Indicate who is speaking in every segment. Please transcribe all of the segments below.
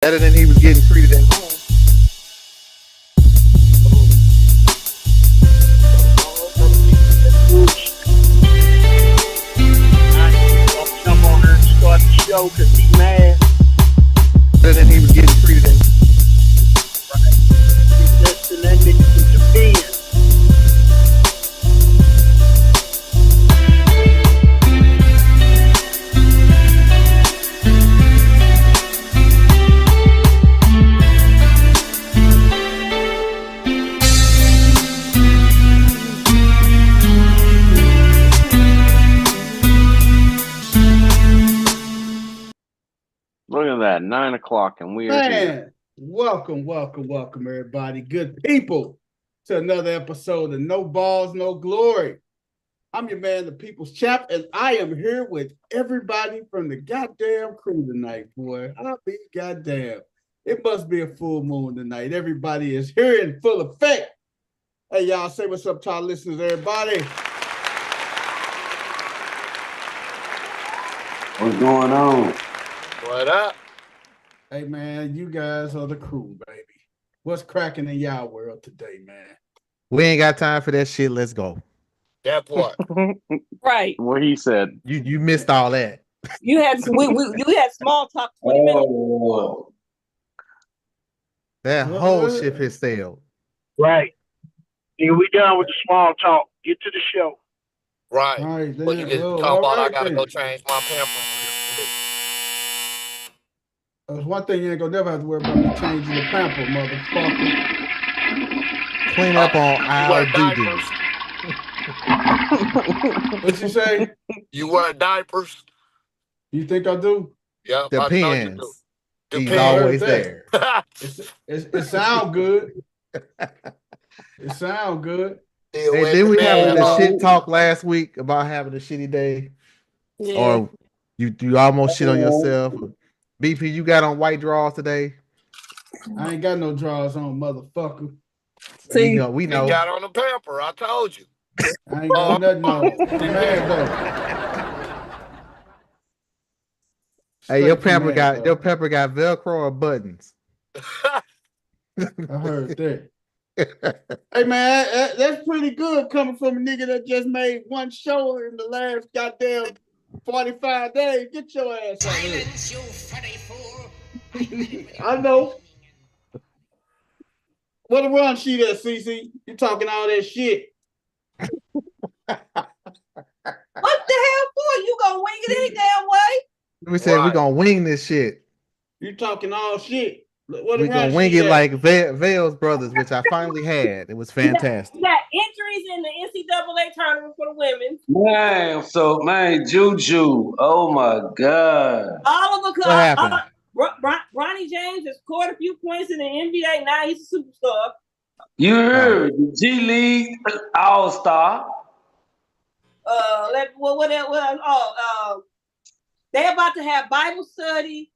Speaker 1: Better than he was getting treated at home.
Speaker 2: Jump on there and start the show because he's mad.
Speaker 1: Better than he was getting treated at home.
Speaker 2: He's listing that nigga to Japan.
Speaker 3: Look at that, 9 o'clock, and we are here.
Speaker 4: Man, welcome, everybody. Good people to another episode of No Balls, No Glory. I'm your man, the People's Champ, and I am here with everybody from the goddamn crew tonight, boy. I'll be goddamn. It must be a full moon tonight. Everybody is here in full effect. Hey, y'all, say what's up to our listeners, everybody.
Speaker 5: What's going on?
Speaker 1: What up?
Speaker 4: Hey, man, you guys are the crew, baby. What's cracking in y'all world today, man?
Speaker 6: We ain't got time for that shit. Let's go.
Speaker 1: That part.
Speaker 7: Right.
Speaker 3: What he said.
Speaker 6: You missed all that.
Speaker 7: You had you had small talk 20 minutes.
Speaker 5: Oh,
Speaker 6: That whole ship has sailed.
Speaker 2: Right. Yeah, we done with the small talk. Get to the show.
Speaker 1: Right.
Speaker 4: All right,
Speaker 1: But you
Speaker 4: then.
Speaker 1: just
Speaker 4: Well,
Speaker 1: talk
Speaker 4: all
Speaker 1: about I
Speaker 4: right
Speaker 1: gotta
Speaker 4: then.
Speaker 1: go change my pamper.
Speaker 4: There's one thing you ain't gonna never have to worry about me changing the pamper, motherfucker.
Speaker 6: Clean up on
Speaker 1: You
Speaker 6: our
Speaker 1: wear
Speaker 6: doo-doo.
Speaker 1: diapers?
Speaker 4: What you say?
Speaker 1: You wear diapers?
Speaker 4: You think I do?
Speaker 1: Yep. I know you do.
Speaker 6: Depends. He's
Speaker 1: Depends.
Speaker 6: always
Speaker 4: Heard
Speaker 6: there.
Speaker 4: It sound good. It sound good.
Speaker 1: Still
Speaker 6: Hey,
Speaker 1: wear
Speaker 6: didn't we have
Speaker 1: depends.
Speaker 6: the shit talk last week about having a shitty day?
Speaker 7: Yeah.
Speaker 6: Or you almost shit on yourself? BP, you got on white drawers today?
Speaker 4: I ain't got no drawers on, motherfucker.
Speaker 7: See,
Speaker 6: We
Speaker 1: You
Speaker 6: know.
Speaker 1: got on the pamper. I told you.
Speaker 4: I ain't got nothing on. I'm mad though.
Speaker 6: Hey, your
Speaker 4: Straight
Speaker 6: pepper
Speaker 4: mad,
Speaker 6: got
Speaker 4: though.
Speaker 6: your pepper got Velcro or buttons?
Speaker 4: I heard that. Hey man, that's pretty good coming from a nigga that just made one show in the last goddamn 45 days. Get your ass out here.
Speaker 8: Silence, you funny fool.
Speaker 4: I know. What a run sheet at, CC? You talking all that shit.
Speaker 7: what the hell for? You gonna wing it any damn way?
Speaker 6: We said we're
Speaker 1: Right.
Speaker 6: gonna wing this shit.
Speaker 4: You talking all shit. What a
Speaker 6: We're gonna
Speaker 4: run
Speaker 6: wing
Speaker 4: sheet
Speaker 6: it
Speaker 4: at?
Speaker 6: like Vale's Brothers, which I finally had. It was fantastic.
Speaker 7: You got entries in the NCAA tournament for the women.
Speaker 5: man, Juju. Oh my God.
Speaker 7: Oliver
Speaker 6: What happened?
Speaker 7: Bronny James has scored a few points in the NBA. Now he's a superstar.
Speaker 5: You heard the G League All Star.
Speaker 7: What else? They're about to have Bible study,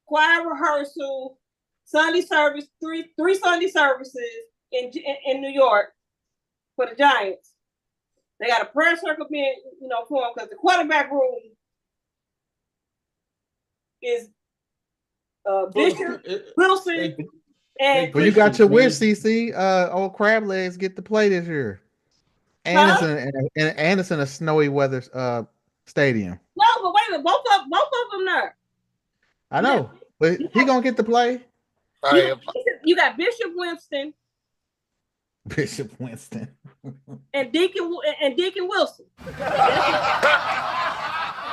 Speaker 7: choir rehearsal, Sunday service, three Sunday services in New York for the Giants. They got a prayer circle being, for them because the quarterback room is Bishop Wilson and
Speaker 6: Well, you got your wish,
Speaker 4: Man.
Speaker 6: CC. Old crab legs get to play this year. Anderson and Anderson a snowy weather stadium.
Speaker 7: no, but wait a minute, both of them there.
Speaker 6: I know, but he gonna get to play.
Speaker 1: Hey,
Speaker 7: You got Bishop Winston
Speaker 6: Bishop Winston.
Speaker 7: and Deacon Wilson.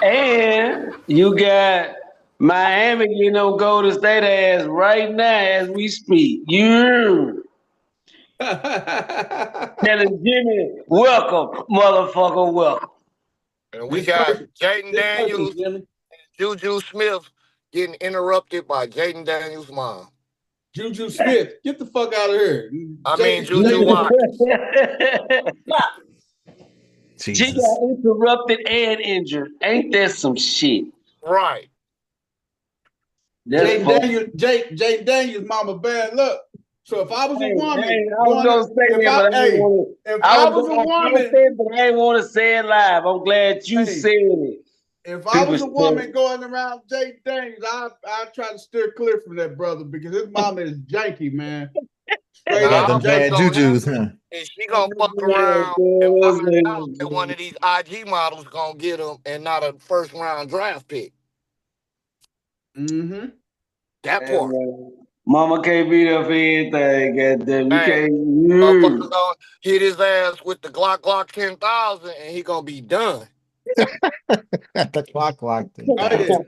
Speaker 5: And you got Miami getting on Golden State ass right now as we speak. You telling Jimmy, welcome, motherfucker, welcome.
Speaker 1: and we got Jaden Daniels and Juju Smith getting interrupted by Jaden Daniels' mom.
Speaker 4: Juju Smith, get the fuck out of here.
Speaker 1: I mean, Juju Watkins.
Speaker 5: She
Speaker 6: Jesus.
Speaker 5: got interrupted and injured. Ain't that some shit?
Speaker 1: Right.
Speaker 5: That's
Speaker 4: Jay Daniels' mama bad luck. So if I was a woman,
Speaker 5: I was gonna say that, but I didn't want to.
Speaker 4: if I was a
Speaker 5: gonna
Speaker 4: woman,
Speaker 5: say it, but I didn't want to say it live. I'm glad you
Speaker 4: Hey.
Speaker 5: said it.
Speaker 4: If I was a
Speaker 5: People
Speaker 4: woman going around Jay Daniels, I try to steer clear from that brother because his mama is janky, man. Straight
Speaker 6: Got
Speaker 4: up
Speaker 6: them bad
Speaker 4: janky.
Speaker 6: jujus, huh?
Speaker 1: And she gonna fuck around and find out that one of these IG models gonna get him and not a first round draft pick.
Speaker 4: Mm-hmm.
Speaker 1: That part.
Speaker 5: Mama can't be there for anything, goddamn. You
Speaker 1: Man,
Speaker 5: can't.
Speaker 1: motherfucker gonna hit his ass with the Glock 10,000 and he gonna be done.
Speaker 6: The clock locked in.
Speaker 4: Oh, yeah.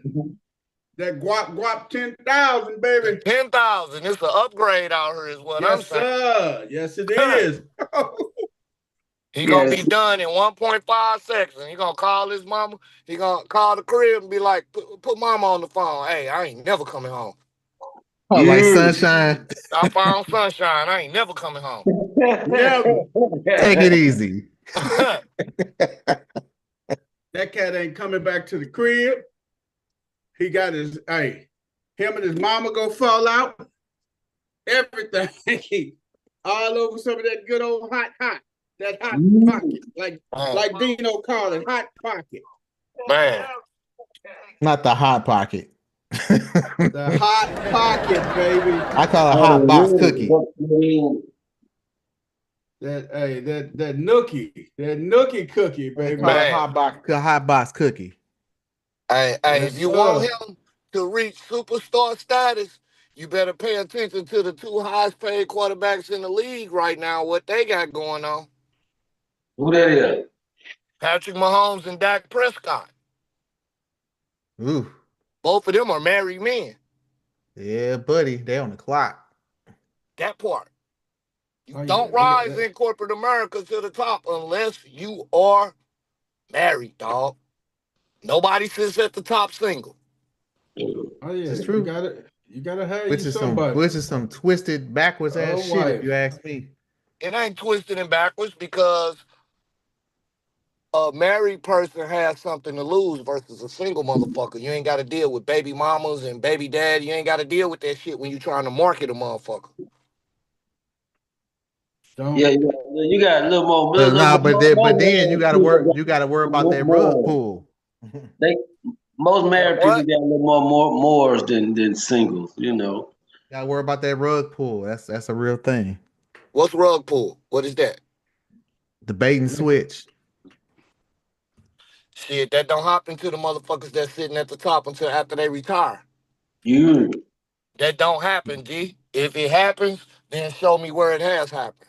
Speaker 4: That guap 10,000, baby.
Speaker 1: 10,000. It's an upgrade out here, is what I'm
Speaker 4: Yes,
Speaker 1: saying.
Speaker 4: sir. Yes, it is.
Speaker 1: He gonna be done in 1.5 seconds. He gonna call his mama. He gonna call the crib and be like, put mama on the phone. Hey, I ain't never coming home.
Speaker 6: Oh, like sunshine.
Speaker 1: I found sunshine. I ain't never coming home.
Speaker 4: Never.
Speaker 6: Take it easy.
Speaker 4: That cat ain't coming back to the crib. He got his, him and his mama go fall out. Everything. All over some of that good old hot. That hot pocket. Like Dino called it, hot pocket.
Speaker 1: Man.
Speaker 6: Not the hot pocket.
Speaker 4: The hot pocket, baby.
Speaker 6: I call it hot box cookie.
Speaker 4: That nookie cookie, baby.
Speaker 6: Call it hot box cookie.
Speaker 1: Hey,
Speaker 4: Yes,
Speaker 1: if you
Speaker 4: sir.
Speaker 1: want him to reach superstar status, you better pay attention to the two highest paid quarterbacks in the league right now, what they got going on.
Speaker 5: Who that is?
Speaker 1: Patrick Mahomes and Dak Prescott.
Speaker 6: Ooh.
Speaker 1: Both of them are married men.
Speaker 6: Yeah, buddy. They on the clock.
Speaker 1: That part. You
Speaker 4: Oh,
Speaker 1: don't
Speaker 4: yeah,
Speaker 1: rise
Speaker 4: yeah.
Speaker 1: in corporate America to the top unless you are married, dog. Nobody sits at the top single.
Speaker 4: Oh yeah,
Speaker 6: It's true.
Speaker 4: You gotta have
Speaker 6: Which
Speaker 4: you
Speaker 6: is
Speaker 4: somebody.
Speaker 6: some twisted backwards ass
Speaker 4: Oh,
Speaker 6: shit,
Speaker 4: wife.
Speaker 6: if you ask me.
Speaker 1: It ain't twisted and backwards because a married person has something to lose versus a single motherfucker. You ain't got to deal with baby mamas and baby dad. You ain't got to deal with that shit when you trying to market a motherfucker.
Speaker 4: Don't.
Speaker 5: Yeah, you got a little more.
Speaker 6: But then you gotta worry about that rug pull.
Speaker 5: Most married people
Speaker 1: What?
Speaker 5: got a little more mores than singles, you know.
Speaker 6: Gotta worry about that rug pull. That's a real thing.
Speaker 1: What's rug pull? What is that?
Speaker 6: The bait and switch.
Speaker 1: Shit, that don't happen to the motherfuckers that's sitting at the top until after they retire. That don't happen, G. If it happens, then show me where it has happened.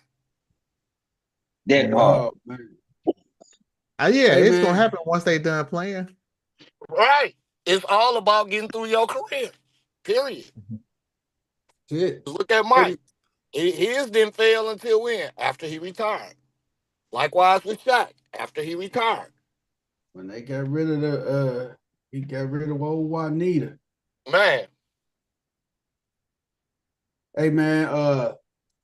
Speaker 5: That part.
Speaker 4: Oh, man.
Speaker 6: Yeah,
Speaker 4: Hey,
Speaker 6: it's
Speaker 4: man.
Speaker 6: gonna happen once they done playing.
Speaker 1: Right. It's all about getting through your career. Period.
Speaker 4: Shit.
Speaker 1: Look at Mike. His didn't fail until when? After he retired. Likewise with Shaq. After he retired.
Speaker 4: When they got rid of he got rid of old Juanita.
Speaker 1: Man.
Speaker 4: Hey man,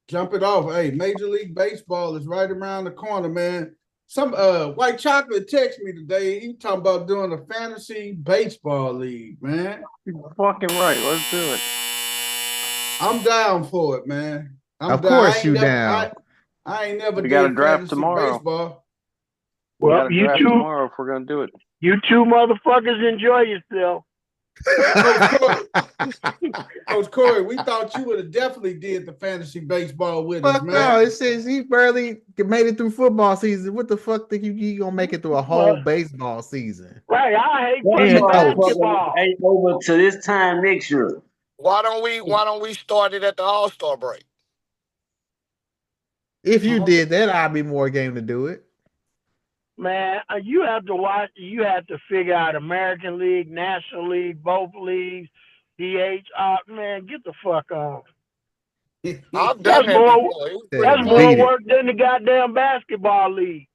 Speaker 4: jump it off. Hey, Major League Baseball is right around the corner, man. Some White Chocolate texted me today. He talking about doing a fantasy baseball league, man.
Speaker 3: You're fucking right. Let's do it.
Speaker 4: I'm down for it, man.
Speaker 6: Of course you down.
Speaker 4: I ain't never
Speaker 3: We got a
Speaker 4: did
Speaker 3: draft
Speaker 4: fantasy
Speaker 3: tomorrow.
Speaker 4: baseball.
Speaker 3: We
Speaker 2: Well,
Speaker 3: got a
Speaker 2: you
Speaker 3: draft
Speaker 2: two,
Speaker 3: tomorrow if we're gonna do it.
Speaker 2: you two motherfuckers enjoy yourself.
Speaker 4: Coach Corey, we thought you would have definitely did the fantasy baseball with us,
Speaker 6: Fuck
Speaker 4: man.
Speaker 6: no, it says he barely made it through football season. What the fuck think you gonna make it through a whole baseball season?
Speaker 2: Right, I hate
Speaker 6: Yeah,
Speaker 2: fucking
Speaker 6: coach.
Speaker 2: basketball.
Speaker 5: Ain't over to this time next year.
Speaker 1: Why don't we start it at the All-Star break?
Speaker 6: If you did that, I'd be more game to do it.
Speaker 2: Man, you have to watch. You have to figure out American League, National League, both leagues, DH. Man, get the fuck off.
Speaker 1: I've done that before.
Speaker 2: That's more work than the goddamn basketball league.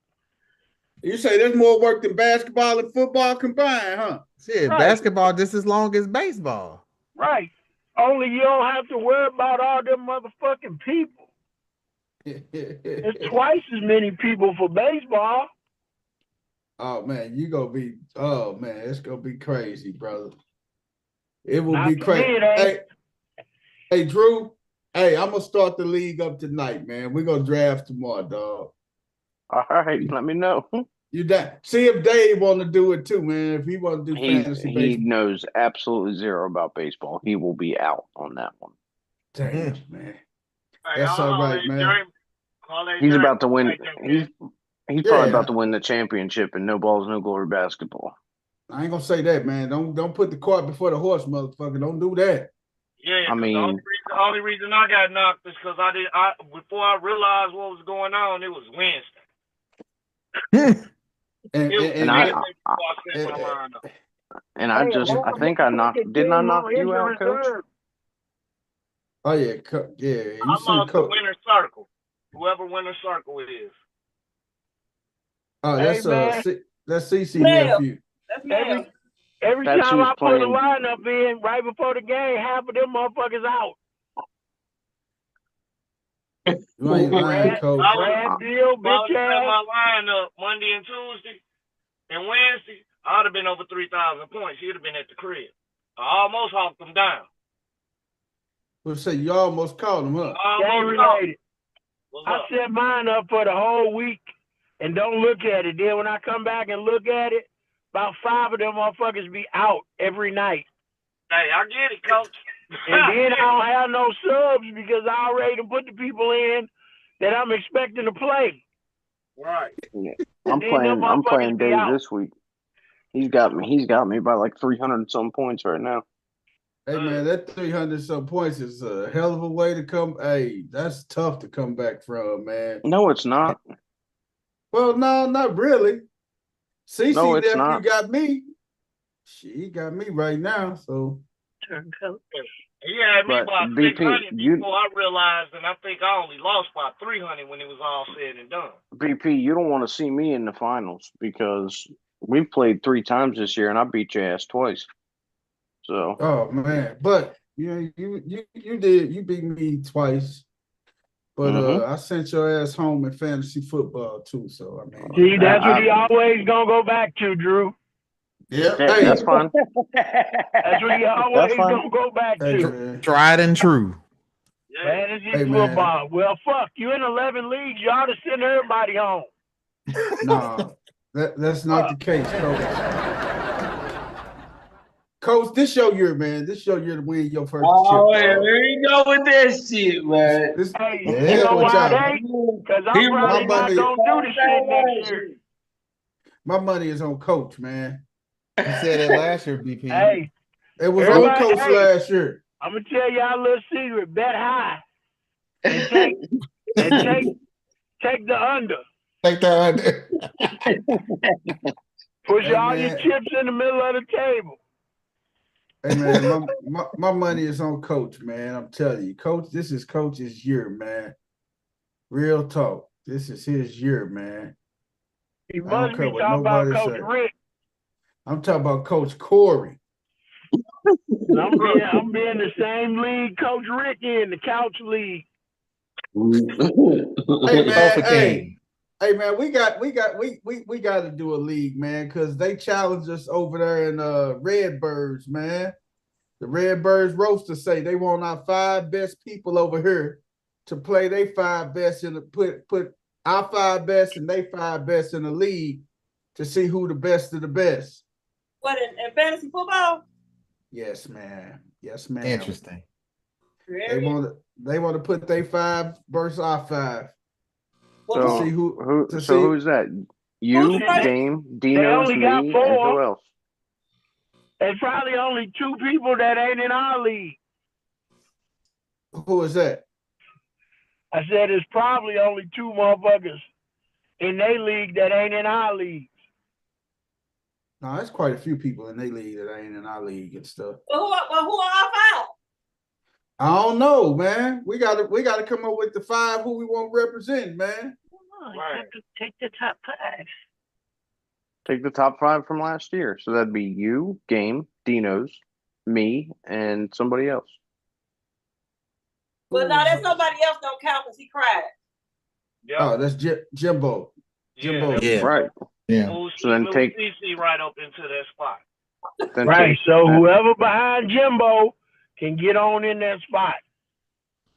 Speaker 4: You say there's more work than basketball and football combined, huh?
Speaker 6: Shit,
Speaker 2: Right.
Speaker 6: basketball just as long as baseball.
Speaker 2: Right. Only you don't have to worry about all them motherfucking people. It's twice as many people for baseball.
Speaker 4: Oh man, it's gonna be crazy, brother. It will
Speaker 2: Not
Speaker 4: be
Speaker 2: for
Speaker 4: crazy.
Speaker 2: me, it ain't.
Speaker 4: Hey, Drew. Hey, I'm gonna start the league up tonight, man. We're gonna draft tomorrow, dog.
Speaker 3: All right, let me know.
Speaker 4: You done. See if Dave want to do it too, man. If he want to do fantasy
Speaker 3: He
Speaker 4: baseball.
Speaker 3: knows absolutely zero about baseball. He will be out on that one.
Speaker 4: Damn, man.
Speaker 2: Hey,
Speaker 4: That's all right,
Speaker 2: Holly
Speaker 4: man.
Speaker 2: Dream- Holly
Speaker 3: He's
Speaker 2: Dream-
Speaker 3: about to win.
Speaker 2: Hey, Dream.
Speaker 3: He's probably
Speaker 4: Yeah.
Speaker 3: about to win the championship in no balls, no glory basketball.
Speaker 4: I ain't gonna say that, man. Don't put the cart before the horse, motherfucker. Don't do that.
Speaker 2: Yeah,
Speaker 3: I
Speaker 2: 'cause
Speaker 3: mean-
Speaker 2: the only reason I got knocked is because before I realized what was going on, it was Wednesday.
Speaker 4: And,
Speaker 2: It was
Speaker 4: and,
Speaker 3: I-
Speaker 2: Wednesday before I set my mind up.
Speaker 3: And I think I knocked. Didn't I knock you out, Coach?
Speaker 4: oh yeah, yeah. You
Speaker 2: I
Speaker 4: see
Speaker 2: lost the
Speaker 4: coach.
Speaker 2: winner's circle. Whoever winner's circle is.
Speaker 4: Oh, that's
Speaker 2: Hey, man.
Speaker 4: that's CC
Speaker 7: Mel.
Speaker 4: nephew.
Speaker 7: That's
Speaker 2: Every
Speaker 7: Mel.
Speaker 2: every
Speaker 3: That's
Speaker 2: time
Speaker 3: who's
Speaker 2: I put a
Speaker 3: playing.
Speaker 2: lineup in right before the game, half of them motherfuckers out.
Speaker 4: You ain't lying, coach.
Speaker 2: Brad Deal, bitch
Speaker 3: I
Speaker 2: ass. My lineup Monday and Tuesday and Wednesday, I'd have been over 3,000 points. He'd have been at the crib. I almost hawked him down.
Speaker 4: We'll say you almost called him up.
Speaker 2: Game related. I set mine up for the whole week and don't look at it. Then when I come back and look at it, about 5 of them motherfuckers be out every night. Hey, I get it, coach. And then I don't have no subs because I already put the people in that I'm expecting to play. Right.
Speaker 3: I'm playing Dave this week. He's got me by like 300 and some points right now.
Speaker 4: Hey man, that 300 some points is a hell of a way to come. Hey, that's tough to come back from, man.
Speaker 3: No, it's not.
Speaker 4: Well, no, not really. CC
Speaker 3: No, it's
Speaker 4: nephew
Speaker 3: not.
Speaker 4: got me. She got me right now, so.
Speaker 2: Turncoat. He had me
Speaker 3: But
Speaker 2: by
Speaker 3: BP,
Speaker 2: 600 before I realized, and I think I only lost by 300 when it was all said and done.
Speaker 3: BP, you don't want to see me in the finals because we've played 3 times this year and I beat your ass twice. So.
Speaker 4: Oh man, but you beat me twice. But I sent your ass home in fantasy football too. So I mean,
Speaker 2: See, that's what he always gonna go back to, Drew.
Speaker 4: yeah,
Speaker 3: Yeah,
Speaker 4: hey,
Speaker 3: that's fine.
Speaker 2: That's what he always gonna go back
Speaker 4: hey,
Speaker 2: to.
Speaker 4: man.
Speaker 6: Tried and true.
Speaker 2: Fantasy
Speaker 4: Hey, man.
Speaker 2: football. Well, fuck, you in 11 leagues, you ought to send everybody home.
Speaker 4: No, that's not the case, Coach. Coach, this your year, man. This your year to win your first
Speaker 5: Oh,
Speaker 4: chip.
Speaker 5: yeah, there you go with that shit, man.
Speaker 4: This,
Speaker 2: Hey,
Speaker 4: yeah,
Speaker 2: you know
Speaker 4: what
Speaker 2: why
Speaker 4: y'all-
Speaker 2: they? Because I'm
Speaker 5: He
Speaker 2: probably not
Speaker 4: money-
Speaker 2: gonna do the shit next year.
Speaker 4: my money is on Coach, man.
Speaker 6: You said it last year, BP.
Speaker 2: Hey,
Speaker 4: It was
Speaker 2: Everybody-
Speaker 4: on Coach
Speaker 2: hey.
Speaker 4: last year.
Speaker 2: I'm gonna tell y'all a little secret. Bet high and take the under.
Speaker 6: Take that.
Speaker 2: Push
Speaker 4: Hey,
Speaker 2: all
Speaker 4: man.
Speaker 2: your chips in the middle of the table.
Speaker 4: Hey man, my money is on Coach, man. I'm telling you, Coach, this is Coach's year, man. Real talk. This is his year, man.
Speaker 2: He
Speaker 4: don't
Speaker 2: must
Speaker 4: care
Speaker 2: be
Speaker 4: what
Speaker 2: talking about
Speaker 4: nobody
Speaker 2: Coach
Speaker 4: say.
Speaker 2: Rick.
Speaker 4: I'm talking about Coach Corey.
Speaker 2: I'm being the same league Coach Rick in, the couch league.
Speaker 4: Hey man,
Speaker 6: Sofa
Speaker 4: hey,
Speaker 6: King.
Speaker 4: hey man, we got to do a league, man, because they challenged us over there in Redbirds, man. The Redbirds roaster say they want our 5 best people over here to play they 5 best in the put our 5 best and they 5 best in the league to see who the best of the best.
Speaker 7: What in fantasy football?
Speaker 4: Yes, man. Yes, man.
Speaker 6: Interesting.
Speaker 4: They want to put they 5 versus our 5.
Speaker 3: So
Speaker 4: see who- to see-
Speaker 3: who's that? You,
Speaker 7: Who's that?
Speaker 3: Game, Dino's,
Speaker 2: only
Speaker 3: me,
Speaker 2: got
Speaker 3: and
Speaker 2: 4.
Speaker 3: who else?
Speaker 2: There's probably only 2 people that ain't in our league.
Speaker 4: Who is that?
Speaker 2: I said there's probably only 2 motherfuckers in their league that ain't in our league.
Speaker 4: No, there's quite a few people in their league that ain't in our league and stuff.
Speaker 7: Who are our 5?
Speaker 4: I don't know, man. We gotta come up with the 5 who we want to represent, man.
Speaker 2: Right. Take the top 5.
Speaker 3: Take the top 5 from last year. So that'd be you, Game, Dino's, me, and somebody else.
Speaker 7: But no, that's nobody else don't count because he cried.
Speaker 4: Oh, that's Jimbo. Jimbo.
Speaker 6: Yeah.
Speaker 3: Right.
Speaker 6: Yeah.
Speaker 3: So then take-
Speaker 2: CC right up into that spot.
Speaker 3: Then
Speaker 2: Right.
Speaker 3: take-
Speaker 2: So whoever behind Jimbo can get on in that spot.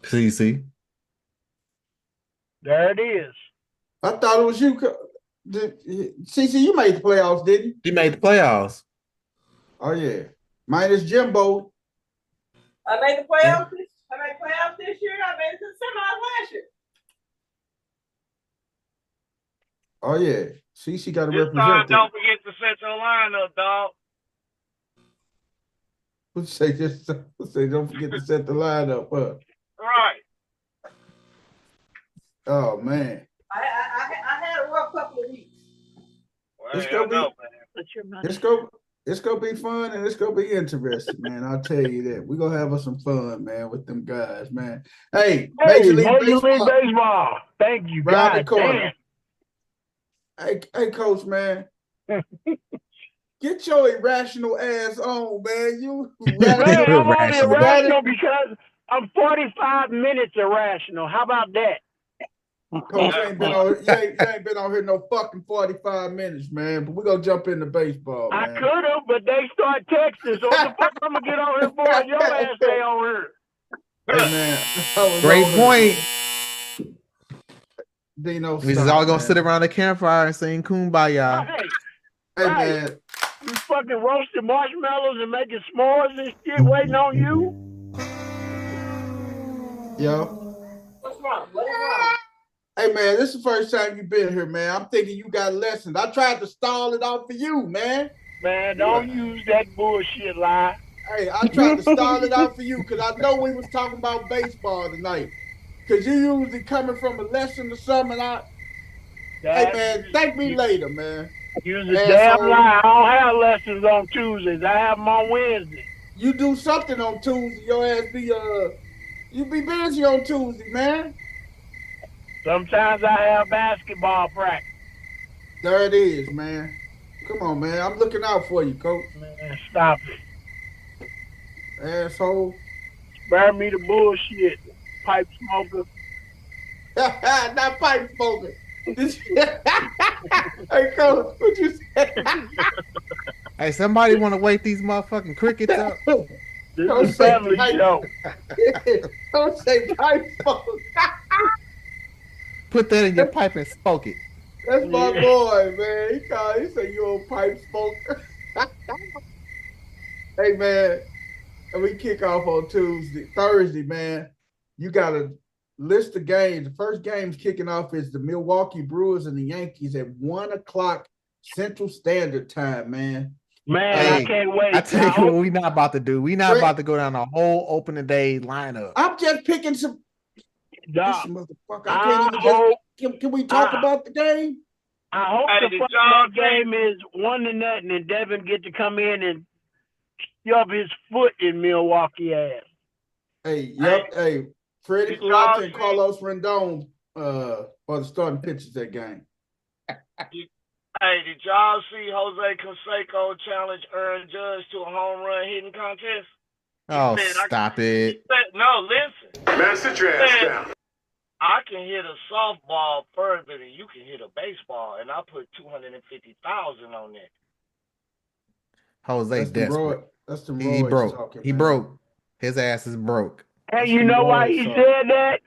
Speaker 6: CC.
Speaker 2: There it is.
Speaker 4: I thought it was you. CC, you made the playoffs, didn't you?
Speaker 6: He made the playoffs.
Speaker 4: Oh yeah. Minus Jimbo.
Speaker 7: I made the playoffs. I made playoffs this year. I made it to the semis last year.
Speaker 4: Oh yeah. CC got to
Speaker 2: This
Speaker 4: represent.
Speaker 2: time, don't forget to set your lineup, dog.
Speaker 4: Let's say don't forget to set the lineup up.
Speaker 2: Right.
Speaker 4: Oh man.
Speaker 7: I had a rough couple of weeks.
Speaker 2: Well,
Speaker 4: It's gonna be.
Speaker 2: man.
Speaker 4: It's gonna be fun and it's gonna be interesting, man. I'll tell you that. We're gonna have us some fun, man, with them guys, man. Hey, Major League
Speaker 2: Baseball. Thank you,
Speaker 4: Round the
Speaker 2: God
Speaker 4: corner.
Speaker 2: damn.
Speaker 4: Hey, coach, man. Get your irrational ass on, man. You
Speaker 2: Man, I'm only
Speaker 6: Irrational.
Speaker 2: irrational because I'm 45 minutes irrational. How about that?
Speaker 4: Coach, you ain't been on here no fucking 45 minutes, man. But we're gonna jump into baseball,
Speaker 2: I
Speaker 4: man.
Speaker 2: could have, but they start texting. So what the fuck I'm gonna get on here for? Your ass stay on here.
Speaker 4: Hey, man.
Speaker 6: Great point.
Speaker 4: Dino,
Speaker 6: We just all gonna sit around the campfire and sing Kumbaya.
Speaker 4: Hey, man.
Speaker 2: You fucking roasting marshmallows and making s'mores and shit waiting on you?
Speaker 4: Yo.
Speaker 7: What's wrong? What is wrong?
Speaker 4: Hey, man, this is the first time you've been here, man. I'm thinking you got lessons. I tried to stall it off for you, man.
Speaker 2: Man, don't use that bullshit lie.
Speaker 4: Hey, I tried to stall it out for you because I know we was talking about baseball tonight. Because you usually coming from a lesson or something. Hey, man, thank me later, man.
Speaker 2: Use a damn lie. I don't have lessons on Tuesdays. I have them on Wednesdays.
Speaker 4: You do something on Tuesday. Your ass be you be busy on Tuesday, man.
Speaker 2: Sometimes I have basketball practice.
Speaker 4: There it is, man. Come on, man. I'm looking out for you, coach.
Speaker 2: Man, stop it.
Speaker 4: Asshole.
Speaker 2: Spare me the bullshit. Pipe smoker.
Speaker 4: Not pipe smoker. Hey, coach, what you say?
Speaker 6: Hey, somebody want to wake these motherfucking crickets up?
Speaker 2: This is a family show.
Speaker 4: Don't say pipe smoker.
Speaker 6: Put that in your pipe and smoke it.
Speaker 4: That's my boy, man. He said you old pipe smoker. Hey, man, and we kick off on Thursday, man. You got to list the games. The first game's kicking off is the Milwaukee Brewers and the Yankees at 1 o'clock Central Standard Time, man.
Speaker 2: Man,
Speaker 6: Hey,
Speaker 2: I can't wait.
Speaker 6: I tell you what we not about to do. We not about to go down the whole opening day lineup.
Speaker 4: I'm just picking some.
Speaker 2: Dog,
Speaker 4: This motherfucker. I can't even can we talk about the game?
Speaker 2: I hope the fucking game is 1-0 and Devin get to come in and shove his foot in Milwaukee ass.
Speaker 4: Hey, hey, Freddie Peralta and Carlos Rendon are the starting pitchers that game.
Speaker 9: Hey, did y'all see Jose Canseco challenge Aaron Judge to a home run hitting contest?
Speaker 6: Oh, stop it.
Speaker 9: No, listen.
Speaker 10: Man, sit your ass down.
Speaker 9: I can hit a softball further than you can hit a baseball, and I put $250,000 on that.
Speaker 6: Jose desperate.
Speaker 4: That's the
Speaker 6: he broke.
Speaker 4: talking,
Speaker 6: He
Speaker 4: man.
Speaker 6: broke. His ass is broke.
Speaker 2: Hey, you know why he said that?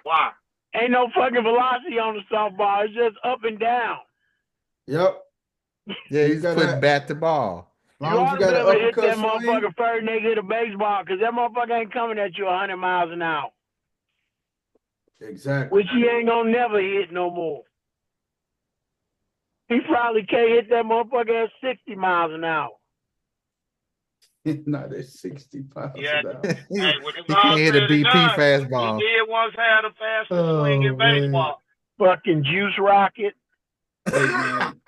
Speaker 9: Why?
Speaker 2: Ain't no fucking velocity on the softball. It's just up and down.
Speaker 4: Yep.
Speaker 6: Yeah, he's putting bat to ball.
Speaker 4: As long as you got an
Speaker 2: hit that
Speaker 4: uppercut swing.
Speaker 2: motherfucker first and they hit a baseball because that motherfucker ain't coming at you 100 miles an hour.
Speaker 4: Exactly.
Speaker 2: Which he ain't gonna never hit no more. He probably can't hit that motherfucker at 60 miles an hour.
Speaker 4: Not at 65.
Speaker 9: Yeah.
Speaker 6: He
Speaker 9: Hey, when it's
Speaker 6: can't
Speaker 9: all
Speaker 6: hit a
Speaker 9: said and
Speaker 6: BP
Speaker 9: done,
Speaker 6: fastball.
Speaker 9: He did once have the fastest swing in
Speaker 4: man.
Speaker 9: baseball.
Speaker 2: Fucking juice rocket.
Speaker 4: Hey, man.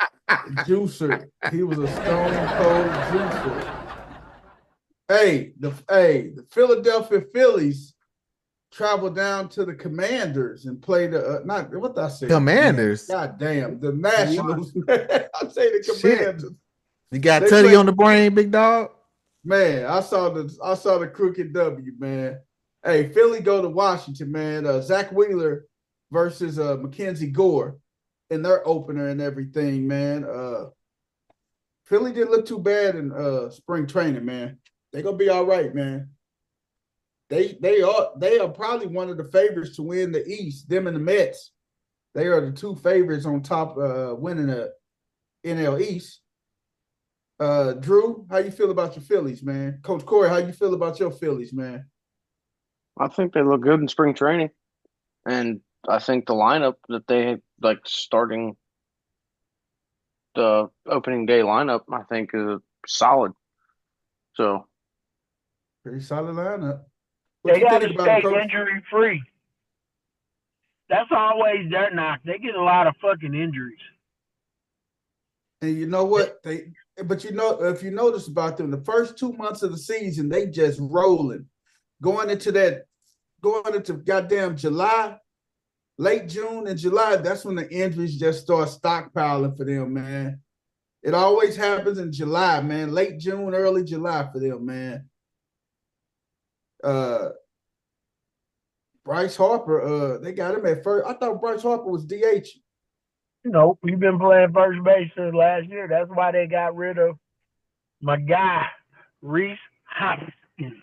Speaker 4: Juicer. He was a stone cold juicer. Hey, the Philadelphia Phillies traveled down to the Commanders and played what did I say?
Speaker 6: Commanders.
Speaker 4: God damn, the Nationals. I say the Commanders.
Speaker 6: You got Teddy on the brain, big dog.
Speaker 4: Man, I saw the crooked W, man. Hey, Philly go to Washington, man. Zach Wheeler versus Mackenzie Gore in their opener and everything, man. Philly didn't look too bad in spring training, man. They're gonna be all right, man. They are probably one of the favorites to win the East, them and the Mets. They are the two favorites on top, winning the NL East. Drew, how you feel about your Phillies, man? Coach Corey, how you feel about your Phillies, man?
Speaker 3: I think they look good in spring training, and I think the lineup that they like starting the opening day lineup, I think is solid. So
Speaker 4: pretty solid lineup. What
Speaker 2: They
Speaker 4: you
Speaker 2: got to
Speaker 4: think about it,
Speaker 2: stay
Speaker 4: Coach?
Speaker 2: injury free. That's always their knock. They get a lot of fucking injuries.
Speaker 4: And you know what? But you know, if you notice about them, the first 2 months of the season, they just rolling. Going into goddamn July, late June and July, that's when the injuries just start stockpiling for them, man. It always happens in July, man. Late June, early July for them, man. Bryce Harper, they got him at first. I thought Bryce Harper was DH.
Speaker 2: Nope, he's been playing first base since last year. That's why they got rid of my guy, Rhys
Speaker 6: Hoskins.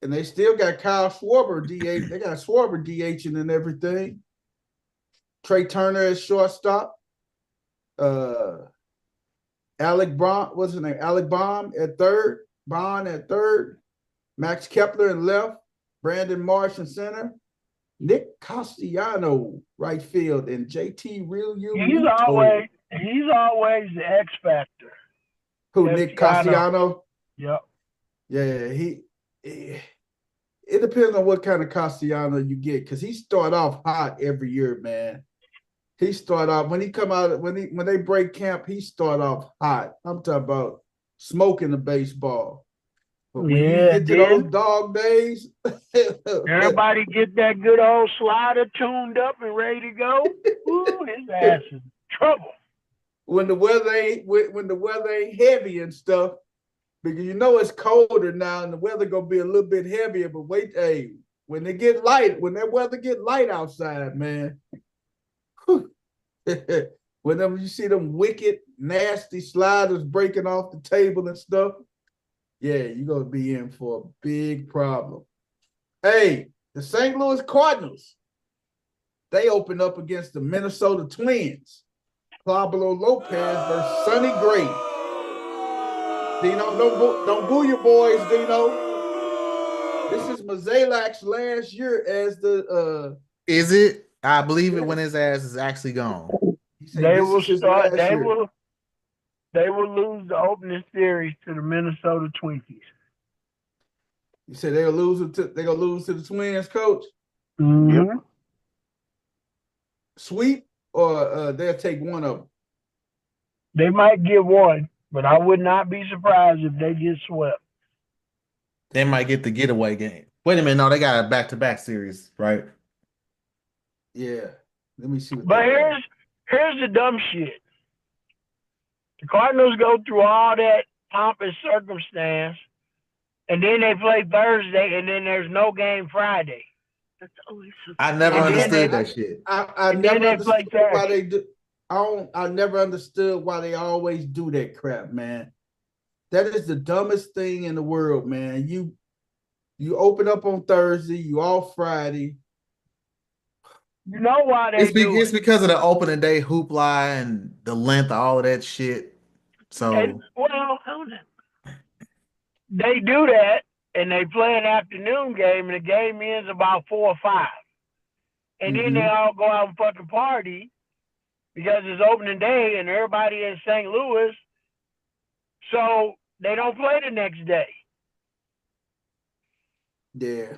Speaker 4: And they still got Kyle Schwarber DH. They got Schwarber DHing and everything. Trey Turner at shortstop. Alec Baum, what's his name? Alec Baum at third. Bond at third. Max Kepler in left. Brandon Marsh in center. Nick Castellano right field and JT Realmuto.
Speaker 2: He's always the X factor.
Speaker 4: Who, Nick Castellano?
Speaker 2: Yep.
Speaker 4: Yeah, it depends on what kind of Castellano you get, because he start off hot every year, man. He start off when they break camp, he start off hot. I'm talking about smoking the baseball. But when you get to those dog days,
Speaker 2: everybody get that good old slider tuned up and ready to go. Ooh, his ass is in trouble.
Speaker 4: When the weather ain't heavy and stuff, because you know it's colder now and the weather gonna be a little bit heavier. But wait, when they get light, when that weather get light outside, man. Whenever you see them wicked, nasty sliders breaking off the table and stuff, yeah, you're going to be in for a big problem. Hey, the St. Louis Cardinals, they open up against the Minnesota Twins. Pablo Lopez versus Sonny Gray. Dino, don't boo your boys, Dino. This is Mozeliak's last year as the
Speaker 6: Is it? I believe it when his ass is actually gone.
Speaker 2: They will lose the opening series to the Minnesota Twinkies.
Speaker 4: You said they're gonna lose to the Twins, Coach?
Speaker 2: Mm-hmm. Yep.
Speaker 4: Sweep, or they'll take one of them?
Speaker 2: They might get one, but I would not be surprised if they get swept.
Speaker 6: They might get the getaway game. Wait a minute, no, they got a back-to-back series, right?
Speaker 4: Yeah. Let me see.
Speaker 2: But here's the dumb shit. The Cardinals go through all that pomp and circumstance, and then they play Thursday, and then there's no game Friday.
Speaker 7: That's always
Speaker 6: I never understood that shit.
Speaker 4: I never understood why they do. I never understood why they always do that crap, man. That is the dumbest thing in the world, man. You open up on Thursday, you off Friday.
Speaker 2: You know why they do
Speaker 6: It's because of the opening day hoopla and the length of all of that shit. So
Speaker 2: they do that, and they play an afternoon game, and the game ends about 4 or 5. And then they all go out and fucking party because it's opening day and everybody in St. Louis, so they don't play the next day.
Speaker 4: Yeah.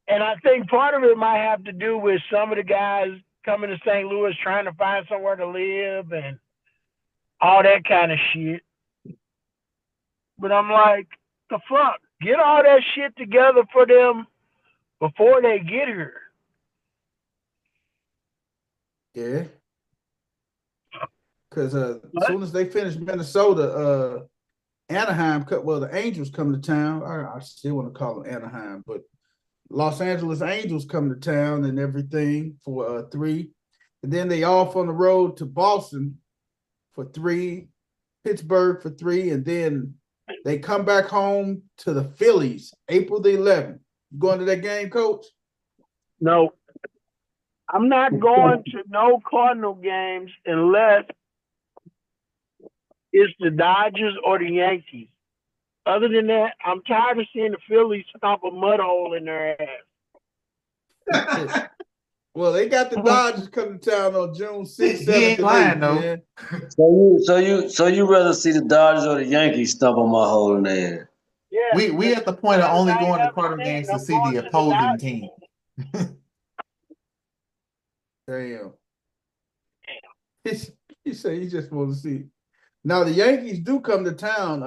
Speaker 2: And I think part of it might have to do with some of the guys coming to St. Louis trying to find somewhere to live and all that kind of shit. But I'm like, the fuck? Get all that shit together for them before they get here.
Speaker 4: Yeah. Because as soon as they finish Minnesota, Anaheim, the Angels come to town. I still want to call them Anaheim, but Los Angeles Angels come to town and everything for 3. And then they off on the road to Boston for 3, Pittsburgh for 3, and then they come back home to the Phillies, April the 11th. You going to that game, Coach?
Speaker 2: No. I'm not going to no Cardinal games unless it's the Dodgers or the Yankees. Other than that, I'm tired of seeing the Phillies stomp a mud hole in their ass.
Speaker 4: Well, they got the Dodgers coming to town on June 6th,
Speaker 6: He
Speaker 4: 7th,
Speaker 6: ain't
Speaker 4: and
Speaker 6: lying,
Speaker 4: 8th,
Speaker 6: though.
Speaker 4: man.
Speaker 5: So you rather see the Dodgers or the Yankees stump on my hole in there?
Speaker 2: Yeah,
Speaker 6: We at the point of only going to Cardinal
Speaker 2: saying,
Speaker 6: games to
Speaker 2: I'm
Speaker 6: see
Speaker 2: going
Speaker 6: the
Speaker 2: to
Speaker 6: opposing
Speaker 2: Dodgers.
Speaker 6: team.
Speaker 4: Damn. He said he just want to see. Now the Yankees do come to town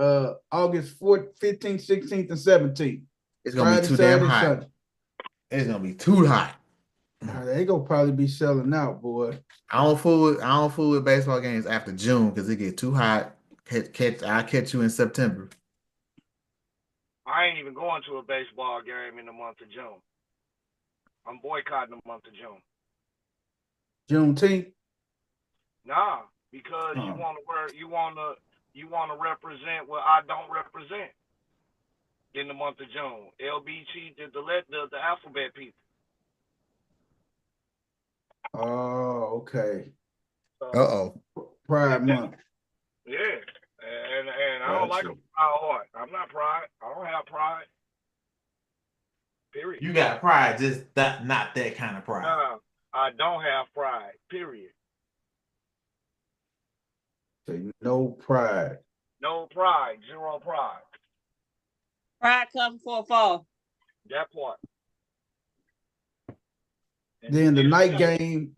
Speaker 4: August 4th, 15th, 16th, and 17th.
Speaker 6: It's gonna
Speaker 4: Friday,
Speaker 6: be too
Speaker 4: Saturday,
Speaker 6: damn hot.
Speaker 4: Sunday.
Speaker 6: It's gonna be too hot.
Speaker 4: They gonna probably be selling out, boy.
Speaker 6: I don't fool with baseball games after June because it get too hot. I'll catch you in September.
Speaker 9: I ain't even going to a baseball game in the month of June. I'm boycotting the month of June.
Speaker 4: Juneteenth?
Speaker 9: Nah, because you want to represent what I don't represent in the month of June. LBG did the alphabet people.
Speaker 4: Oh, okay.
Speaker 6: Uh-oh.
Speaker 4: Pride Month.
Speaker 9: Yeah, and I don't like a proud heart. I'm not pride. I don't have pride. Period.
Speaker 6: You got pride, just not that kind of pride.
Speaker 9: No, I don't have pride. Period.
Speaker 4: Say no pride.
Speaker 9: No pride. Zero pride.
Speaker 7: Pride comes before a fall.
Speaker 9: That part.
Speaker 4: Then the night game.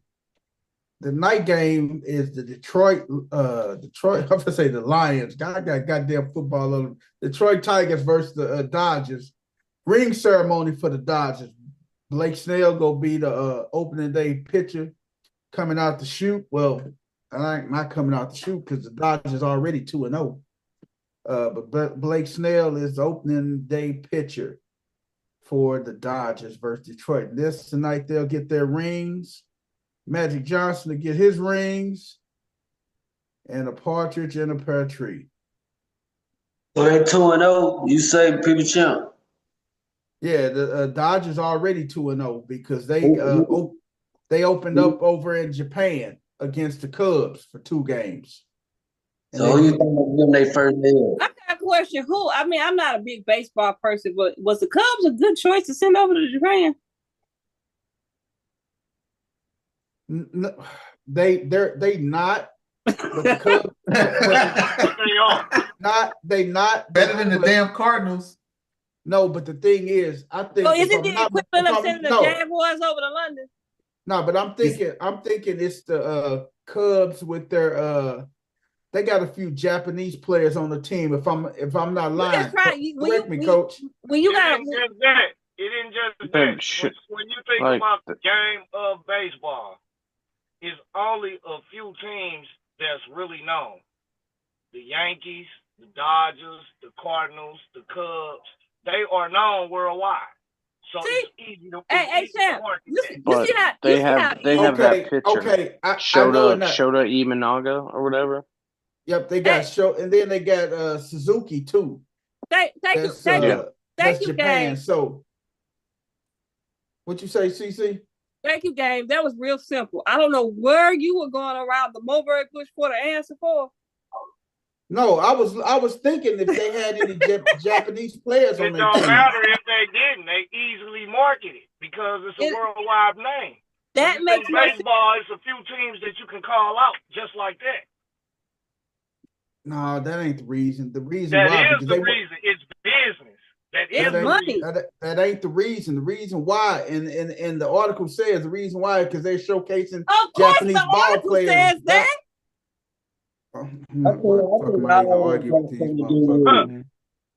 Speaker 4: The night game is the Detroit. I'm gonna say the Lions. God got goddamn football on them. Detroit Tigers versus the Dodgers. Ring ceremony for the Dodgers. Blake Snell gonna be the opening day pitcher coming out to shoot. Well, not coming out to shoot because the Dodgers already 2-0. But Blake Snell is the opening day pitcher for the Dodgers versus Detroit. This tonight they'll get their rings. Magic Johnson to get his rings, and a partridge in a pear tree.
Speaker 5: So they're 2-0. You say people champ.
Speaker 4: Yeah, the Dodgers already 2-0 because they opened up over in Japan against the Cubs for 2 games. And
Speaker 5: so you think them they first L?
Speaker 7: I got a question. I mean, I'm not a big baseball person, but was the Cubs a good choice to send over to Japan?
Speaker 4: No, they're not. But the Cubs, they not
Speaker 6: better than the damn Cardinals.
Speaker 4: No, but the thing is, I think.
Speaker 7: So is it the equivalent of sending the Jaguars over to London?
Speaker 4: No, but I'm thinking it's the Cubs with their they got a few Japanese players on the team. If I'm not lying, correct me, Coach.
Speaker 7: When you got
Speaker 9: it isn't just that. When you think about the game of baseball, it's only a few teams that's really known. The Yankees, the Dodgers, the Cardinals, the Cubs. They are known worldwide. So it's easy to
Speaker 7: Sam,
Speaker 3: but they have that pitcher.
Speaker 4: Okay,
Speaker 3: Shota Imanaga or whatever.
Speaker 4: Yep, they got and then they got Suzuki too.
Speaker 7: Thank you,
Speaker 4: Japan.
Speaker 7: Game.
Speaker 4: So what you say, CC?
Speaker 7: Thank you, Game. That was real simple. I don't know where you were going around the Mulberry Bush for the answer for.
Speaker 4: No, I was thinking if they had any Japanese players on their team.
Speaker 9: It don't matter if they didn't. They easily market it because it's a worldwide name.
Speaker 7: That makes
Speaker 9: baseball. It's a few teams that you can call out just like that.
Speaker 4: No, that ain't the reason. The reason
Speaker 9: that is the reason. It's business.
Speaker 7: It's money.
Speaker 4: That ain't the reason. The reason why, and the article says the reason why because they're showcasing Japanese ball players.
Speaker 7: Says that.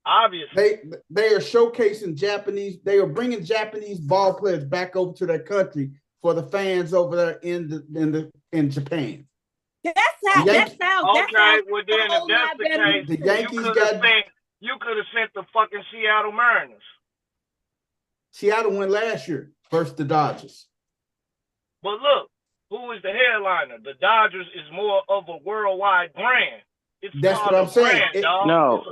Speaker 9: Obviously,
Speaker 4: they are showcasing Japanese. They are bringing Japanese ball players back over to their country for the fans over there in Japan.
Speaker 7: That sounds.
Speaker 9: Okay, well then if that's the case,
Speaker 4: the Yankees
Speaker 9: you could have sent the fucking Seattle Mariners.
Speaker 4: Seattle went last year versus the Dodgers.
Speaker 9: But look, who is the headliner? The Dodgers is more of a worldwide brand.
Speaker 4: That's what I'm saying.
Speaker 3: No,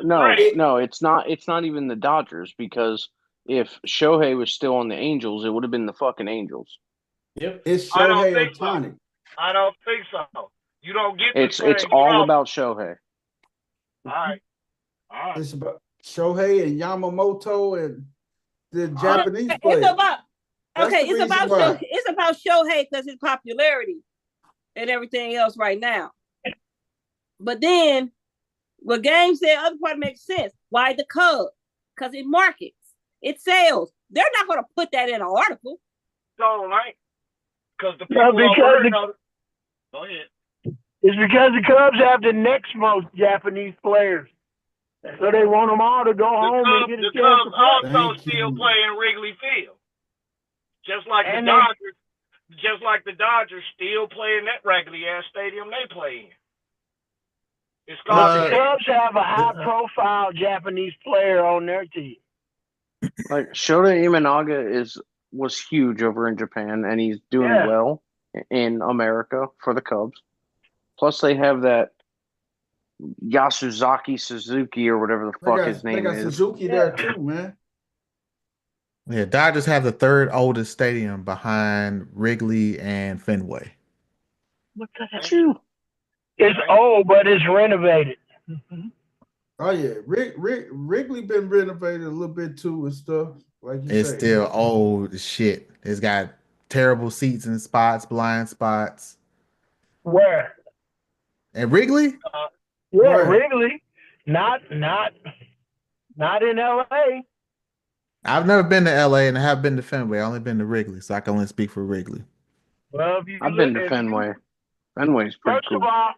Speaker 3: it's not. It's not even the Dodgers because if Shohei was still on the Angels, it would have been the fucking Angels.
Speaker 4: Yep. It's Shohei Ohtani.
Speaker 9: I don't think so. You don't get
Speaker 3: it's all about Shohei.
Speaker 9: All right.
Speaker 4: It's about Shohei and Yamamoto and the Japanese players.
Speaker 7: It's about Shohei because his popularity and everything else right now. But then, what Game said, other part makes sense. Why the Cubs? Because it markets, it sells. They're not going to put that in an article.
Speaker 9: So, right? Because the people Go ahead.
Speaker 2: It's because the Cubs have the next most Japanese players. So they want them all to go home and get a chance to play.
Speaker 9: The Cubs also still play in Wrigley Field. Just like the Dodgers. Just like the Dodgers still play in that Wrigley ass stadium they play in. It's called
Speaker 2: the Cubs have a high-profile Japanese player on their team.
Speaker 3: Like Shota Imanaga was huge over in Japan, and he's doing well in America for the Cubs. Plus, they have that Yasuzaki Suzuki or whatever the fuck his name is.
Speaker 4: They got Suzuki there too, man.
Speaker 6: Yeah, Dodgers have the third oldest stadium behind Wrigley and Fenway.
Speaker 2: What the hell? It's old, but it's renovated.
Speaker 4: Oh yeah, Wrigley been renovated a little bit too and stuff. Like you
Speaker 6: it's
Speaker 4: say.
Speaker 6: Still old as shit. It's got terrible seats and spots, blind spots.
Speaker 2: Where?
Speaker 6: At Wrigley?
Speaker 2: Wrigley. Not in LA.
Speaker 6: I've never been to LA and I have been to Fenway. I've only been to Wrigley, so I can only speak for Wrigley.
Speaker 2: Well,
Speaker 3: I've been to Fenway. Fenway's pretty cool.
Speaker 2: First of all,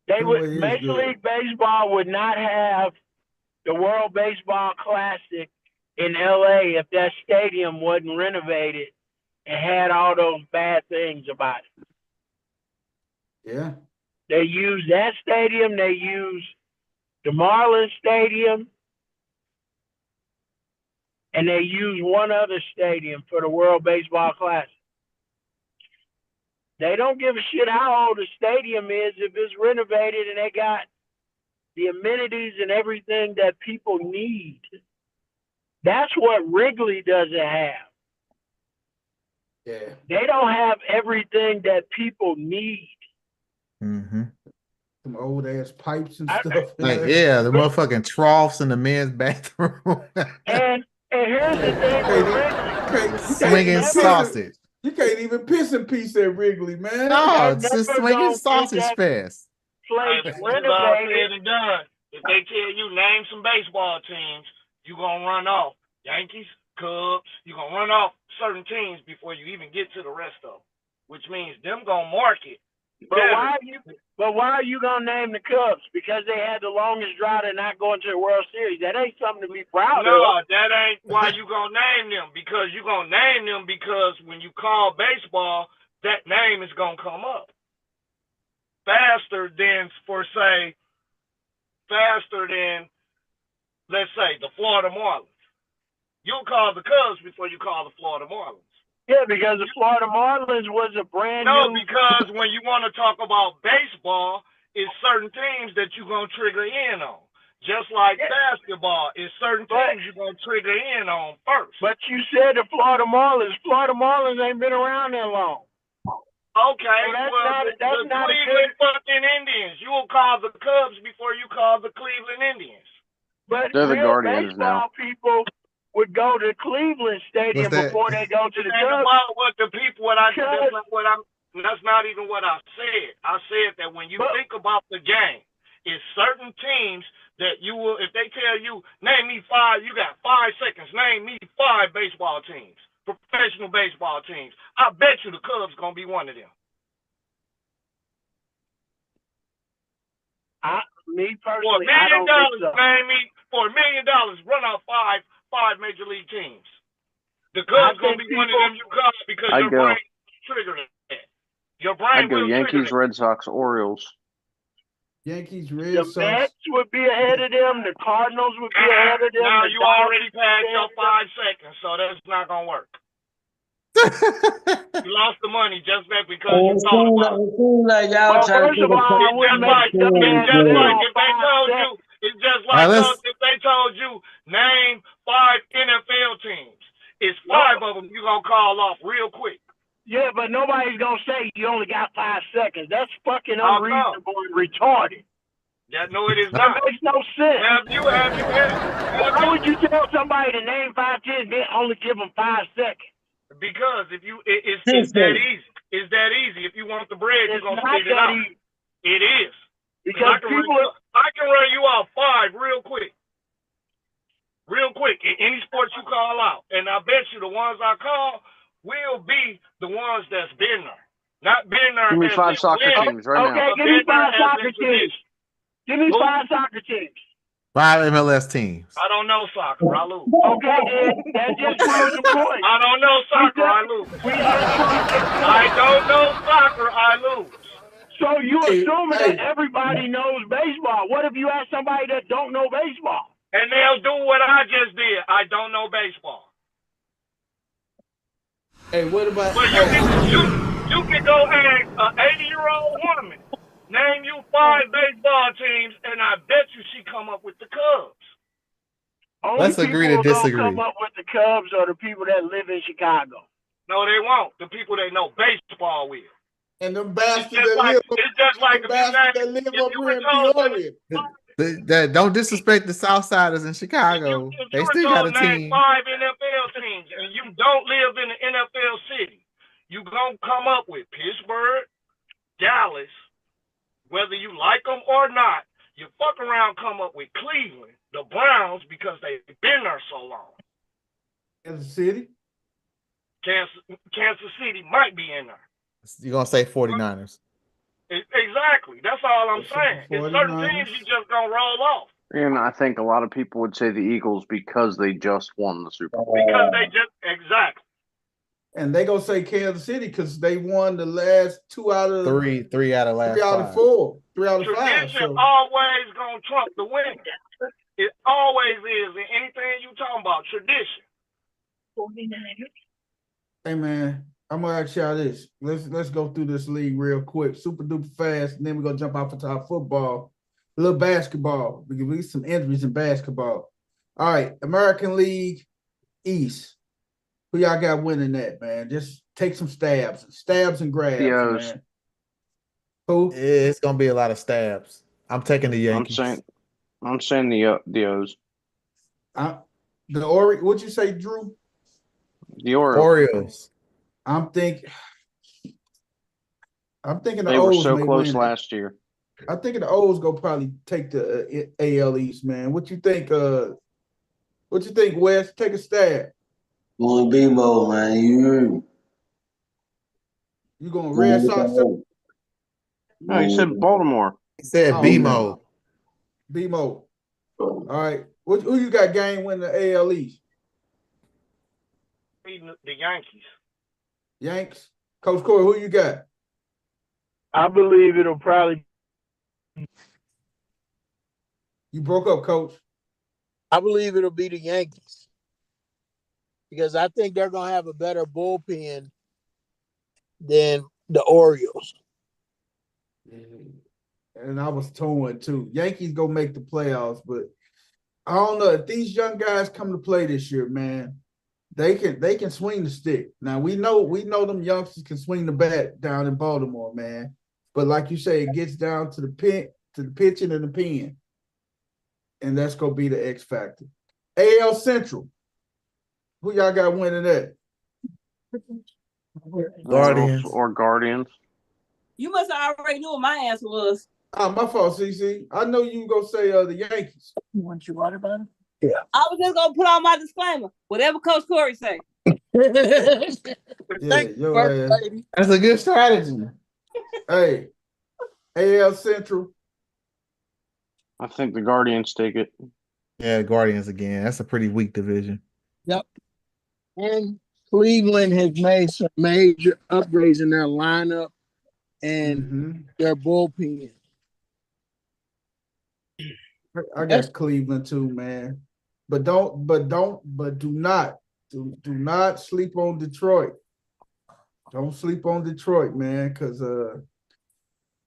Speaker 2: Major League Baseball would not have the World Baseball Classic in LA if that stadium wasn't renovated and had all those bad things about it.
Speaker 4: Yeah.
Speaker 2: They use that stadium. They use the Marlins Stadium. And they use one other stadium for the World Baseball Classic. They don't give a shit how old the stadium is if it's renovated and they got the amenities and everything that people need. That's what Wrigley doesn't have.
Speaker 4: Yeah.
Speaker 2: They don't have everything that people need.
Speaker 6: Mm-hmm.
Speaker 4: Some old ass pipes and stuff.
Speaker 6: The motherfucking troughs in the men's bathroom.
Speaker 2: and here's the thing
Speaker 6: swinging sausage.
Speaker 4: You can't even piss in peace at Wrigley, man.
Speaker 6: No, it's just swinging sausage fest.
Speaker 2: Place
Speaker 9: renovated and done. If they tell you name some baseball teams, you gonna run off Yankees, Cubs. You gonna run off certain teams before you even get to the rest of them, which means them gonna market.
Speaker 2: But why are you gonna name the Cubs? Because they had the longest drought and not going to the World Series. That ain't something to be proud of.
Speaker 9: No, that ain't why you gonna name them. Because you gonna name them because when you call baseball, that name is gonna come up faster than let's say the Florida Marlins. You'll call the Cubs before you call the Florida Marlins.
Speaker 2: Yeah, because the Florida Marlins was a brand new...
Speaker 9: No, because when you want to talk about baseball, it's certain teams that you're going to trigger in on. Just like basketball, it's certain teams you're going to trigger in on first.
Speaker 2: But you said the Florida Marlins. Florida Marlins ain't been around that long.
Speaker 9: Okay, the Cleveland fucking Indians. You will call the Cubs before you call the Cleveland Indians.
Speaker 2: But
Speaker 3: they're the Guardians
Speaker 2: now. People would go to Cleveland Stadium before they go to the Cubs.
Speaker 9: That's not even what I said. I said that when you think about the game, it's certain teams that you will, if they tell you, name me 5, you got 5 seconds, name me 5 baseball teams, professional baseball teams. I bet you the Cubs gonna be one of them.
Speaker 2: Me personally, I don't think so.
Speaker 9: For $1 million, run out 5 major league teams. The Cubs gonna be one of them you call because your brain triggered it. Your brain
Speaker 3: I'd go Yankees, Red Sox, Orioles.
Speaker 4: Yankees, Red Sox.
Speaker 2: The Mets would be ahead of them. The Cardinals would be ahead of them.
Speaker 9: Now you already passed your 5 seconds, so that's not gonna work. You lost the money just because you thought about it. It's just like if they told you name 5 NFL teams. It's 5 of them you're gonna call off real quick.
Speaker 2: Yeah, but nobody's gonna say you only got 5 seconds. That's fucking unreasonable and retarded.
Speaker 9: No, it is
Speaker 2: that
Speaker 9: not.
Speaker 2: That makes no sense.
Speaker 9: Why
Speaker 2: would you tell somebody to name 5 10 then only give them 5 seconds?
Speaker 9: Because if it's that easy. It's that easy. If you want the bread, you're gonna spit it out. It is.
Speaker 2: Because
Speaker 9: I can run you off 5 real quick. Real quick. In any sport you call out. And I bet you the ones I call will be the ones that's been there. Not been there.
Speaker 3: Give me 5 soccer teams right now.
Speaker 2: Okay, give me 5 soccer teams. Give me 5 soccer teams.
Speaker 6: 5 MLS teams.
Speaker 9: I don't know soccer. I lose.
Speaker 2: Okay, then that just proves the point.
Speaker 9: I don't know soccer. I lose. I don't know soccer. I lose.
Speaker 2: So you assuming that everybody knows baseball. What if you ask somebody that don't know baseball?
Speaker 9: And they'll do what I just did. I don't know baseball.
Speaker 4: Hey, what about...
Speaker 9: Well, you can go ask an 80-year-old woman, name you 5 baseball teams, and I bet you she come up with the Cubs.
Speaker 6: Let's agree to disagree.
Speaker 2: Come up with the Cubs or the people that live in Chicago.
Speaker 9: No, they won't. The people that know baseball will.
Speaker 4: And them bastards that live up in Peoria.
Speaker 6: Don't disrespect the Southsiders in Chicago. They still got a team.
Speaker 9: 5 NFL teams, and you don't live in the NFL city. You gonna come up with Pittsburgh, Dallas, whether you like them or not. You fuck around, come up with Cleveland, the Browns, because they've been there so long.
Speaker 4: Kansas City?
Speaker 9: Kansas City might be in there.
Speaker 6: You're going to say 49ers.
Speaker 9: Exactly. That's all I'm saying. It's certain teams you just going to roll off.
Speaker 3: And I think a lot of people would say the Eagles because they just won the Super Bowl.
Speaker 9: Because they just, exactly.
Speaker 4: And they going to say Kansas City because they won the last 2 out of...
Speaker 6: Three out of last
Speaker 4: 3 out of 4. 3 out of 5.
Speaker 9: Tradition always going to trump the winner. It always is in anything you talking about. Tradition.
Speaker 4: Hey, man. I'm gonna ask y'all this. Let's go through this league real quick, super duper fast, and then we're gonna jump off into our football, a little basketball. We can read some injuries in basketball. All right, American League East. Who y'all got winning that, man? Just take some stabs and grabs, man. Who?
Speaker 6: It's gonna be a lot of stabs. I'm taking the Yankees.
Speaker 3: I'm saying the O's.
Speaker 4: What'd you say, Drew?
Speaker 3: The Orioles.
Speaker 4: I'm thinking the
Speaker 3: they
Speaker 4: O's
Speaker 3: were so close
Speaker 4: win
Speaker 3: last year.
Speaker 4: I think the O's go probably take the AL East, man. What you think? What you think, Wes? Take a stab.
Speaker 5: Going B-Mo, man.
Speaker 4: You going Red Sox?
Speaker 3: No, he said Baltimore.
Speaker 6: He said B-Mo.
Speaker 4: B-Mo. All right. Who you got game winning the AL East?
Speaker 9: The Yankees.
Speaker 4: Yanks. Coach Corey, who you got?
Speaker 2: I believe it'll probably.
Speaker 4: You broke up, Coach.
Speaker 10: I believe it'll be the Yankees because I think they're going to have a better bullpen than the Orioles.
Speaker 4: And I was torn too. Yankees go make the playoffs, but I don't know if these young guys come to play this year, man. They can swing the stick. Now we know them youngsters can swing the bat down in Baltimore, man. But like you say, it gets down to the pitching and the pen. And that's gonna be the X factor. AL Central. Who y'all got winning that?
Speaker 6: Guardians.
Speaker 3: Or Guardians.
Speaker 7: You must have already knew what my answer was.
Speaker 4: Oh, my fault, CC. I know you gonna say the Yankees.
Speaker 10: You want your water bottle?
Speaker 7: Yeah. I was just gonna put on my disclaimer. Whatever Coach Corey say.
Speaker 6: That's a good strategy.
Speaker 4: Hey, AL Central.
Speaker 3: I think the Guardians take it.
Speaker 6: Yeah, Guardians again. That's a pretty weak division.
Speaker 10: Yep. And Cleveland has made some major upgrades in their lineup and their bullpen.
Speaker 4: I got Cleveland too, man. But do not sleep on Detroit. Don't sleep on Detroit, man, because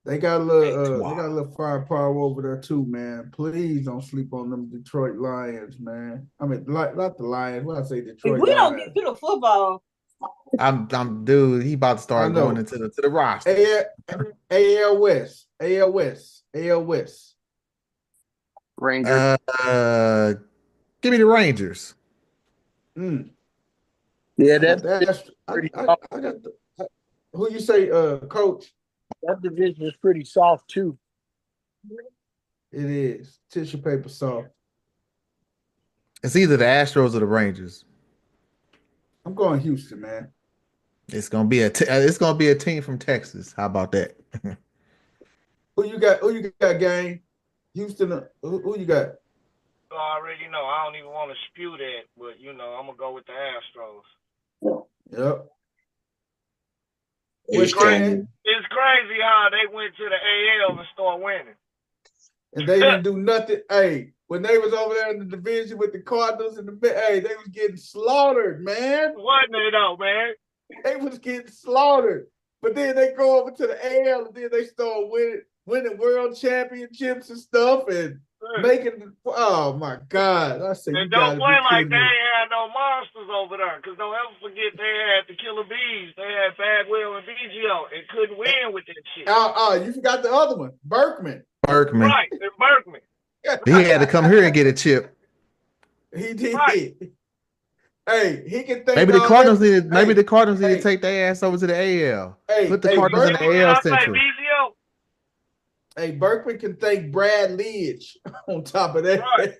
Speaker 4: they got a little firepower over there too, man. Please don't sleep on them Detroit Lions, man. I mean, not the Lions. What I say, Detroit.
Speaker 7: If we don't get to the football,
Speaker 6: Dude. He about to start going into the roster.
Speaker 4: AL West.
Speaker 3: Rangers.
Speaker 6: Give me the Rangers.
Speaker 10: Yeah,
Speaker 4: I got the. Who you say, Coach?
Speaker 10: That division is pretty soft too.
Speaker 4: It is tissue paper soft.
Speaker 6: It's either the Astros or the Rangers.
Speaker 4: I'm going Houston, man.
Speaker 6: It's gonna be a team from Texas. How about that?
Speaker 4: Who you got, gang? Houston. Who you got?
Speaker 9: I already know. I don't even want to spew that, but I'm gonna go with the Astros.
Speaker 4: Yep.
Speaker 9: It's crazy how they went to the AL and started winning.
Speaker 4: And they didn't do nothing. Hey, when they was over there in the division with the Cardinals and they was getting slaughtered, man.
Speaker 9: Wasn't they though, man?
Speaker 4: They was getting slaughtered. But then they go over to the AL and then they start winning world championships and stuff and making. Oh my God! I say,
Speaker 9: and don't play like they ain't had no monsters over there, because don't ever forget they had the Killer Bees. They had Bagwell and BGO and couldn't win with that shit.
Speaker 4: You forgot the other one, Berkman.
Speaker 9: Right, and Berkman.
Speaker 6: He had to come here and get a chip.
Speaker 4: He did. Right. Hey, he can think.
Speaker 6: Maybe the Cardinals need to take their ass over to the AL. Put the Cardinals in the AL Central.
Speaker 4: Hey, Berkman can thank Brad Lidge on top of that.
Speaker 9: Right.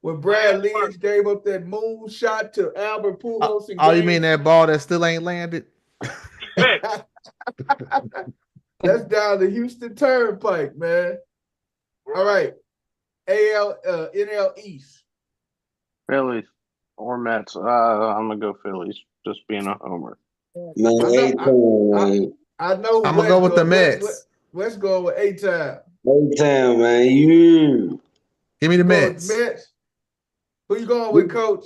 Speaker 4: When Brad Lidge gave up that moon shot to Albert Pujols.
Speaker 6: You mean that ball that still ain't landed?
Speaker 4: That's down the Houston Turnpike, man. All right. NL East.
Speaker 3: Phillies or Mets. I'm gonna go Phillies. Just being a homer.
Speaker 4: I know.
Speaker 6: I'm gonna go with the Mets.
Speaker 4: Let's go with A-Town.
Speaker 5: A-Town, man. You
Speaker 6: give me the Mets.
Speaker 4: Who you going with, Coach?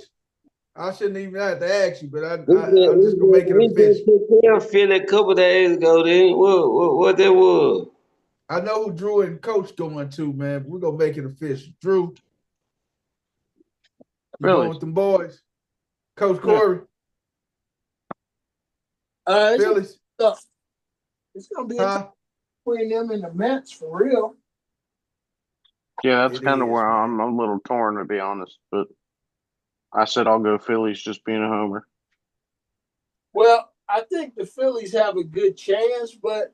Speaker 4: I shouldn't even have to ask you, but I'm just gonna make it official.
Speaker 5: Philly a couple days ago. Then what that was?
Speaker 4: I know who Drew and Coach going to, man. We're gonna make it official. Drew, you going with them boys? Coach Corey.
Speaker 10: Phillies. It's gonna be between them and the Mets for real.
Speaker 3: Yeah, that's kind of where I'm a little torn, to be honest. But I said I'll go Phillies, just being a homer.
Speaker 10: Well, I think the Phillies have a good chance, but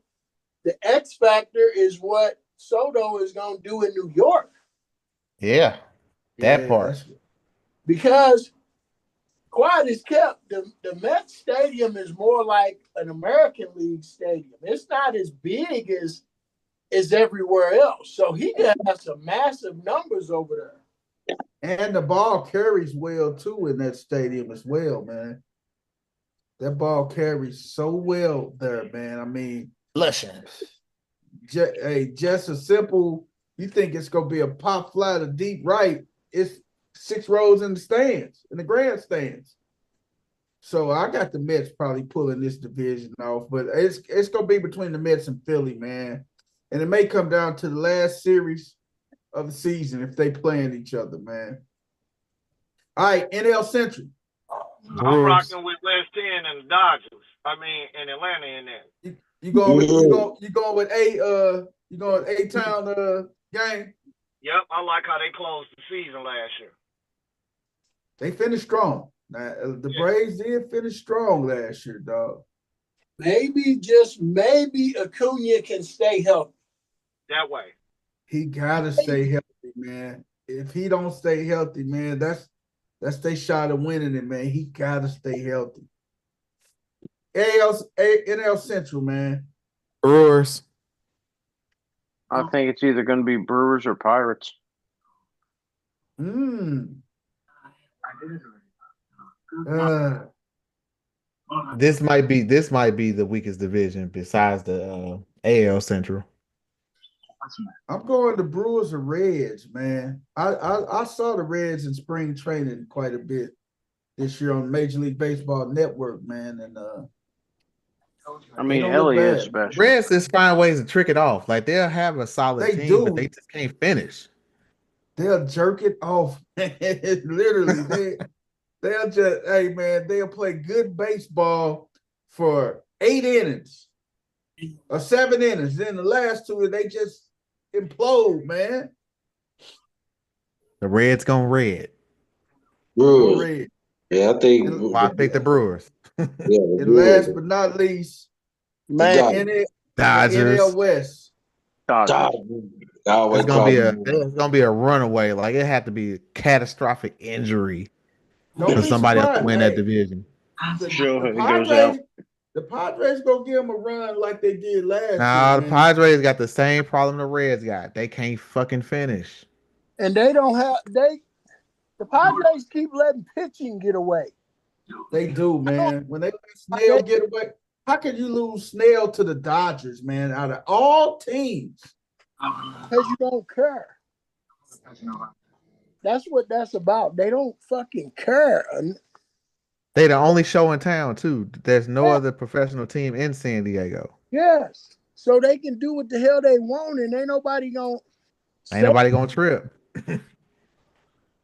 Speaker 10: the X factor is what Soto is going to do in New York.
Speaker 6: Yeah, that part.
Speaker 10: Because quiet is kept. The Mets Stadium is more like an American League stadium. It's not as big as everywhere else. So he can have some massive numbers over there.
Speaker 4: And the ball carries well, too, in that stadium as well, man. That ball carries so well there, man. I mean,
Speaker 1: listen.
Speaker 4: Just a simple, you think it's going to be a pop fly to deep right. It's 6 rows in the stands, in the grandstands. So I got the Mets probably pulling this division off, but it's going to be between the Mets and Philly, man. And it may come down to the last series of the season if they playing each other, man. All right, NL Central.
Speaker 9: I'm rocking with West End and the Dodgers. I mean, in Atlanta in that.
Speaker 4: You going with A-Town game?
Speaker 9: Yep, I like how they closed the season last year.
Speaker 4: They finished strong. Now, the Braves did finish strong last year, dog.
Speaker 10: Maybe Acuna can stay healthy.
Speaker 9: That way.
Speaker 4: He gotta stay healthy, man. If he don't stay healthy, man, that's their shot of winning it, man. He gotta stay healthy. NL Central, man.
Speaker 6: Brewers.
Speaker 3: I think it's either going to be Brewers or Pirates.
Speaker 6: This might be the weakest division besides the AL Central.
Speaker 4: I'm going to Brewers or Reds, man. I saw the Reds in spring training quite a bit this year on Major League Baseball Network, man. And
Speaker 3: I mean, Ellie is special.
Speaker 6: Reds just find ways to trick it off. Like they'll have a solid team, but they just can't finish.
Speaker 4: They'll jerk it off. Literally, They'll just, hey man, they'll play good baseball for 8 innings or 7 innings. Then the last 2, they just implode, man.
Speaker 6: The Reds gonna red.
Speaker 5: Brewers.
Speaker 4: Red.
Speaker 5: Yeah, I think.
Speaker 6: Well, I pick the Brewers.
Speaker 5: Yeah,
Speaker 4: And last but not least,
Speaker 3: Man,
Speaker 4: the
Speaker 6: Dodgers.
Speaker 4: NL West.
Speaker 3: Dodgers.
Speaker 6: It's gonna be a runaway. Like it had to be a catastrophic injury for somebody else to win that division.
Speaker 4: The Padres gonna give them a run like they did last year.
Speaker 6: Nah, the Padres got the same problem the Reds got. They can't fucking finish.
Speaker 10: And they don't have the Padres keep letting pitching get away.
Speaker 4: They do, man. When they let Snell get away, how can you lose Snell to the Dodgers, man? Out of all teams,
Speaker 10: because you don't care. That's what that's about. They don't fucking care.
Speaker 6: They the only show in town too. There's no other professional team in San Diego.
Speaker 10: Yes, so they can do what the hell they want, and ain't nobody gonna
Speaker 6: trip.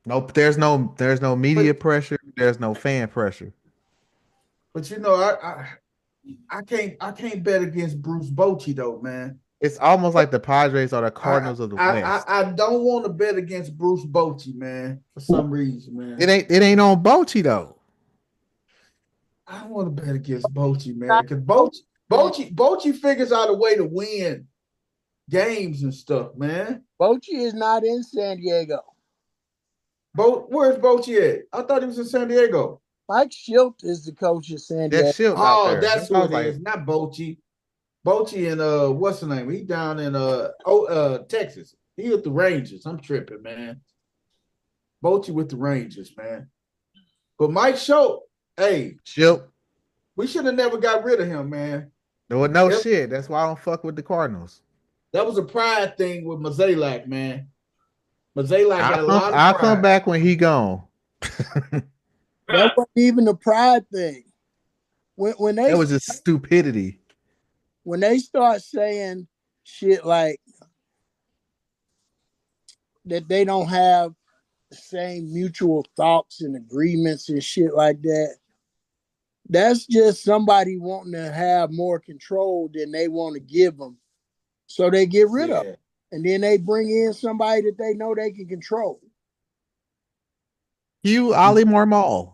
Speaker 6: Nope. There's no media pressure. There's no fan pressure.
Speaker 4: But you know, I can't bet against Bruce Bochy though, man.
Speaker 6: It's almost like the Padres are the Cardinals of the West.
Speaker 4: I don't want to bet against Bruce Bochy, man, for some reason, man.
Speaker 6: It ain't on Bochy though.
Speaker 4: I don't want to bet against Bochy, man, because Bochy figures out a way to win games and stuff, man.
Speaker 10: Bochy is not in San Diego.
Speaker 4: Where's Bochy at? I thought he was in San Diego.
Speaker 10: Mike Schilt is the coach of San Diego.
Speaker 4: That's who it is, not Bochy. Bochy and what's the name? He down in Texas. He with the Rangers. I'm tripping, man. Bochy with the Rangers, man. But Mike Schilt, we should have never got rid of him, man.
Speaker 6: Shit. That's why I don't fuck with the Cardinals.
Speaker 4: That was a pride thing with Mozeliak, man. Mozeliak got a lot of pride.
Speaker 6: I'll come back when he gone.
Speaker 10: That wasn't even a pride thing. When they
Speaker 6: that was just stupidity.
Speaker 10: When they start saying shit like that, they don't have the same mutual thoughts and agreements and shit like that. That's just somebody wanting to have more control than they want to give them. So they get rid of it. And then they bring in somebody that they know they can control.
Speaker 6: Ali Marmol.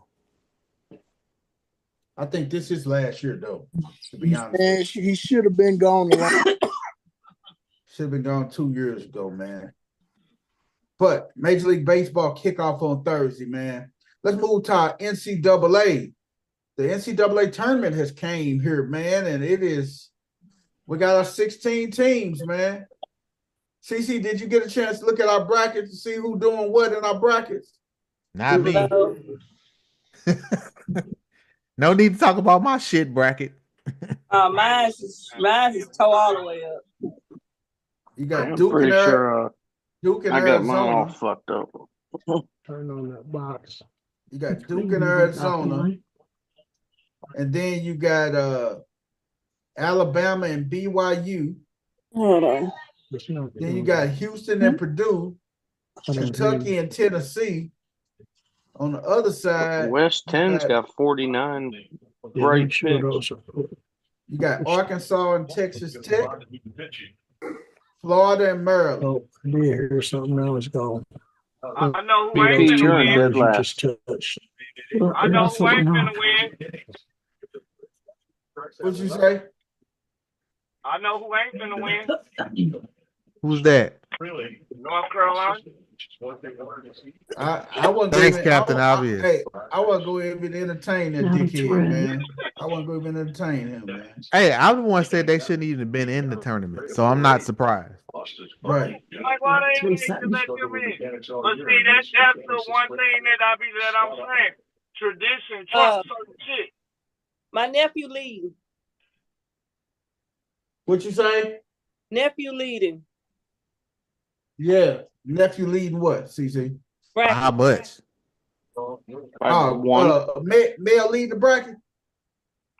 Speaker 4: I think this is last year, though, to be honest.
Speaker 10: Man, he should have been gone.
Speaker 4: Should have been gone 2 years ago, man. But Major League Baseball kickoff on Thursday, man. Let's move to our NCAA. The NCAA tournament has came here, man, and we got our 16 teams, man. CC, did you get a chance to look at our brackets to see who doing what in our brackets?
Speaker 6: Not me. No need to talk about my shit bracket.
Speaker 7: Mine's is toe all the way up.
Speaker 4: You got Duke and Arizona.
Speaker 3: I got mine all fucked up.
Speaker 10: Turn on that box.
Speaker 4: You got Duke and Arizona. And then you got Alabama and BYU.
Speaker 7: Hold on.
Speaker 4: Then you got Houston and Purdue, Kentucky and Tennessee. On the other side,
Speaker 3: West 10's got 49 great picks.
Speaker 4: You got Arkansas and Texas Tech, Florida and Maryland.
Speaker 10: Oh, yeah, here's something else gone.
Speaker 9: I know who ain't gonna win. I know who ain't gonna win.
Speaker 4: What'd you say?
Speaker 9: I know who ain't gonna win.
Speaker 6: Who's that?
Speaker 9: North Carolina.
Speaker 4: I wasn't
Speaker 6: Thanks, Captain Obvious.
Speaker 4: Hey, I wasn't going to even entertain that dickhead, man. I wasn't going to even entertain him, man.
Speaker 6: Hey, I'm the one said they shouldn't even been in the tournament, so I'm not surprised.
Speaker 4: Right.
Speaker 9: Like, why they ain't let them in? But see, that's the one thing that I'm saying. Tradition trumps certain shit.
Speaker 7: My nephew leading.
Speaker 4: What you say?
Speaker 7: Nephew leading.
Speaker 4: Yeah. Nephew leading what, CC?
Speaker 7: Bracket.
Speaker 6: How much?
Speaker 4: Male lead the bracket?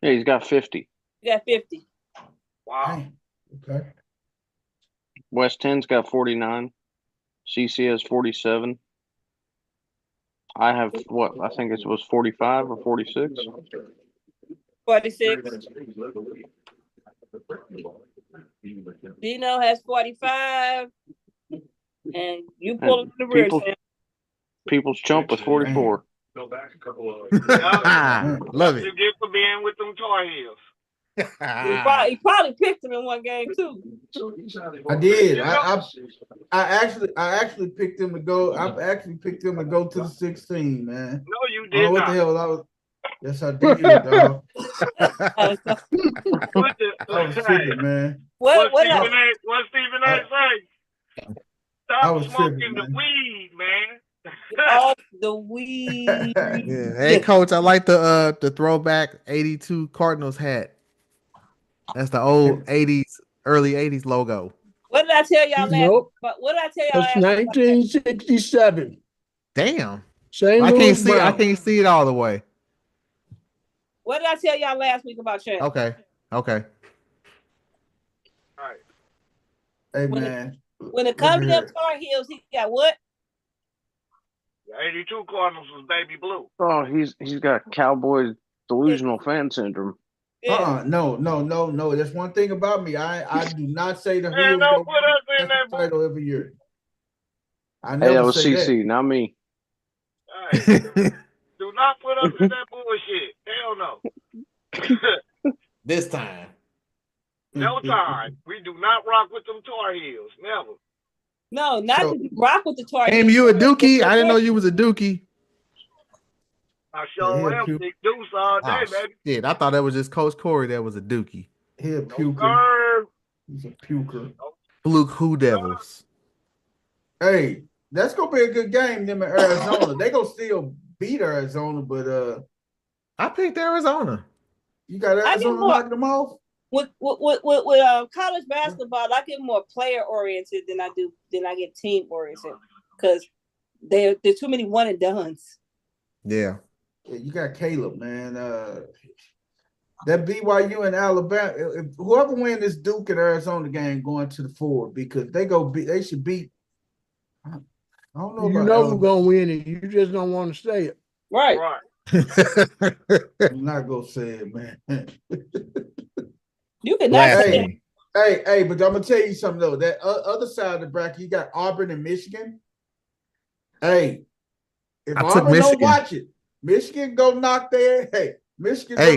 Speaker 3: Yeah, he's got 50.
Speaker 7: You got 50.
Speaker 9: Wow.
Speaker 4: Okay.
Speaker 3: West 10's got 49. CC has 47. I have what? I think it was 45 or 46.
Speaker 7: 46. Dino has 45. And you pull up the rear, Sam.
Speaker 3: People's Chump with 44.
Speaker 9: Love
Speaker 6: Love it.
Speaker 9: You get for being with them Tar Heels.
Speaker 7: He probably picked him in one game too.
Speaker 4: I did. I actually picked him to go. I actually picked him to go to the 16, man.
Speaker 9: No, you did
Speaker 4: what
Speaker 9: not.
Speaker 4: The hell? I was. Yes, I did, dog.
Speaker 9: I
Speaker 4: was tripping, man.
Speaker 9: What Stephen A. say? Stop smoking
Speaker 4: tripping,
Speaker 9: the weed, man.
Speaker 7: Off the weed.
Speaker 6: Yeah. Hey, coach, I like the throwback 82 Cardinals hat. That's the old 80s, early 80s logo.
Speaker 7: What did I tell y'all last?
Speaker 10: Nope.
Speaker 7: But what did I tell y'all
Speaker 10: It's 1967.
Speaker 6: Damn.
Speaker 10: St.
Speaker 6: I
Speaker 10: Louis Browns.
Speaker 6: can't see it all the way.
Speaker 7: What did I tell y'all last week about Champ?
Speaker 6: Okay.
Speaker 9: All right.
Speaker 4: Hey, man.
Speaker 7: When it comes to them Tar Heels, he got what?
Speaker 9: The 82 Cardinals was baby blue.
Speaker 3: Oh, he's got Cowboys delusional fan syndrome.
Speaker 4: No. There's one thing about me. I do not say the
Speaker 9: Man, don't put us in that
Speaker 4: title every year. I
Speaker 3: Hey,
Speaker 4: never
Speaker 3: that was
Speaker 4: say
Speaker 3: CC,
Speaker 4: that.
Speaker 3: not me.
Speaker 9: All right. Do not put us in that bullshit. Hell no.
Speaker 6: This time.
Speaker 9: No time. We do not rock with them Tar Heels. Never.
Speaker 7: No, not to rock with the Tar Heels.
Speaker 6: Damn, you a Dookie? I didn't know you was a Dookie.
Speaker 9: I sure am. Big Deuce all day, baby.
Speaker 6: Shit, I thought that was just Coach Corey that was a Dookie.
Speaker 4: He a puker.
Speaker 9: No,
Speaker 4: He's a puker.
Speaker 6: Fluke Who Devils.
Speaker 4: Hey, that's gonna be a good game. Them in Arizona, they gonna still beat Arizona, but
Speaker 6: I picked Arizona.
Speaker 4: You got Arizona knocking them off.
Speaker 7: With college basketball, I get more player oriented than I get team oriented because there's too many one and dones.
Speaker 6: Yeah.
Speaker 4: You got Caleb, man. That BYU and Alabama, whoever win this Duke and Arizona game going to the 4 because they should beat. I don't know.
Speaker 10: You know who's gonna win it. You just don't want to say it.
Speaker 7: Right.
Speaker 4: I'm not gonna say it, man.
Speaker 7: You can not
Speaker 4: say it. Hey, but I'm gonna tell you something though. That other side of the bracket, you got Auburn and Michigan. Hey, if Auburn don't watch it, Michigan go knock their go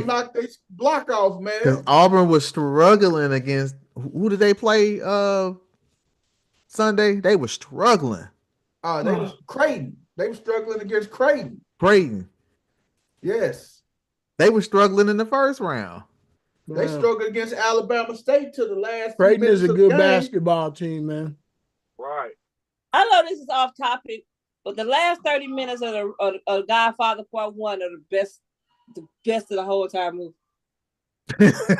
Speaker 4: knock their block off, man.
Speaker 6: Because Auburn was struggling against who did they play Sunday? They were struggling.
Speaker 4: They was Creighton. They were struggling against Creighton.
Speaker 6: Yes. They were struggling in the first round.
Speaker 4: They struggled against Alabama State to the last.
Speaker 10: Creighton is a good basketball team, man.
Speaker 9: Right.
Speaker 7: I know this is off topic, but the last 30 minutes of the Godfather Part 1 are the best of the whole entire movie.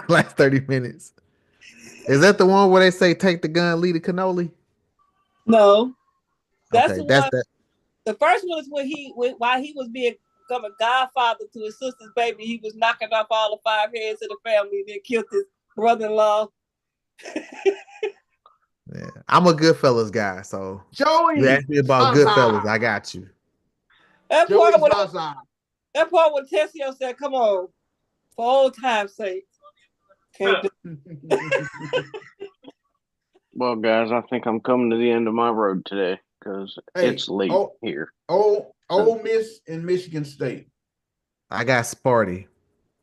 Speaker 6: Last 30 minutes. Is that the one where they say take the gun, lead the cannoli?
Speaker 7: No. That's
Speaker 6: okay,
Speaker 7: the
Speaker 6: that's
Speaker 7: one.
Speaker 6: that.
Speaker 7: The first one is while he was become a godfather to his sister's baby, he was knocking off all the 5 heads of the family and then killed his brother-in-law.
Speaker 6: Yeah, I'm a Goodfellas guy, so
Speaker 4: Joey,
Speaker 6: you asked me about Goodfellas, I got you.
Speaker 7: That part when Tessio said, "Come on, for old time's sake."
Speaker 3: Well, guys, I think I'm coming to the end of my road today because it's late here.
Speaker 4: Ole Miss and Michigan State.
Speaker 6: I got Sparty.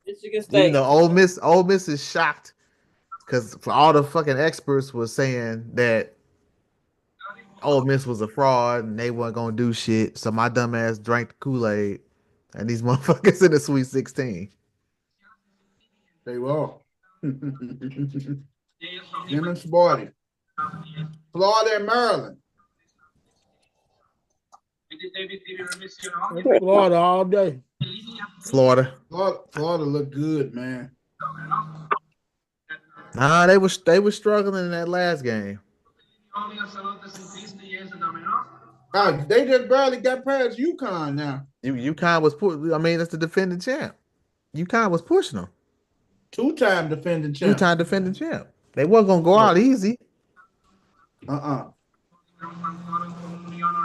Speaker 7: Michigan State.
Speaker 6: Even though Ole Miss is shocked because all the fucking experts were saying that Ole Miss was a fraud and they weren't gonna do shit. So my dumb ass drank the Kool-Aid, and these motherfuckers in the Sweet 16.
Speaker 4: They were. Him and Sparty. Florida and Maryland.
Speaker 10: Florida all day.
Speaker 6: Florida
Speaker 4: look good, man.
Speaker 6: Nah, they were struggling in that last game.
Speaker 4: They just barely got past UConn now.
Speaker 6: UConn was that's the defending champ. UConn was pushing them.
Speaker 4: Two-time defending champ.
Speaker 6: They wasn't gonna go out easy.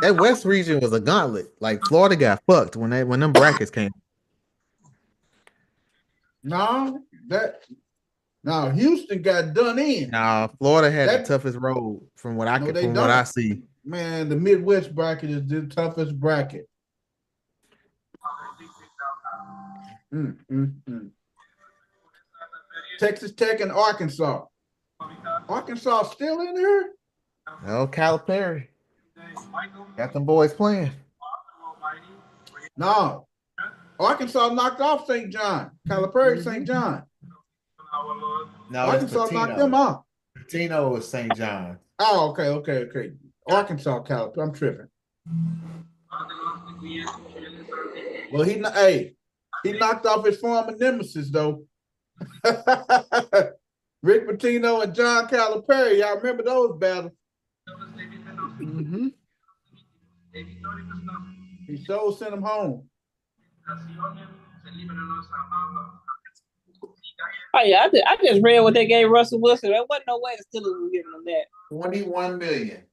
Speaker 6: That West region was a gauntlet. Like Florida got fucked when them brackets came.
Speaker 4: No, Houston got done in.
Speaker 6: Nah, Florida had the toughest road from what I see.
Speaker 4: Man, the Midwest bracket is the toughest bracket. Texas Tech and Arkansas. Arkansas still in here?
Speaker 6: No, Calipari. Got them boys playing.
Speaker 4: No. Arkansas knocked off St. John. Calipari, St. John.
Speaker 6: No,
Speaker 4: Arkansas knocked them off.
Speaker 6: Patino is St. John.
Speaker 4: Oh, okay. Arkansas, Calipari. I'm tripping. Well, he knocked off his former nemesis, though. Rick Pitino and John Calipari. Y'all remember those battles?
Speaker 10: Mm-hmm.
Speaker 4: He so sent him home.
Speaker 7: Oh yeah, I just read what they gave Russell Wilson. There wasn't no way the Steelers were giving him that.
Speaker 6: $21 million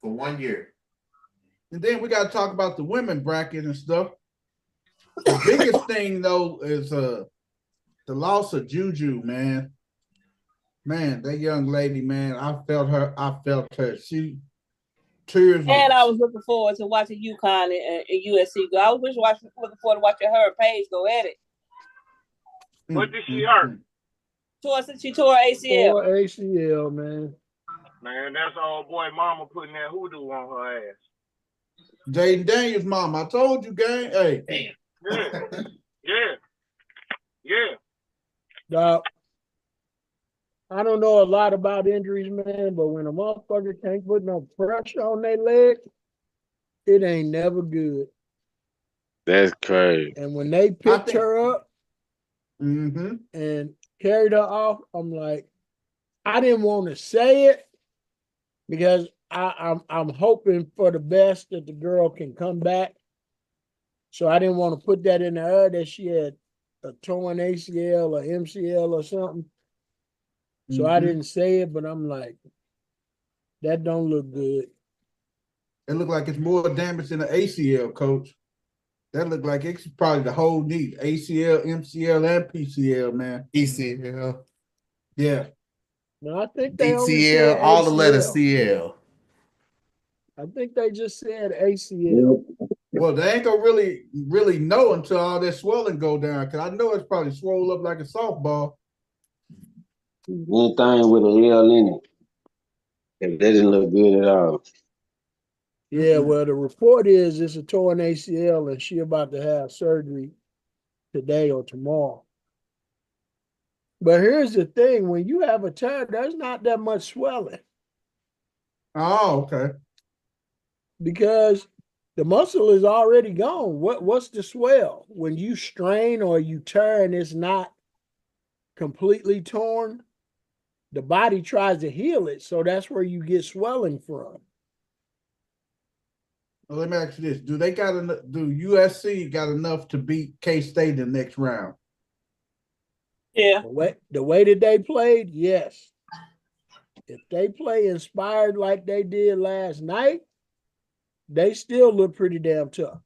Speaker 6: for 1 year.
Speaker 4: And then we got to talk about the women bracket and stuff. The biggest thing though is the loss of Juju, man. Man, that young lady, man, I felt her. She tears.
Speaker 7: And I was looking forward to watching UConn and USC go. I was looking forward to watching her and Paige go at it.
Speaker 9: What did she hurt?
Speaker 7: She tore her ACL.
Speaker 10: Tore ACL, man.
Speaker 9: Man, that's old boy mama putting that hoodoo on her ass.
Speaker 4: Jaden Daniels' mom. I told you, gang. Hey.
Speaker 9: Yeah.
Speaker 10: Dog, I don't know a lot about injuries, man, but when a motherfucker can't put no pressure on their leg, it ain't never good.
Speaker 5: That's crazy.
Speaker 10: And when they picked her up
Speaker 4: and
Speaker 10: carried her off, I'm like, I didn't want to say it because I'm hoping for the best that the girl can come back. So I didn't want to put that in the air that she had a torn ACL or MCL or something. So I didn't say it, but I'm like, that don't look good.
Speaker 4: It looked like it's more damage than the ACL, coach. That looked like it's probably the whole knee. ACL, MCL, and PCL, man.
Speaker 6: ECL.
Speaker 4: Yeah.
Speaker 10: No, I think they
Speaker 6: DCL, all the letters CL.
Speaker 10: I think they just said ACL.
Speaker 4: Well, they ain't gonna really know until all that swelling go down. Cause I know it's probably swole up like a softball.
Speaker 5: Anything with an L in it. It doesn't look good at all.
Speaker 10: Yeah, well, the report is it's a torn ACL and she about to have surgery today or tomorrow. But here's the thing. When you have a tear, there's not that much swelling.
Speaker 4: Oh, okay.
Speaker 10: Because the muscle is already gone. What's the swell? When you strain or you tear and it's not completely torn, the body tries to heal it. So that's where you get swelling from.
Speaker 4: Well, let me ask you this: do USC got enough to beat K-State in the next round?
Speaker 7: Yeah.
Speaker 10: The way that they played, yes. If they play inspired like they did last night, they still look pretty damn tough.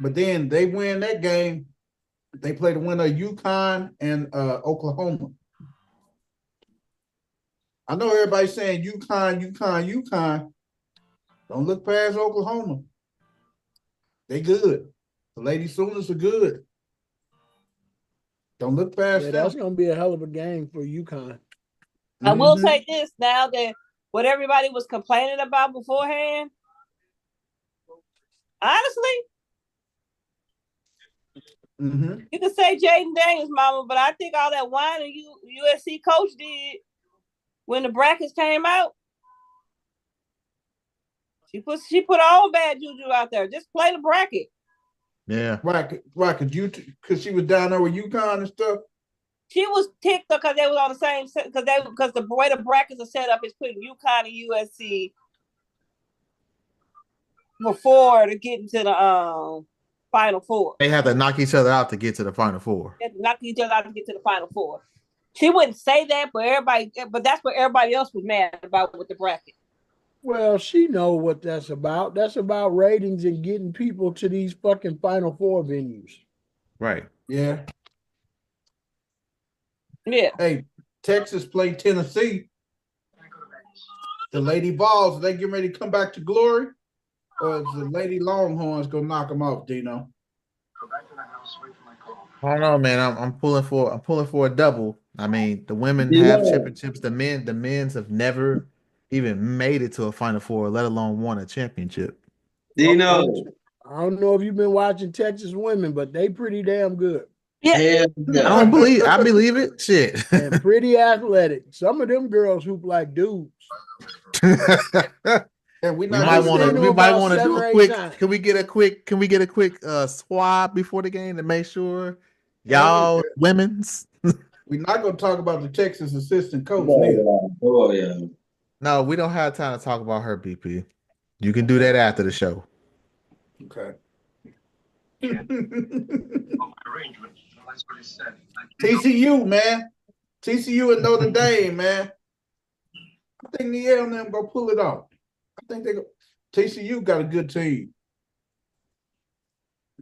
Speaker 4: But then they win that game. They play the winner of UConn and Oklahoma. I know everybody's saying UConn. Don't look past Oklahoma. They good. The Lady Sooners are good. Don't look past them.
Speaker 10: That's going to be a hell of a game for UConn.
Speaker 7: I will say this now that what everybody was complaining about beforehand, honestly, you can say Jaden Daniels, mama, but I think all that whining USC coach did when the brackets came out, she put her own bad juju out there. Just play the bracket.
Speaker 6: Yeah.
Speaker 4: Right. Because she was down there with UConn and stuff.
Speaker 7: She was ticked because they was on the same because the way the brackets are set up is putting UConn and USC before to get into the Final Four.
Speaker 6: They have to knock each other out to get to the Final Four.
Speaker 7: They have to knock each other out to get to the Final Four. She wouldn't say that, but that's what everybody else was mad about with the bracket.
Speaker 10: Well, she know what that's about. That's about ratings and getting people to these fucking Final Four venues.
Speaker 6: Right.
Speaker 4: Yeah.
Speaker 7: Yeah.
Speaker 4: Hey, Texas played Tennessee. The Lady Vols, they get ready to come back to glory, or is the Lady Longhorns gonna knock them off, Dino?
Speaker 6: I don't know, man. I'm pulling for a double. I mean, the women
Speaker 5: You
Speaker 6: have
Speaker 5: know,
Speaker 6: championships. The men's have never even made it to a Final Four, let alone won a championship.
Speaker 5: you know,
Speaker 10: I don't know if you've been watching Texas women, but they pretty damn good.
Speaker 7: Yeah.
Speaker 6: I believe it. Shit.
Speaker 10: And pretty athletic. Some of them girls hoop like dudes.
Speaker 4: And
Speaker 6: we might want to do a quick. Can we get a quick swab before the game to make sure y'all women's?
Speaker 4: We're not gonna talk about the Texas assistant coach.
Speaker 5: Oh yeah.
Speaker 6: No, we don't have time to talk about her, BP. You can do that after the show.
Speaker 4: Okay. TCU, man. TCU and Notre Dame, man. I think Niel and them gonna pull it off. I think TCU got a good team.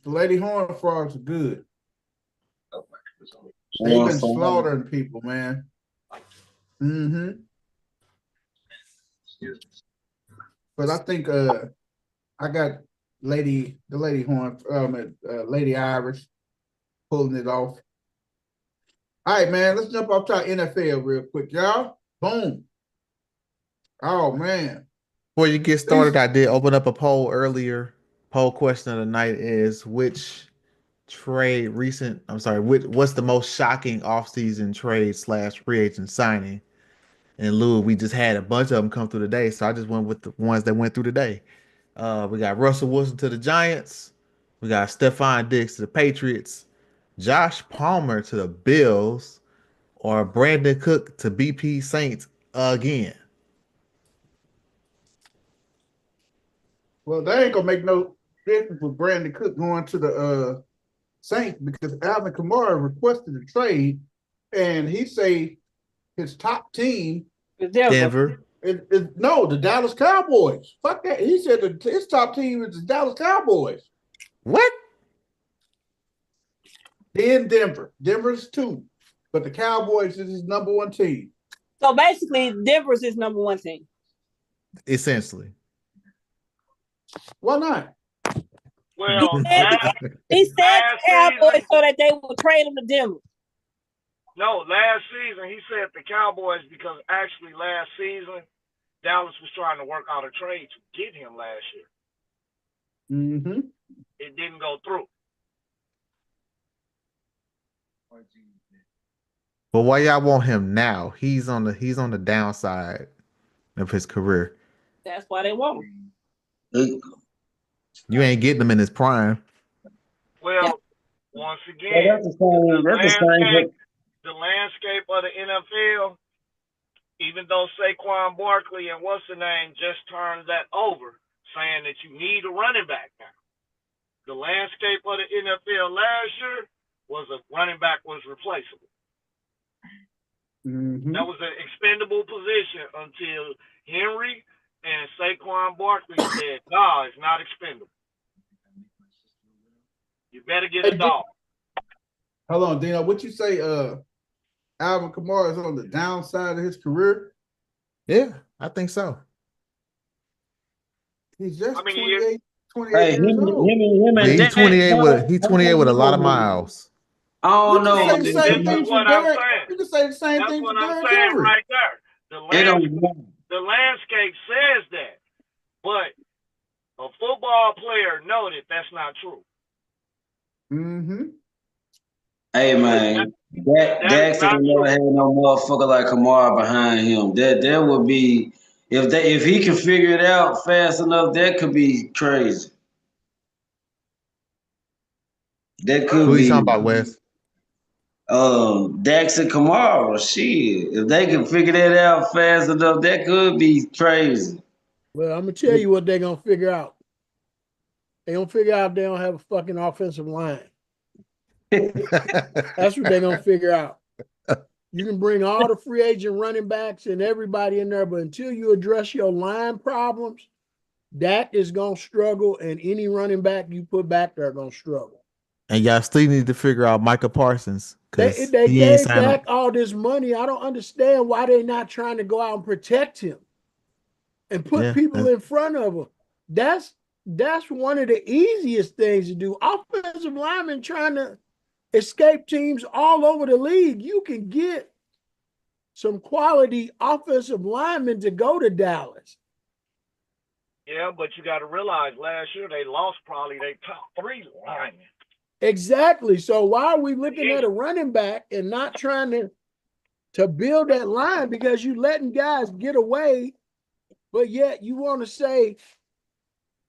Speaker 4: The Lady Horned Frogs are good. They've been slaughtering people, man. Mm-hmm. But I think I got Lady Irish pulling it off. All right, man. Let's jump off to our NFL real quick, y'all. Boom. Oh man.
Speaker 6: Before you get started, I did open up a poll earlier. Poll question of the night is what's the most shocking offseason trade / free agent signing? And Lou, we just had a bunch of them come through today, so I just went with the ones that went through today. We got Russell Wilson to the Giants. We got Stephon Diggs to the Patriots. Josh Palmer to the Bills. Or Brandon Cook to BP Saints again.
Speaker 4: Well, they ain't gonna make no difference with Brandon Cook going to the Saints because Alvin Kamara requested a trade, and he say his top team
Speaker 7: is
Speaker 6: Denver.
Speaker 4: No, the Dallas Cowboys. Fuck that. He said his top team is the Dallas Cowboys.
Speaker 6: What?
Speaker 4: Then Denver. Denver's 2, but the Cowboys is his number 1 team.
Speaker 7: So basically, Denver's his number 1 team.
Speaker 6: Essentially.
Speaker 4: Why not?
Speaker 9: Well,
Speaker 7: he said the Cowboys so that they would trade him to Denver.
Speaker 9: No, last season he said the Cowboys because actually last season Dallas was trying to work out a trade to get him last year.
Speaker 4: Mm-hmm.
Speaker 9: It didn't go through.
Speaker 6: But why y'all want him now? He's on the downside of his career.
Speaker 7: That's why they want him.
Speaker 6: You ain't getting him in his prime.
Speaker 9: Well, once again, the landscape of the NFL, even though Saquon Barkley and what's the name just turned that over, saying that you need a running back now. The landscape of the NFL last year was a running back was replaceable.
Speaker 4: Mm-hmm.
Speaker 9: That was an expendable position until Henry and Saquon Barkley said, "No, it's not expendable. You better get a dog."
Speaker 4: Hold on, Dino. What you say? Alvin Kamara is on the downside of his career.
Speaker 6: Yeah, I think so.
Speaker 4: He's just 28
Speaker 5: Hey,
Speaker 4: years old.
Speaker 6: He's 28 with a lot of miles.
Speaker 5: I don't know.
Speaker 9: This is what I'm saying.
Speaker 4: You can say the same
Speaker 9: That's
Speaker 4: thing
Speaker 9: what
Speaker 4: for
Speaker 9: I'm
Speaker 4: Derrick
Speaker 9: saying
Speaker 4: Henry.
Speaker 9: right there. The landscape says that, but a football player know that that's not true.
Speaker 4: Mm-hmm.
Speaker 5: Hey man, Dax ain't never had no motherfucker like Kamara behind him. That would be if he can figure it out fast enough, that could be crazy. That could
Speaker 6: Who
Speaker 5: be.
Speaker 6: you talking about, Wes?
Speaker 5: Dax and Kamara, shit. If they can figure that out fast enough, that could be crazy.
Speaker 10: Well, I'm gonna tell you what they're gonna figure out. They're gonna figure out they don't have a fucking offensive line. That's what they're gonna figure out. You can bring all the free agent running backs and everybody in there, but until you address your line problems, Dak is going to struggle, and any running back you put back there going to struggle.
Speaker 6: And y'all still need to figure out Micah Parsons.
Speaker 10: They
Speaker 6: he ain't
Speaker 10: gave Dak all this money. I don't understand why they're not trying to go out and protect him and put people in front of him. That's one of the easiest things to do. Offensive linemen trying to escape teams all over the league. You can get some quality offensive linemen to go to Dallas.
Speaker 9: Yeah, but you got to realize last year they lost probably their top 3 linemen.
Speaker 10: Exactly. So why are we looking at a running back and not trying to build that line, because you letting guys get away, but yet you want to say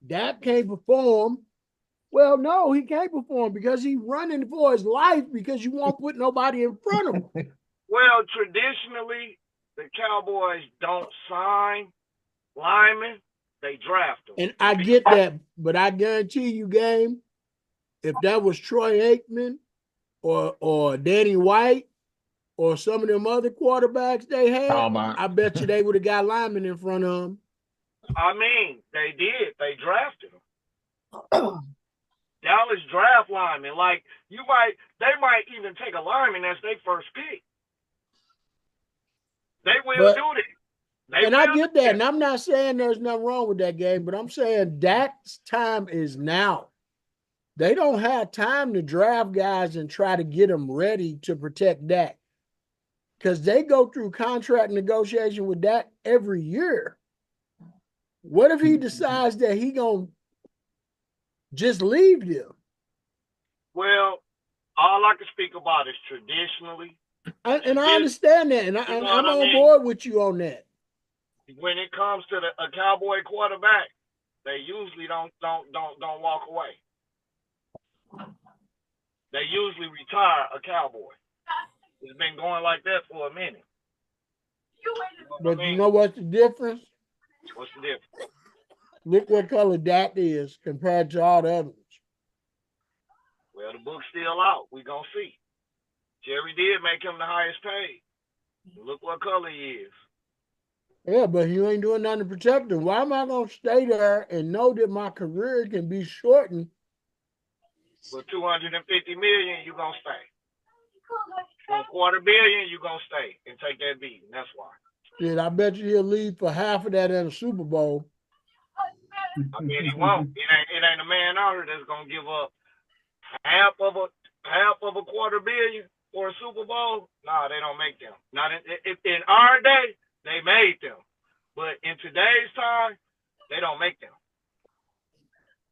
Speaker 10: Dak can't perform? Well, no, he can't perform because he's running for his life because you won't put nobody in front of him.
Speaker 9: Well, traditionally, the Cowboys don't sign linemen. They draft them.
Speaker 10: And I get that, but I guarantee you, Game, if that was Troy Aikman or Danny White or some of them other quarterbacks they had, I bet you they would have got linemen in front of them.
Speaker 9: I mean, they did. They drafted them. Dallas draft linemen. Like, they might even take a lineman as their first pick. They will do that.
Speaker 10: I get that. And I'm not saying there's nothing wrong with that, Game, but I'm saying Dak's time is now. They don't have time to draft guys and try to get them ready to protect Dak, because they go through contract negotiation with Dak every year. What if he decides that he gonna just leave them?
Speaker 9: Well, all I can speak about is traditionally.
Speaker 10: I understand that, and I'm on board with you on that.
Speaker 9: When it comes to a Cowboy quarterback, they usually don't walk away. They usually retire a Cowboy. It's been going like that for a minute.
Speaker 10: But you know what's the difference?
Speaker 9: What's the difference?
Speaker 10: Look what color Dak is compared to all the others.
Speaker 9: Well, the book's still out. We're going to see. Jerry did make him the highest paid. Look what color he is.
Speaker 10: Yeah, but you ain't doing nothing to protect him. Why am I going to stay there and know that my career can be shortened?
Speaker 9: For $250 million, you're going to stay. For $250 million, you're going to stay and take that beating. That's why.
Speaker 10: Shit, I bet you he'll leave for half of that in a Super Bowl.
Speaker 9: I mean, he won't. It ain't a man out here that's going to give up half of a $250 million for a Super Bowl. Nah, they don't make them. Not in our day, they made them. But in today's time, they don't make them.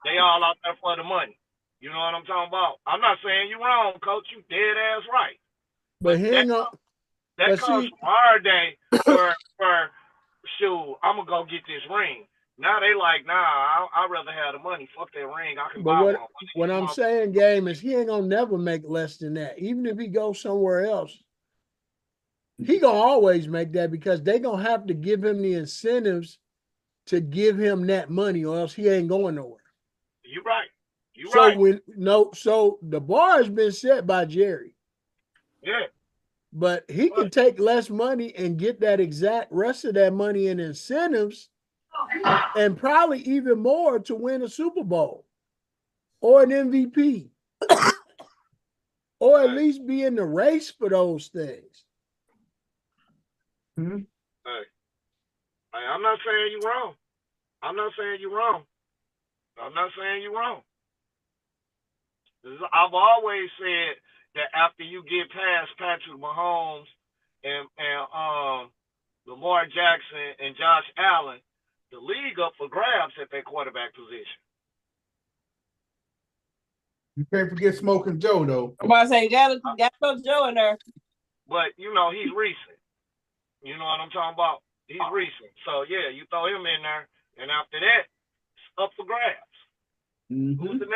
Speaker 9: They all out there for the money. You know what I'm talking about? I'm not saying you're wrong, Coach. You dead ass right.
Speaker 10: But
Speaker 9: that comes from our day where shoot, I'm gonna go get this ring. Now they like, nah, I'd rather have the money. Fuck that ring. I can buy one.
Speaker 10: What I'm saying, Game, is he ain't gonna never make less than that. Even if he goes somewhere else, he gonna always make that, because they gonna have to give him the incentives to give him that money, or else he ain't going nowhere.
Speaker 9: You're right.
Speaker 10: So the bar has been set by Jerry.
Speaker 9: Yeah.
Speaker 10: But he can take less money and get that exact rest of that money in incentives, and probably even more to win a Super Bowl or an MVP, or at least be in the race for those things.
Speaker 9: Hey, I'm not saying you're wrong. I've always said that after you get past Patrick Mahomes and Lamar Jackson and Josh Allen, the league up for grabs at that quarterback position.
Speaker 4: You can't forget Smoking Joe, though.
Speaker 7: I'm about to say, you got to Joe in there.
Speaker 9: But, he's recent. You know what I'm talking about? He's recent. So, yeah, you throw him in there, and after that, it's up for grabs. Mm-hmm. Who's the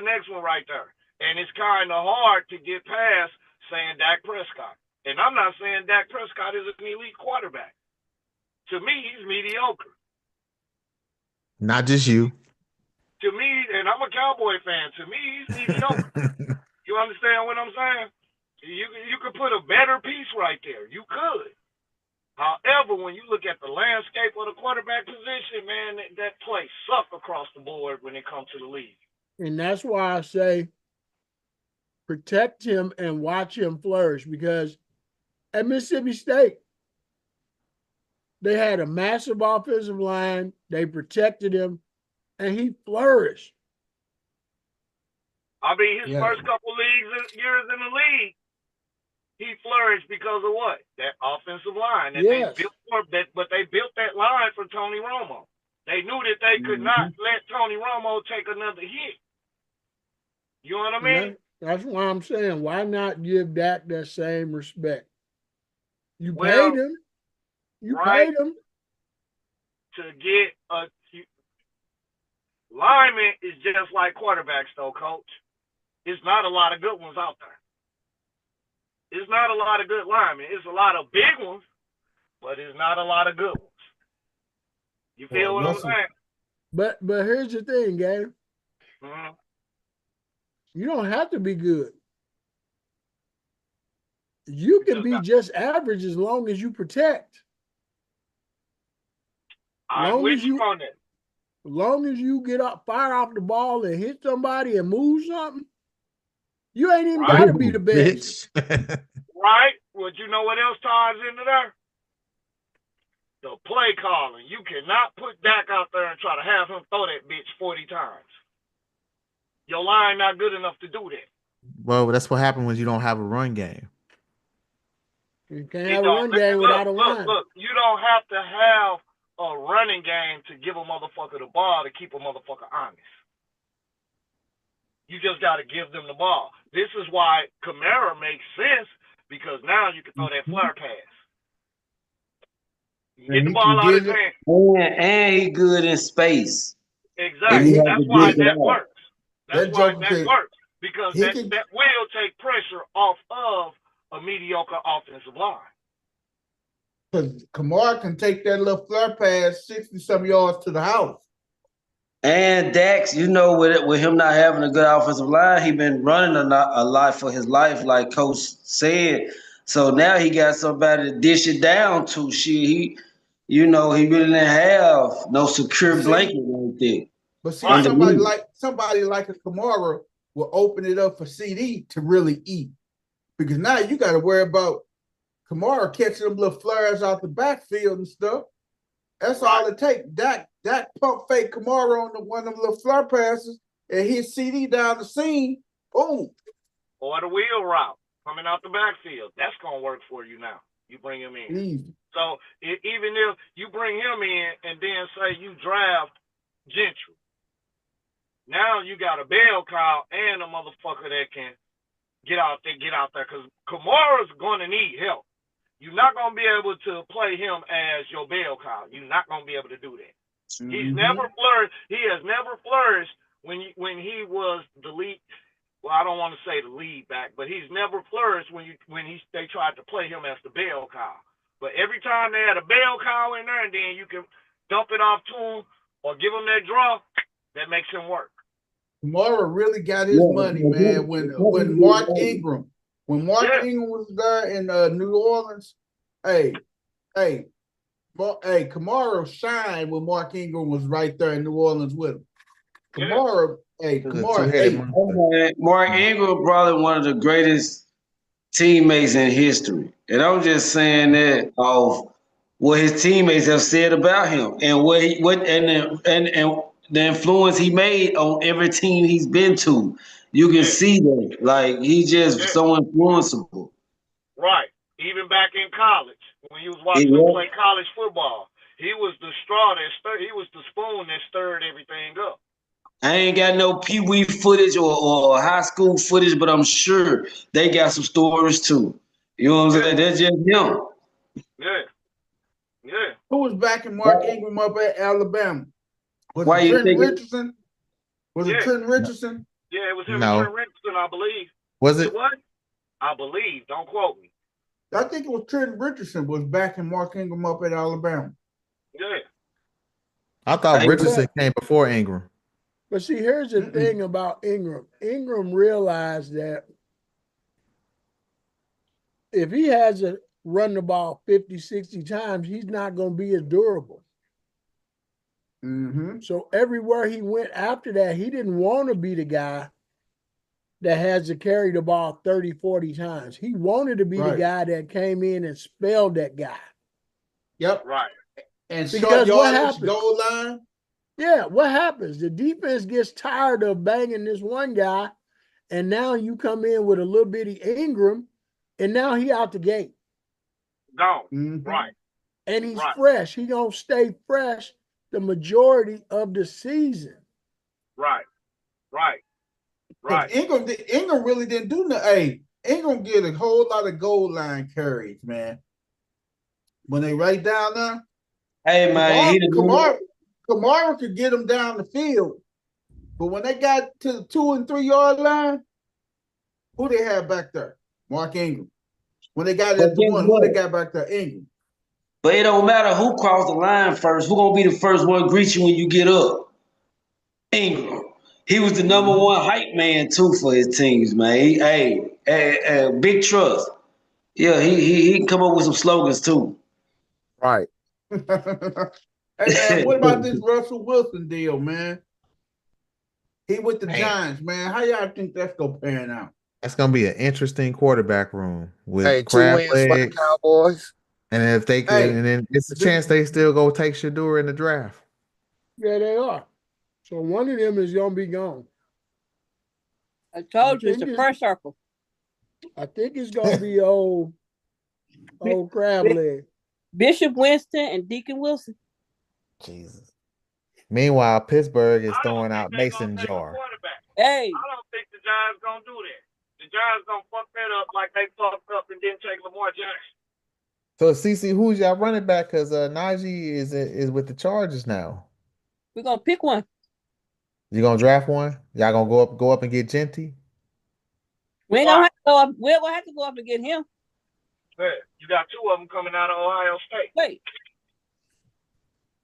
Speaker 9: next one right there? And it's kind of hard to get past saying Dak Prescott. And I'm not saying Dak Prescott is an elite quarterback. To me, he's mediocre.
Speaker 6: Not just you.
Speaker 9: To me, and I'm a Cowboy fan, to me, he's mediocre. You understand what I'm saying? You could put a better piece right there. You could. However, when you look at the landscape of the quarterback position, man, that play suck across the board when it comes to the league.
Speaker 10: And that's why I say protect him and watch him flourish, because at Mississippi State, they had a massive offensive line. They protected him, and he flourished.
Speaker 9: I mean, his first couple years in the league, he flourished because of what? That offensive line. That they built but they built that line for Tony Romo. They knew that they could not let Tony Romo take another hit. You know what I mean?
Speaker 10: That's why I'm saying, why not give Dak that same respect? You paid him. You paid him.
Speaker 9: To get a lineman is just like quarterbacks, though, Coach. It's not a lot of good ones out there. It's not a lot of good linemen. It's a lot of big ones, but it's not a lot of good ones. You feel what I'm saying?
Speaker 10: But here's the thing, Gabe.
Speaker 9: Mm-hmm.
Speaker 10: You don't have to be good. You can be just average as long as you protect.
Speaker 9: I'm with you on that.
Speaker 10: As long as you get up, fire off the ball and hit somebody and move something, you ain't even got to be the best.
Speaker 9: Right? Well, you know what else ties into there? The play calling. You cannot put Dak out there and try to have him throw that bitch 40 times. Your line not good enough to do that.
Speaker 6: Well, that's what happens when you don't have a run game.
Speaker 10: You can't have a run game without a line.
Speaker 9: Look, you don't have to have a running game to give a motherfucker the ball to keep a motherfucker honest. You just got to give them the ball. This is why Kamara makes sense, because now you can throw that flare pass. You get the ball out of his hand.
Speaker 5: And he good in space.
Speaker 9: Exactly. That's why that works. That's why that works. Because that will take pressure off of a mediocre offensive line.
Speaker 4: Because Kamara can take that little flare pass 60-some yards to the house.
Speaker 5: And Dax, you know, with him not having a good offensive line, he been running a lot for his life, like Coach said. So now he got somebody to dish it down to. He really didn't have no secure blanket like that.
Speaker 4: But see, somebody like a Kamara will open it up for CD to really eat. Because now you got to worry about Kamara catching them little flares out the backfield and stuff. That's all it takes. Dak pump fake Kamara on one of them little flare passes and hit CD down the seam. Boom.
Speaker 9: Or the wheel route coming out the backfield. That's going to work for you now. You bring him in.
Speaker 4: Easy.
Speaker 9: So even if you bring him in and then say you draft Gentry, now you got a bell cow and a motherfucker that can get out there. Because Kamara's going to need help. You're not going to be able to play him as your bell cow. You're not going to be able to do that. Mm-hmm. He's never flourished. He has never flourished when he was the lead. Well, I don't want to say the lead back, but he's never flourished when they tried to play him as the bell cow. But every time they had a bell cow in there, and then you can dump it off to him or give him that draw, that makes him work.
Speaker 4: Kamara really got his money, man. When Mark Ingram was there in New Orleans, Kamara shined when Mark Ingram was right there in New Orleans with him. Kamara.
Speaker 5: Mark Ingram probably one of the greatest teammates in history. And I'm just saying that of what his teammates have said about him and the influence he made on every team he's been to. You can see that. Like, he's just so influenceable.
Speaker 9: Right. Even back in college, when you was watching him play college football, he was the straw he was the spoon that stirred everything up.
Speaker 5: I ain't got no pee-wee footage or high school footage, but I'm sure they got some stories too. You know what I'm saying? That's just him.
Speaker 9: Yeah.
Speaker 4: Who was backing Mark Ingram up at Alabama? Was it Trent Richardson? It Trent Richardson?
Speaker 9: Yeah, it was him and Trent Richardson, I believe.
Speaker 6: Was it?
Speaker 9: What? I believe. Don't quote me.
Speaker 4: I think it was Trent Richardson was backing Mark Ingram up at Alabama.
Speaker 9: Yeah.
Speaker 6: I thought Richardson came before Ingram.
Speaker 10: But see, here's the thing about Ingram. Ingram realized that if he has to run the ball 50, 60 times, he's not going to be as durable.
Speaker 4: Mm-hmm.
Speaker 10: So everywhere he went after that, he didn't want to be the guy that has to carry the ball 30, 40 times. He wanted to be the guy that came in and spelled that guy.
Speaker 4: Yep.
Speaker 9: Right.
Speaker 4: And short yardage, goal line.
Speaker 10: Yeah, what happens? The defense gets tired of banging this one guy, and now you come in with a little bitty Ingram, and now he out the gate.
Speaker 9: Gone.
Speaker 4: Mm-hmm.
Speaker 9: Right.
Speaker 10: And he's fresh. He gonna stay fresh the majority of the season.
Speaker 9: Right.
Speaker 4: Ingram really didn't do nothing. Hey, Ingram get a whole lot of goal line carries, man. When they right down there.
Speaker 5: Hey, man.
Speaker 4: Kamara could get him down the field. But when they got to the 2 and 3 yard line, who they had back there? Mark Ingram. When they got at the one, who they got back there? Ingram.
Speaker 5: But it don't matter who crossed the line first. Who gonna be the first one to greet you when you get up? Ingram. He was the number one hype man too for his teams, man. Big trust. Yeah, he can come up with some slogans too.
Speaker 6: Right.
Speaker 4: Hey man, what about this Russell Wilson deal, man? He with the Giants, man. How y'all think that's gonna pan out?
Speaker 6: That's gonna be an interesting quarterback room with
Speaker 1: 2 wins for the Cowboys.
Speaker 6: And if they could, and then it's a chance they still go take Shedeur in the draft.
Speaker 10: Yeah, they are. So one of them is gonna be gone.
Speaker 7: I told you it's a prayer circle.
Speaker 10: I think it's gonna be old crab leg.
Speaker 7: Bishop Winston and Deacon Wilson.
Speaker 6: Jesus. Meanwhile, Pittsburgh is throwing out Mason Jar.
Speaker 7: Hey,
Speaker 9: I don't think the Giants gonna do that. The Giants gonna fuck that up like they fucked up and didn't take Lamar Jackson.
Speaker 6: So CC, who's y'all running back? Because Najee is with the Chargers now.
Speaker 7: We're gonna pick one.
Speaker 6: You gonna draft one? Y'all gonna go up and get Genty?
Speaker 7: We ain't gonna have to go up. We're gonna have to go up and get him.
Speaker 9: Yeah, you got 2 of them coming out of Ohio State.
Speaker 7: Wait,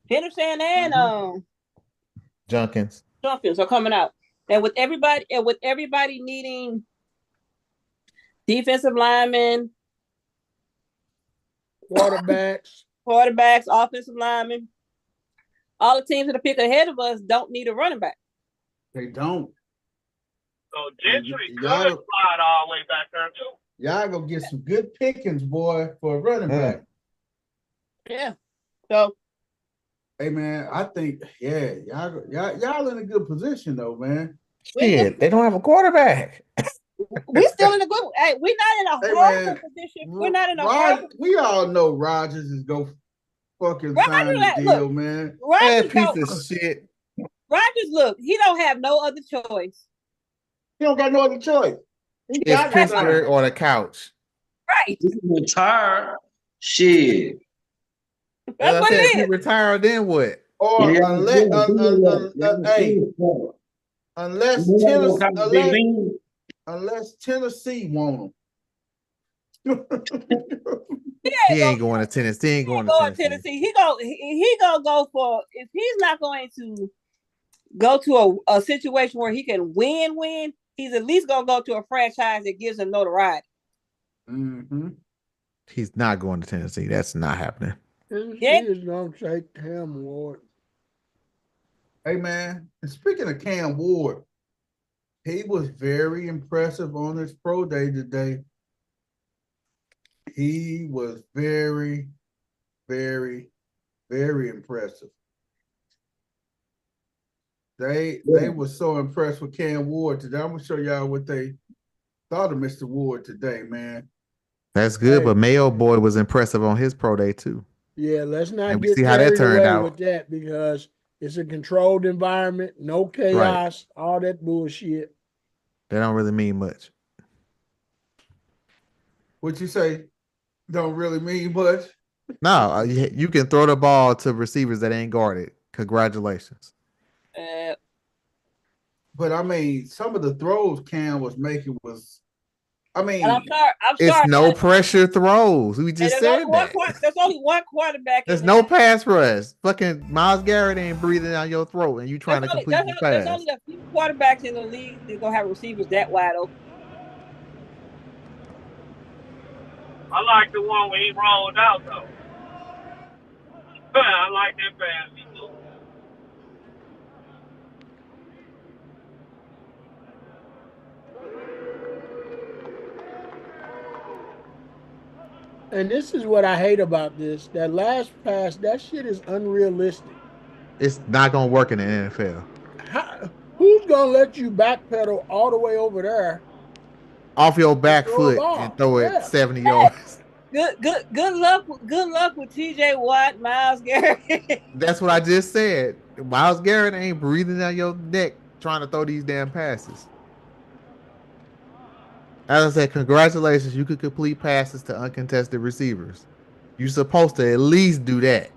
Speaker 7: Henderson and
Speaker 6: Junkins
Speaker 7: are coming out, and with everybody needing defensive linemen,
Speaker 10: quarterbacks,
Speaker 7: offensive linemen. All the teams that are pick ahead of us don't need a running back.
Speaker 4: They don't.
Speaker 9: So Gentry could slide all the way back there too.
Speaker 4: Y'all gonna get some good pickings, boy, for a running back.
Speaker 7: Yeah. So.
Speaker 4: Hey man, I think y'all in a good position though, man.
Speaker 6: Shit, they don't have a quarterback.
Speaker 7: We still in a good. Hey, we're not in a horrible position. We're not in a horrible.
Speaker 4: We all know Rodgers is go fucking sign the deal, man.
Speaker 6: That piece of shit.
Speaker 7: Rodgers, look, he don't have no other choice.
Speaker 4: He don't got no other choice.
Speaker 6: It's Pittsburgh or the couch.
Speaker 7: Right.
Speaker 5: He's retired. Shit.
Speaker 6: That's what it is. If he retired, then what?
Speaker 4: Or unless Tennessee want him.
Speaker 6: He ain't going to Tennessee. He ain't going to Tennessee.
Speaker 7: He gonna go for, if he's not going to go to a situation where he can win, he's at least gonna go to a franchise that gives him notoriety.
Speaker 4: Mm-hmm.
Speaker 6: He's not going to Tennessee. That's not happening.
Speaker 10: Tennessee is gonna take Cam Ward.
Speaker 4: Hey man, and speaking of Cam Ward, he was very impressive on his pro day today. He was very, very, very impressive. They were so impressed with Cam Ward today. I'm gonna show y'all what they thought of Mr. Ward today, man.
Speaker 6: That's good, but Mayo Boy was impressive on his pro day too.
Speaker 10: Yeah, let's not
Speaker 6: get see how that turned out
Speaker 10: with that, because it's a controlled environment, no chaos, all that bullshit.
Speaker 6: That don't really mean much.
Speaker 4: What you say? Don't really mean much?
Speaker 6: No, you can throw the ball to receivers that ain't guarded. Congratulations.
Speaker 4: But I mean, some of the throws Cam was making was, I mean,
Speaker 7: and I'm sorry.
Speaker 6: It's no pressure throws. We just said that.
Speaker 7: There's only one quarterback.
Speaker 6: There's no pass rush. Fucking Myles Garrett ain't breathing down your throat, and you trying to complete the pass.
Speaker 7: There's only a few quarterbacks in the league that gonna have receivers that wide open.
Speaker 9: I like the one where he rolled out though. I like that pass he threw.
Speaker 10: And this is what I hate about this. That last pass, that shit is unrealistic.
Speaker 6: It's not gonna work in the NFL.
Speaker 10: Who's gonna let you backpedal all the way over there?
Speaker 6: Off your back foot and throw it 70 yards.
Speaker 7: Good luck with TJ Watt, Myles Garrett.
Speaker 6: That's what I just said. Myles Garrett ain't breathing down your neck trying to throw these damn passes. As I said, congratulations, you could complete passes to uncontested receivers. You're supposed to at least do that.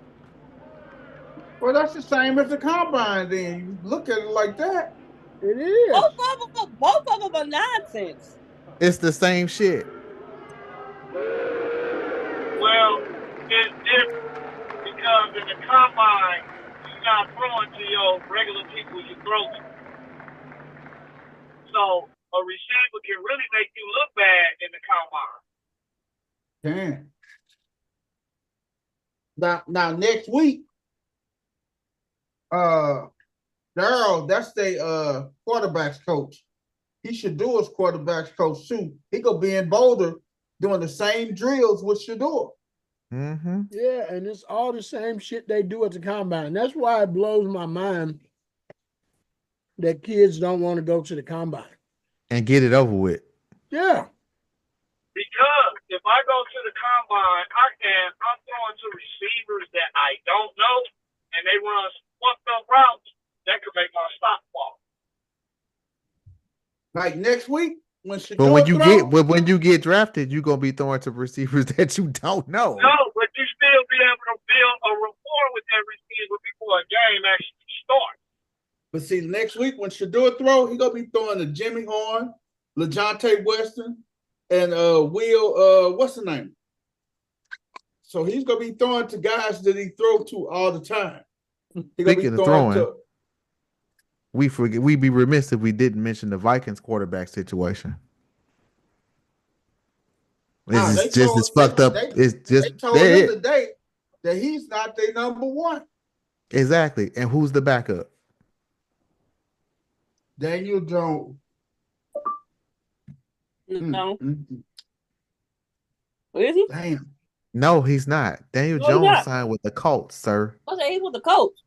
Speaker 4: Well, that's the same as the combine. Then you look at it like that.
Speaker 10: It is.
Speaker 7: Both of them are nonsense.
Speaker 6: It's the same shit.
Speaker 9: Well, it's different because in the combine, you're not throwing to your regular people you throw to. So a receiver can really make you look bad in the combine.
Speaker 4: Damn. Now next week, Darryl, that's the quarterbacks coach. He should do his quarterbacks coach too. He gonna be in Boulder doing the same drills with Shedeur.
Speaker 6: Mm-hmm.
Speaker 10: Yeah, and it's all the same shit they do at the combine. That's why it blows my mind that kids don't want to go to the combine
Speaker 6: and get it over with.
Speaker 10: Yeah.
Speaker 9: Because if I go to the combine, I'm throwing to receivers that I don't know, and they run fucked up routes that could make my stock fall.
Speaker 4: Like next week, when
Speaker 6: when you get drafted, you're gonna be throwing to receivers that you don't know.
Speaker 9: No, but you still be able to build a rapport with that receiver before a game actually starts.
Speaker 4: But see, next week when Shedeur throw, he gonna be throwing to Jimmy Horn, LaJohntay Weston, and Will what's the name? So he's gonna be throwing to guys that he throw to all the time.
Speaker 6: Speaking of throwing, we'd be remiss if we didn't mention the Vikings quarterback situation. It's just as fucked up. It's just
Speaker 4: they told him today that he's not their number one.
Speaker 6: Exactly. And who's the backup?
Speaker 4: Daniel Jones.
Speaker 7: No. Is he?
Speaker 4: Damn.
Speaker 6: No, he's not. Daniel Jones signed with the Colts, sir.
Speaker 7: Okay, he's with the Colts.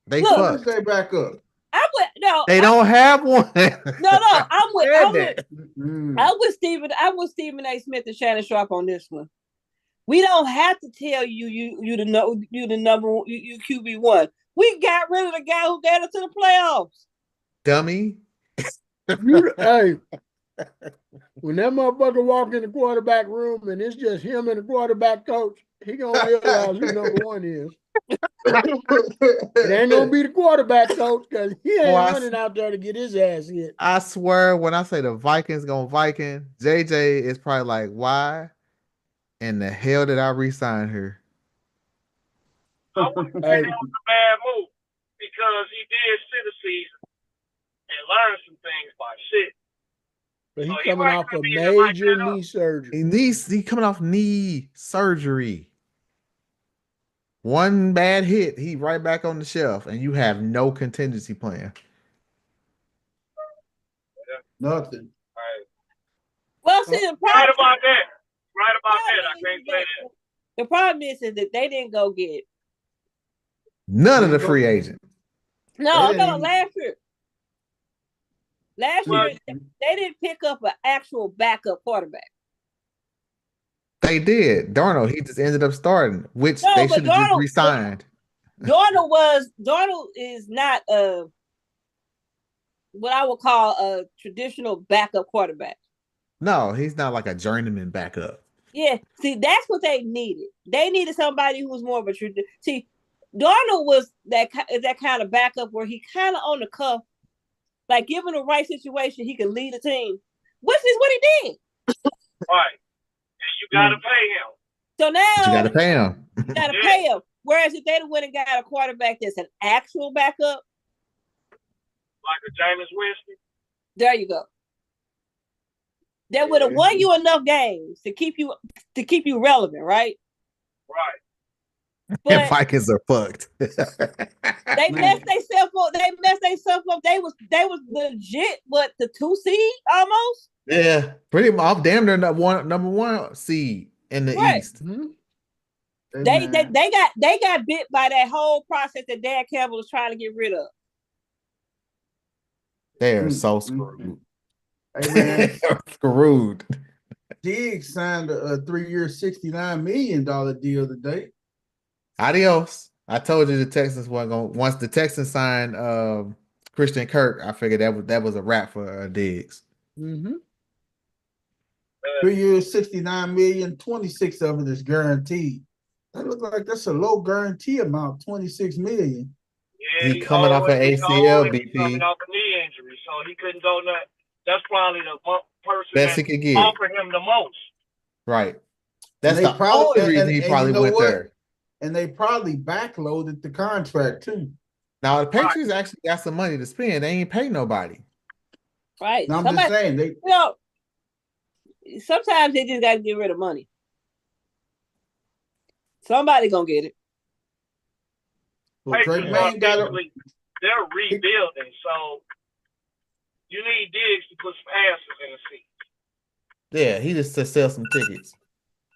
Speaker 6: They fucked.
Speaker 4: They back up.
Speaker 6: They don't have one.
Speaker 7: I'm with Stephen A. Smith and Shannon Sharp on this one. We don't have to tell you the number you QB1. We got rid of the guy who got us to the playoffs.
Speaker 6: Dummy.
Speaker 10: Hey, when that motherfucker walk in the quarterback room and it's just him and the quarterback coach, he gonna realize who number one is. It ain't gonna be the quarterback coach because he ain't running out there to get his ass hit.
Speaker 6: I swear, when I say the Vikings gonna Viking, JJ is probably like, why in the hell did I re-sign her?
Speaker 9: I wouldn't say that was a bad move because he did sit a season and learn some things by shit.
Speaker 10: But he's coming off a major knee surgery.
Speaker 6: He's coming off knee surgery. One bad hit, he right back on the shelf, and you have no contingency plan.
Speaker 4: Nothing.
Speaker 9: Right.
Speaker 7: Well, see, the problem,
Speaker 9: right about that. I can't say that.
Speaker 7: The problem is that they didn't go get
Speaker 6: none of the free agents.
Speaker 7: No, last year. Last year, they didn't pick up an actual backup quarterback.
Speaker 6: They did. Darnold, he just ended up starting, which they should have just re-signed.
Speaker 7: Darnold is not what I would call a traditional backup quarterback.
Speaker 6: No, he's not like a journeyman backup.
Speaker 7: Yeah, see, that's what they needed. They needed somebody who was more of a traditional. See, Darnold was that kind of backup where he kind of on the cuff, like given the right situation, he can lead a team, which is what he did.
Speaker 9: Right. You gotta pay him.
Speaker 7: So now
Speaker 6: you gotta pay him.
Speaker 7: You gotta pay him. Whereas if they'd have went and got a quarterback that's an actual backup,
Speaker 9: like a Jameis Winston,
Speaker 7: there you go. that would have won you enough games to keep you relevant, right?
Speaker 9: Right.
Speaker 7: But
Speaker 6: and Vikings are fucked.
Speaker 7: they messed themselves up. They was legit, what, the 2 seed almost?
Speaker 6: Yeah, pretty much. I'm damn near number one seed in the East.
Speaker 7: Mm-hmm. They got bit by that whole process that Dan Campbell was trying to get rid of.
Speaker 6: They are so screwed.
Speaker 4: Hey, man.
Speaker 6: Screwed.
Speaker 4: Diggs signed a 3-year, $69 million deal today.
Speaker 6: Adios. I told you the Texans weren't going. Once the Texans signed Christian Kirk, I figured that was a wrap for Diggs.
Speaker 4: 3 years, $69 million. 26 of it is guaranteed. That looks like that's a low guarantee amount. $26 million.
Speaker 9: Yeah,
Speaker 6: he coming off an ACL, BP.
Speaker 9: Coming off a knee injury, so he couldn't go that. That's probably the person
Speaker 6: best
Speaker 9: that
Speaker 6: he could get.
Speaker 9: offered him the most.
Speaker 6: Right. That's the only reason he probably went there.
Speaker 4: And they probably backloaded the contract too.
Speaker 6: Now the Patriots actually got some money to spend. They ain't pay nobody.
Speaker 7: Right.
Speaker 4: No, I'm just saying
Speaker 7: sometimes they just got to get rid of money. Somebody gonna get it.
Speaker 4: Well, Drake May
Speaker 9: they're rebuilding, so you need Diggs to put some asses in the seat.
Speaker 6: Yeah, he just to sell some tickets.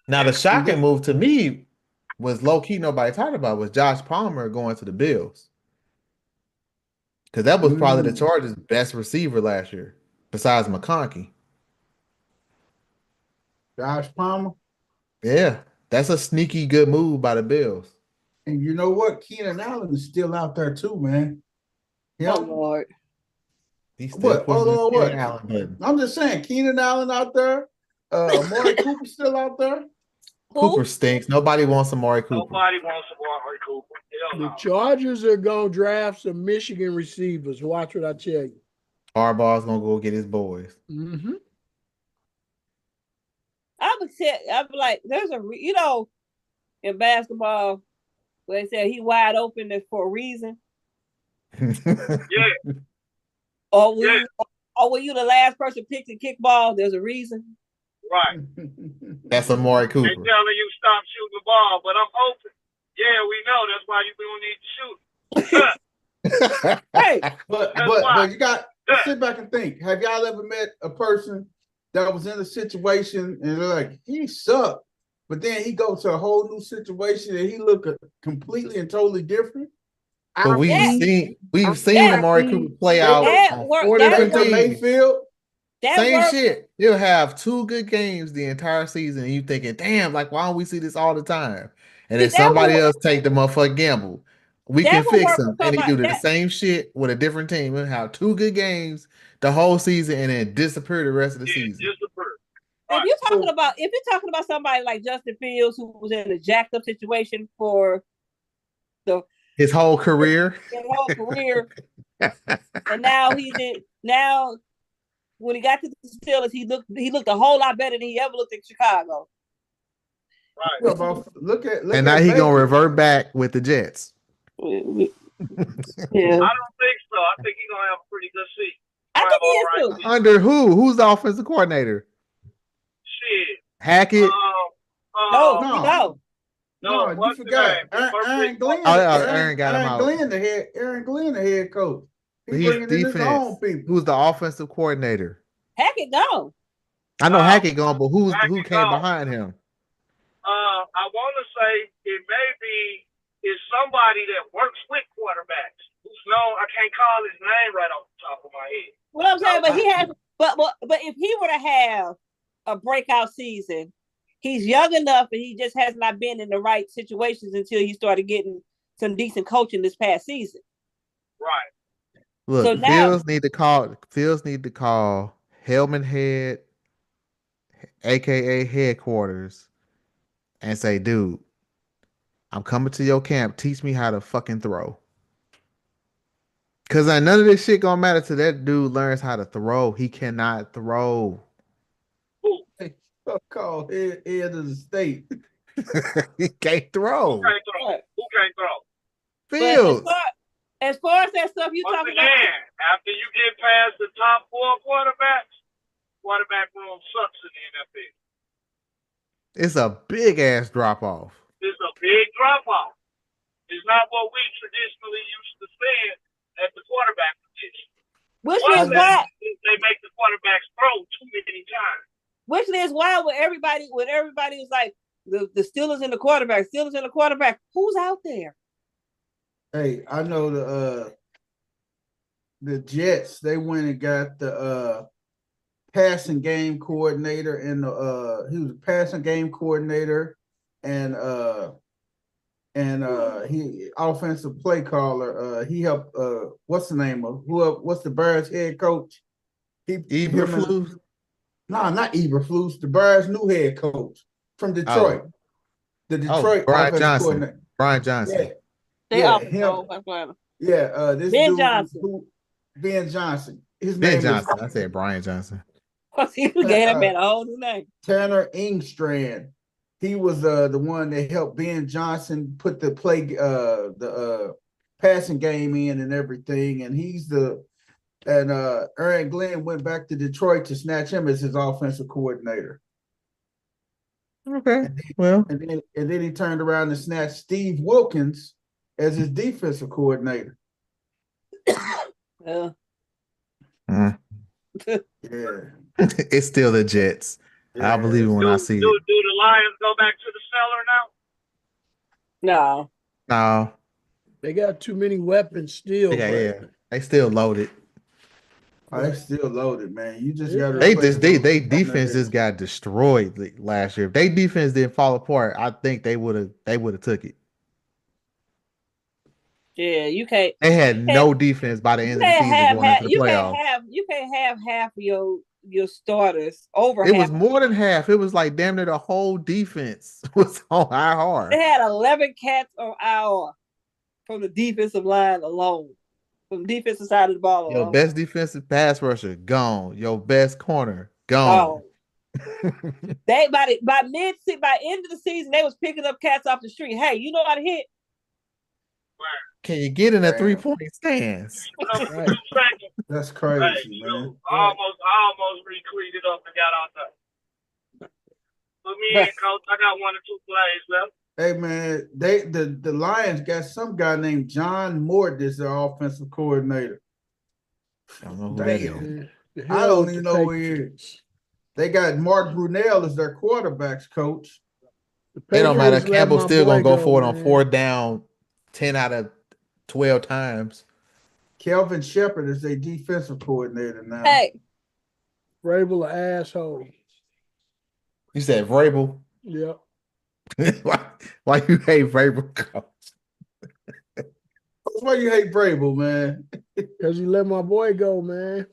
Speaker 6: Now the shocking move to me was low key nobody talked about was Josh Palmer going to the Bills. Because that was probably the Chargers' best receiver last year, besides McConkey.
Speaker 4: Josh Palmer?
Speaker 6: Yeah, that's a sneaky good move by the Bills.
Speaker 4: And you know what? Keenan Allen is still out there too, man.
Speaker 7: Yeah. Oh, Lord.
Speaker 6: He's still
Speaker 4: what?
Speaker 6: Allen.
Speaker 4: I'm just saying, Keenan Allen out there. Amari Cooper still out there.
Speaker 6: Cooper stinks. Nobody wants Amari Cooper.
Speaker 9: Nobody wants Amari Cooper.
Speaker 10: The Chargers are going to draft some Michigan receivers. Watch what I tell you.
Speaker 6: Harbaugh's going to go get his boys.
Speaker 10: Mm-hmm.
Speaker 7: I'm like, there's in basketball, where they say he wide open for a reason.
Speaker 9: Yeah.
Speaker 7: Or were you the last person picked to kick ball? There's a reason.
Speaker 9: Right.
Speaker 6: That's Amari Cooper.
Speaker 9: They telling you stop shooting the ball, but I'm open. Yeah, we know. That's why you don't need to shoot.
Speaker 4: Hey, but you got to sit back and think. Have y'all ever met a person that was in a situation and they're like, he sucked, but then he goes to a whole new situation and he look completely and totally different?
Speaker 6: But we've seen Amari Cooper play out on 4 different teams.
Speaker 4: Mayfield.
Speaker 6: Same shit. You'll have 2 good games the entire season, and you thinking, damn, like why don't we see this all the time? And then somebody else take the motherfucking gamble. We can fix him. And he do the same shit with a different team and have 2 good games the whole season and then disappear the rest of the season.
Speaker 7: If you're talking about somebody like Justin Fields, who was in a jacked up situation for
Speaker 6: his whole career.
Speaker 7: And now when he got to the Steelers, he looked a whole lot better than he ever looked in Chicago.
Speaker 9: Right.
Speaker 6: And now he gonna revert back with the Jets.
Speaker 7: Yeah.
Speaker 9: I don't think so. I think he's gonna have a pretty good seat.
Speaker 7: I think he is too.
Speaker 6: Under who? Who's the offensive coordinator?
Speaker 9: Shit.
Speaker 6: Hackett?
Speaker 7: No.
Speaker 4: You forgot. Aaron Glenn.
Speaker 6: Aaron got him out.
Speaker 4: Aaron Glenn, the head coach.
Speaker 6: He's bringing in his own people. Who's the offensive coordinator?
Speaker 7: Hackett gone.
Speaker 6: I know Hackett gone, but who came behind him?
Speaker 9: I want to say it may be somebody that works with quarterbacks. Who's known? I can't call his name right off the top of my head.
Speaker 7: What I'm saying, but he has. But if he were to have a breakout season, he's young enough, and he just has not been in the right situations until he started getting some decent coaching this past season.
Speaker 9: Right.
Speaker 6: Look, so Fields need to call Hellman Head, aka headquarters, and say, dude, I'm coming to your camp. Teach me how to fucking throw. Cause none of this shit gonna matter till that dude learns how to throw. He cannot throw.
Speaker 4: Call head of the state.
Speaker 6: He can't throw.
Speaker 9: Who can't throw?
Speaker 6: Fields.
Speaker 7: As far as that stuff you talking about,
Speaker 9: after you get past the top 4 quarterbacks, quarterback room sucks in the NFL.
Speaker 6: It's a big ass drop off.
Speaker 9: It's a big drop off. It's not what we traditionally used to see at the quarterback position.
Speaker 7: Which is why
Speaker 9: they make the quarterbacks throw too many times.
Speaker 7: Which is why when everybody was like the Steelers and the quarterback, who's out there?
Speaker 4: Hey, I know the Jets, they went and got the passing game coordinator and he was a passing game coordinator and he offensive play caller. He helped what's the name of what's the Bears head coach?
Speaker 6: Eberflus?
Speaker 4: No, not Eberflus, the Bears new head coach from Detroit.
Speaker 6: Oh.
Speaker 4: The Detroit
Speaker 6: Brian Johnson. Brian Johnson.
Speaker 4: Yeah. This
Speaker 7: Ben
Speaker 4: dude
Speaker 7: Johnson.
Speaker 4: Ben Johnson. His
Speaker 6: Ben
Speaker 4: name
Speaker 6: Johnson.
Speaker 4: is,
Speaker 6: I said Brian Johnson.
Speaker 7: He gave him a whole new name.
Speaker 4: Tanner Engstrand. He was the one that helped Ben Johnson put the passing game in and everything. And Aaron Glenn went back to Detroit to snatch him as his offensive coordinator.
Speaker 6: Okay.
Speaker 4: And then he turned around and snatched Steve Wilkins as his defensive coordinator.
Speaker 7: Yeah.
Speaker 4: Yeah.
Speaker 6: It's still the Jets.
Speaker 4: Yeah.
Speaker 6: I believe it when I see it.
Speaker 9: Do the Lions go back to the cellar now?
Speaker 6: No.
Speaker 10: They got too many weapons still.
Speaker 6: Yeah. They still loaded.
Speaker 4: Oh, they still loaded, man. You just got to.
Speaker 6: They defense just got destroyed last year. If they defense didn't fall apart, I think they would have took it.
Speaker 7: Yeah, you can't.
Speaker 6: They had no defense by the end of the season going into the playoffs.
Speaker 7: You can't have half of your starters over.
Speaker 6: It was more than half. It was like damn near the whole defense was on IR.
Speaker 7: They had 11 cats on IR from the defensive line alone. From the defensive side of the ball alone.
Speaker 6: Your best defensive pass rusher gone. Your best corner gone.
Speaker 7: They by end of the season they was picking up cats off the street. Hey, you know how to hit?
Speaker 6: Can you get in a 3-point stance?
Speaker 4: Right. That's crazy, man.
Speaker 9: I almost retweeted up and got out there. Put me in, coach. I got 1 or 2 plays left.
Speaker 4: Hey man, the Lions got some guy named John Mort as their offensive coordinator.
Speaker 6: I don't know who that is.
Speaker 4: I don't even know who he is. They got Mark Brunell as their quarterbacks coach.
Speaker 6: It don't matter. Campbell's still gonna go for it on 4th down 10 out of 12 times.
Speaker 4: Kelvin Shepard is their defensive coordinator now.
Speaker 7: Hey,
Speaker 10: Vrabel an asshole.
Speaker 6: You said Vrabel?
Speaker 10: Yeah.
Speaker 6: Why you hate Vrabel, coach?
Speaker 4: Why you hate Vrabel, man?
Speaker 10: Because he let my boy go, man.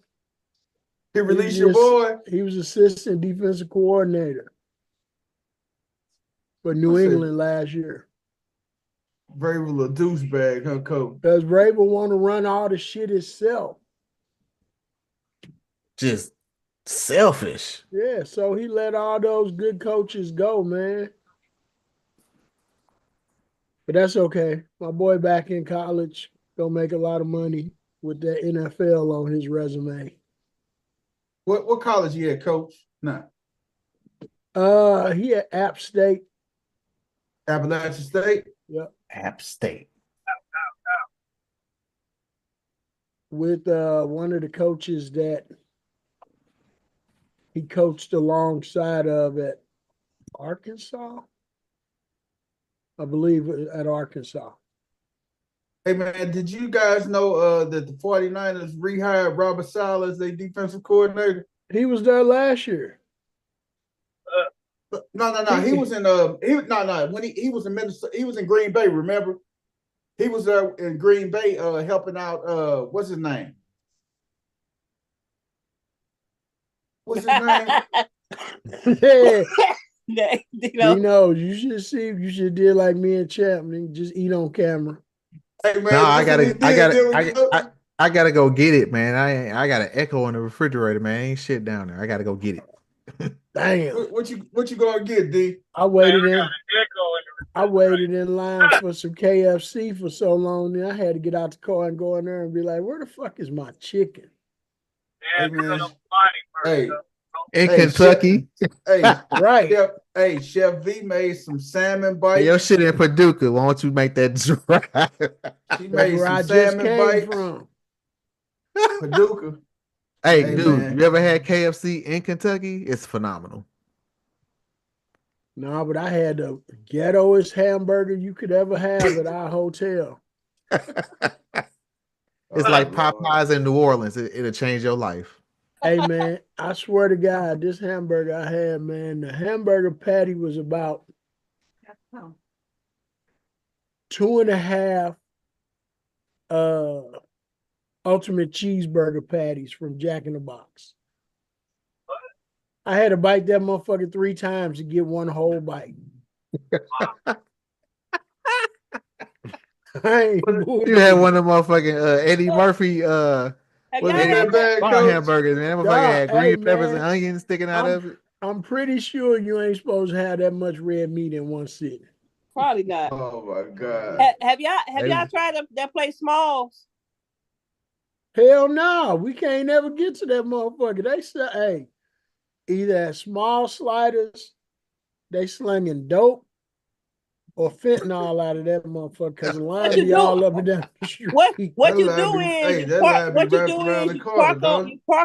Speaker 4: He released your boy?
Speaker 10: He was assistant defensive coordinator for New England last year.
Speaker 4: Vrabel a douchebag, huh, coach?
Speaker 10: Does Vrabel want to run all the shit himself?
Speaker 6: Just selfish.
Speaker 10: Yeah, so he let all those good coaches go, man. But that's okay. My boy back in college, gonna make a lot of money with that NFL on his resume.
Speaker 4: What college he at, coach? Nah.
Speaker 10: He at App State.
Speaker 4: Appalachian State?
Speaker 10: Yep.
Speaker 6: App State.
Speaker 10: With one of the coaches that he coached alongside of at Arkansas. I believe at Arkansas.
Speaker 4: Hey, man, did you guys know that the 49ers rehired Robert Saleh as their defensive coordinator?
Speaker 10: He was there last year.
Speaker 4: No. He was in when he was in Minnesota, he was in Green Bay, remember? He was there in Green Bay helping out what's his name? What's his name?
Speaker 10: Yeah.
Speaker 7: You
Speaker 10: know, you should do like me and Chapman, just eat on camera.
Speaker 4: Hey, man,
Speaker 6: no, I gotta go get it, man. I got an Echo in the refrigerator, man. Ain't shit down there. I gotta go get it.
Speaker 10: Damn.
Speaker 4: What you gonna get, D?
Speaker 10: I waited in line for some KFC for so long, then I had to get out the car and go in there and be like, where the fuck is my chicken?
Speaker 9: Yeah,
Speaker 4: hey, man. Hey,
Speaker 6: In Kentucky.
Speaker 4: Hey, Chef V made some salmon bites.
Speaker 6: Hey, your shit in Paducah. Why don't you make that drive?
Speaker 4: She made some salmon bites from Paducah.
Speaker 6: Hey, dude, man. You ever had KFC in Kentucky? It's phenomenal.
Speaker 10: No, but I had the ghettoest hamburger you could ever have at our hotel.
Speaker 6: It's like Popeyes in New Orleans. It'll change your life.
Speaker 10: Hey, man, I swear to God, this hamburger I had, man, the hamburger patty was about 2.5 ultimate cheeseburger patties from Jack in the Box. I had to bite that motherfucker 3 times to get one whole bite.
Speaker 6: You had one of them motherfucking Eddie Murphy hamburgers, man. That motherfucker had green peppers and onions sticking out of it.
Speaker 10: I'm pretty sure you ain't supposed to have that much red meat in one sitting.
Speaker 7: Probably not.
Speaker 4: Oh my God.
Speaker 7: Have y'all tried that place Smalls?
Speaker 10: Hell no. We can't never get to that motherfucker. They say, hey, either at Small Sliders, they slinging dope or fentanyl out of that motherfucker because the line be all up and down the street.
Speaker 7: What you do is you park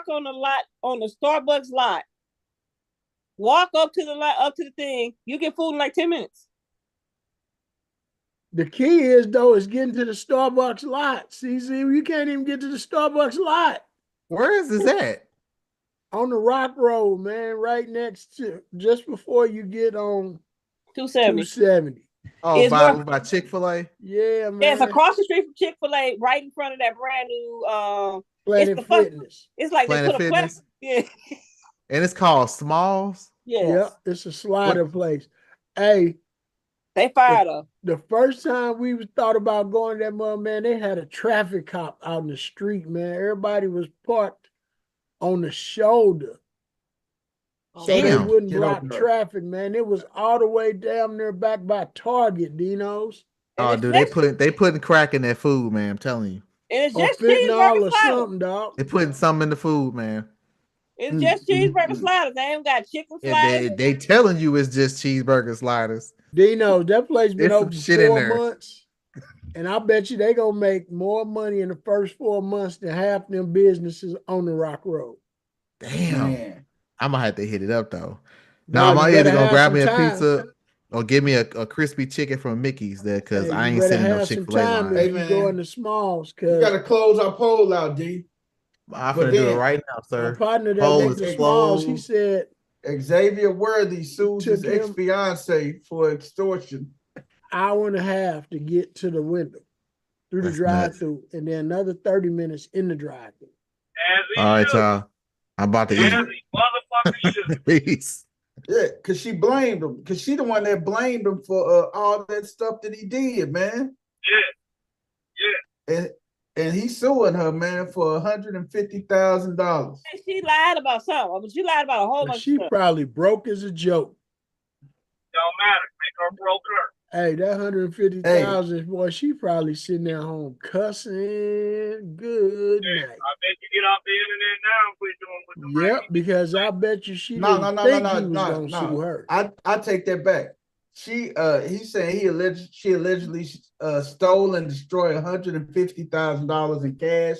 Speaker 7: on the lot, on the Starbucks lot. Walk up to the thing. You get food in like 10 minutes.
Speaker 10: The key is though getting to the Starbucks lot. See, you can't even get to the Starbucks lot.
Speaker 6: Where is this at?
Speaker 10: On the Rock Road, man, right next to, just before you get on 270.
Speaker 6: Oh, by Chick-fil-A?
Speaker 10: Yeah, man.
Speaker 7: Yeah, it's across the street from Chick-fil-A, right in front of that brand new
Speaker 10: Planet Fitness.
Speaker 7: It's like
Speaker 6: Planet
Speaker 7: they put a
Speaker 6: Fitness.
Speaker 7: Yeah.
Speaker 6: And it's called Smalls?
Speaker 7: Yes.
Speaker 10: Yep, it's a slider place. Hey.
Speaker 7: They fired up.
Speaker 10: The first time we thought about going to that mother, man, they had a traffic cop out in the street, man. Everybody was parked on the shoulder. So they wouldn't block traffic, man. It was all the way down there back by Target, Dino's.
Speaker 6: Oh, dude, they putting crack in that food, man. I'm telling you.
Speaker 7: And it's just
Speaker 10: fentanyl or something, dog.
Speaker 6: They putting something in the food, man.
Speaker 7: It's just cheeseburger sliders. They ain't got chicken sliders.
Speaker 6: They telling you it's just cheeseburger sliders.
Speaker 10: Dino, that place been open for 4 months. And I bet you they gonna make more money in the first 4 months than half them businesses on the Rock Road.
Speaker 6: Damn. Man. I'm gonna have to hit it up though. Now I'm either gonna grab me a pizza or give me a crispy chicken from Mickey's there because I ain't sending no Chick-fil-A line.
Speaker 10: Hey, man. Go in the Smalls, cause
Speaker 4: you gotta close our poll out, D.
Speaker 6: I'm gonna do it right now, sir.
Speaker 10: My partner that went to Smalls, he said
Speaker 4: Xavier Worthy sues his ex-fiance for extortion.
Speaker 10: Hour and a half to get to the window through the drive-through, and then another 30 minutes in the drive-through.
Speaker 6: All right, y'all. I'm about to eat. Peace.
Speaker 4: Yeah, because she blamed him. Because she the one that blamed him for all that stuff that he did, man. Yeah. And he's suing her, man, for $150,000.
Speaker 7: She lied about something. She lied about a whole bunch of stuff.
Speaker 10: She probably broke as a joke.
Speaker 9: Don't matter. Make her broke her.
Speaker 10: Hey, that $150,000, boy, she probably sitting at home cussing. Good night.
Speaker 9: I bet you get off the internet now and quit doing what the
Speaker 10: Yep, because I bet you she didn't think he was gonna sue her.
Speaker 4: I take that back. He said she allegedly stole and destroyed $150,000 in cash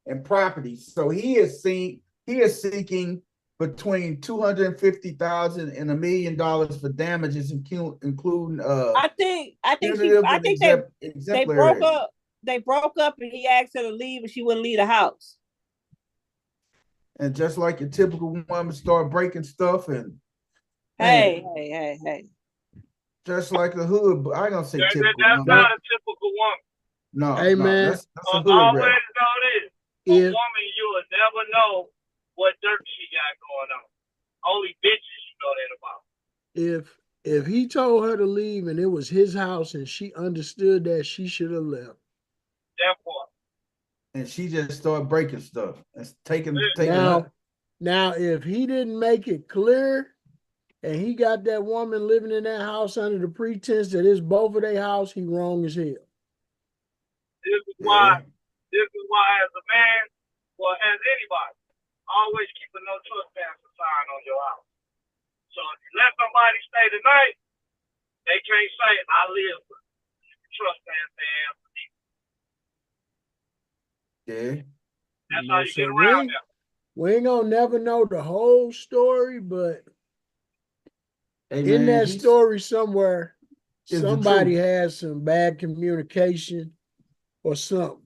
Speaker 4: and property. So he is seeking between $250,000 and $1 million for damages, including
Speaker 7: I think they broke up. They broke up, and he asked her to leave, and she wouldn't leave the house.
Speaker 4: And just like your typical woman, start breaking stuff and
Speaker 7: hey.
Speaker 4: Just like the hood, I ain't gonna say typical.
Speaker 9: That's not a typical woman.
Speaker 4: No,
Speaker 10: hey man,
Speaker 4: that's a hood
Speaker 9: always know this. A woman, you will never know what dirt she got going on. Only bitches you know that about.
Speaker 10: If he told her to leave and it was his house and she understood that, she should have left.
Speaker 9: That part.
Speaker 4: And she just started breaking stuff and taking
Speaker 10: now, if he didn't make it clear and he got that woman living in that house under the pretense that it's both of their house, he wrong as hell.
Speaker 9: This is why as a man, or as anybody, always keep a no trespassing sign on your house. So if you let somebody stay tonight, they can't say I live with you. You trespass their ass.
Speaker 4: Yeah.
Speaker 9: That's how you get around that.
Speaker 10: We ain't gonna never know the whole story, but in that story somewhere, somebody has some bad communication or something.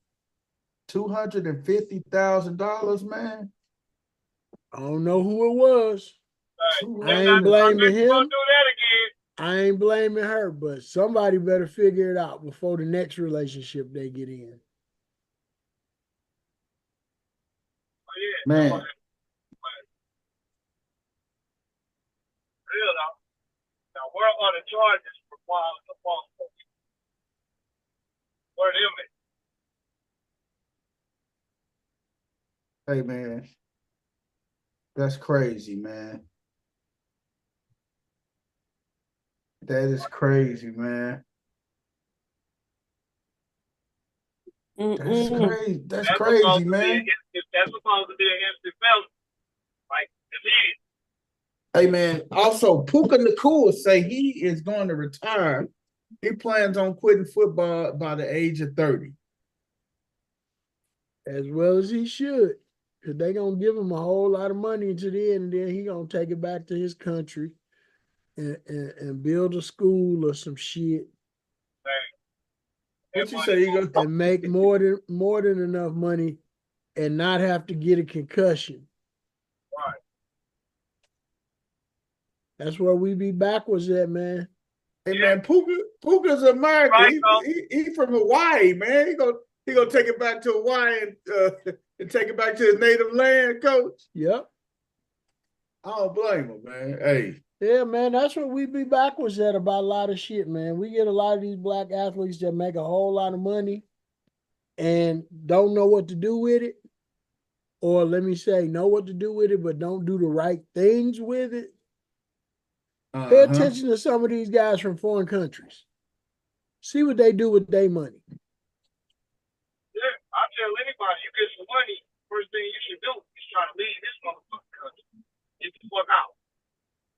Speaker 4: $250,000, man.
Speaker 10: I don't know who it was. I ain't blaming him.
Speaker 9: Don't do that again.
Speaker 10: I ain't blaming her, but somebody better figure it out before the next relationship they get in.
Speaker 9: Oh, yeah.
Speaker 4: Man.
Speaker 9: Real though. Now, where are the charges for filing the false post? Where them at?
Speaker 4: Hey, man. That's crazy, man. That is crazy, man. That's crazy. That's crazy, man.
Speaker 9: That's supposed to be an instant felony. Like, it's easy.
Speaker 4: Hey, man. Also, Puka Nacua say he is going to retire. He plans on quitting football by the age of 30.
Speaker 10: As well as he should. Because they're going to give him a whole lot of money to the end, and then he going to take it back to his country and build a school or some shit.
Speaker 4: What you say, Eagle?
Speaker 10: And make more than enough money and not have to get a concussion.
Speaker 9: Right.
Speaker 10: That's where we be backwards at, man.
Speaker 4: Hey, man, Puka's American.
Speaker 9: Right,
Speaker 4: he from Hawaii, man. He gonna take it back to Hawaii and take it back to his native land, coach.
Speaker 10: Yep.
Speaker 4: I don't blame him, man. Hey.
Speaker 10: Yeah, man, that's what we be backwards at about a lot of shit, man. We get a lot of these black athletes that make a whole lot of money and don't know what to do with it. Or let me say, know what to do with it, but don't do the right things with it. Pay attention to some of these guys from foreign countries. See what they do with their money.
Speaker 9: Yeah, I tell anybody, you get some money, first thing you should do is try to leave this motherfucking country. Get the fuck out.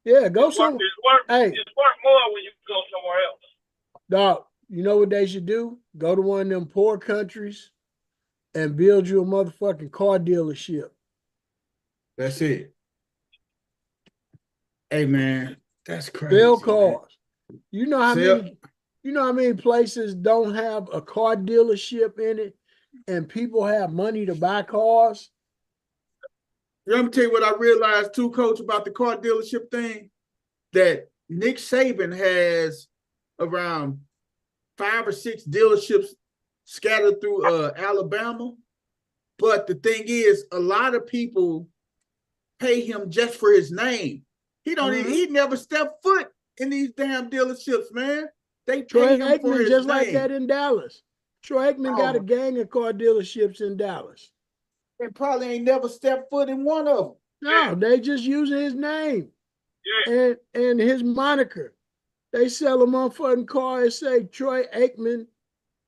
Speaker 10: Yeah, go somewhere.
Speaker 9: It's worth more when you go somewhere else.
Speaker 10: Dog, you know what they should do? Go to one of them poor countries and build you a motherfucking car dealership.
Speaker 4: That's it. Hey, man, that's crazy.
Speaker 10: Sell cars. You know how many places don't have a car dealership in it and people have money to buy cars?
Speaker 4: Let me tell you what I realized too, Coach, about the car dealership thing. That Nick Saban has around 5 or 6 dealerships scattered through Alabama. But the thing is, a lot of people pay him just for his name. He don't. He never stepped foot in these damn dealerships, man. They pay him for his
Speaker 10: just
Speaker 4: name.
Speaker 10: like that in Dallas. Troy Aikman got a gang of car dealerships in Dallas.
Speaker 4: They probably ain't never stepped foot in one of them.
Speaker 10: No, they just using his name and his moniker. They sell a motherfucking car and say Troy Aikman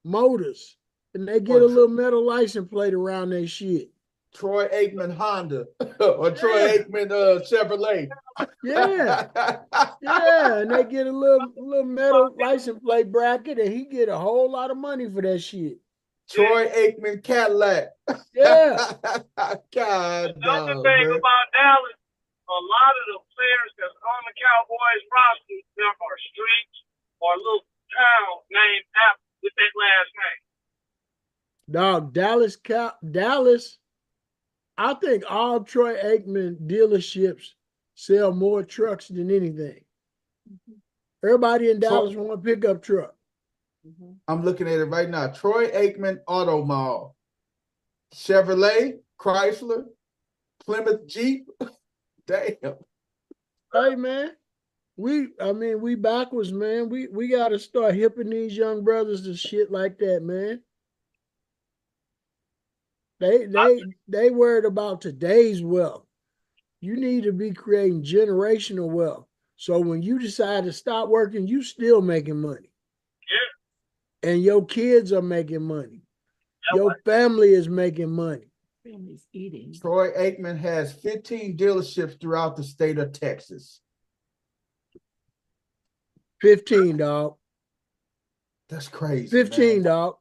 Speaker 10: Motors, and they get a little metal license plate around their shit.
Speaker 4: Troy Aikman Honda or Troy Aikman Chevrolet.
Speaker 10: Yeah, yeah, and they get a little metal license plate bracket, and he get a whole lot of money for that shit.
Speaker 4: Troy Aikman Cadillac.
Speaker 10: Yeah.
Speaker 4: God.
Speaker 9: Another thing about Dallas, a lot of the players that's on the Cowboys roster, there are streets or a little town named after with that last name.
Speaker 10: Dog, Dallas. I think all Troy Aikman dealerships sell more trucks than anything. Everybody in Dallas want a pickup truck.
Speaker 4: I'm looking at it right now. Troy Aikman Auto Mall. Chevrolet, Chrysler, Plymouth Jeep. Damn.
Speaker 10: Hey, man. We backwards, man. We got to start hipping these young brothers to shit like that, man. They worried about today's wealth. You need to be creating generational wealth. So when you decide to stop working, you still making money.
Speaker 9: Yeah.
Speaker 10: And your kids are making money. Your family is making money.
Speaker 11: Family's eating.
Speaker 4: Troy Aikman has 15 dealerships throughout the state of Texas.
Speaker 10: 15, dog.
Speaker 4: That's crazy.
Speaker 10: 15,
Speaker 4: man.
Speaker 10: dog.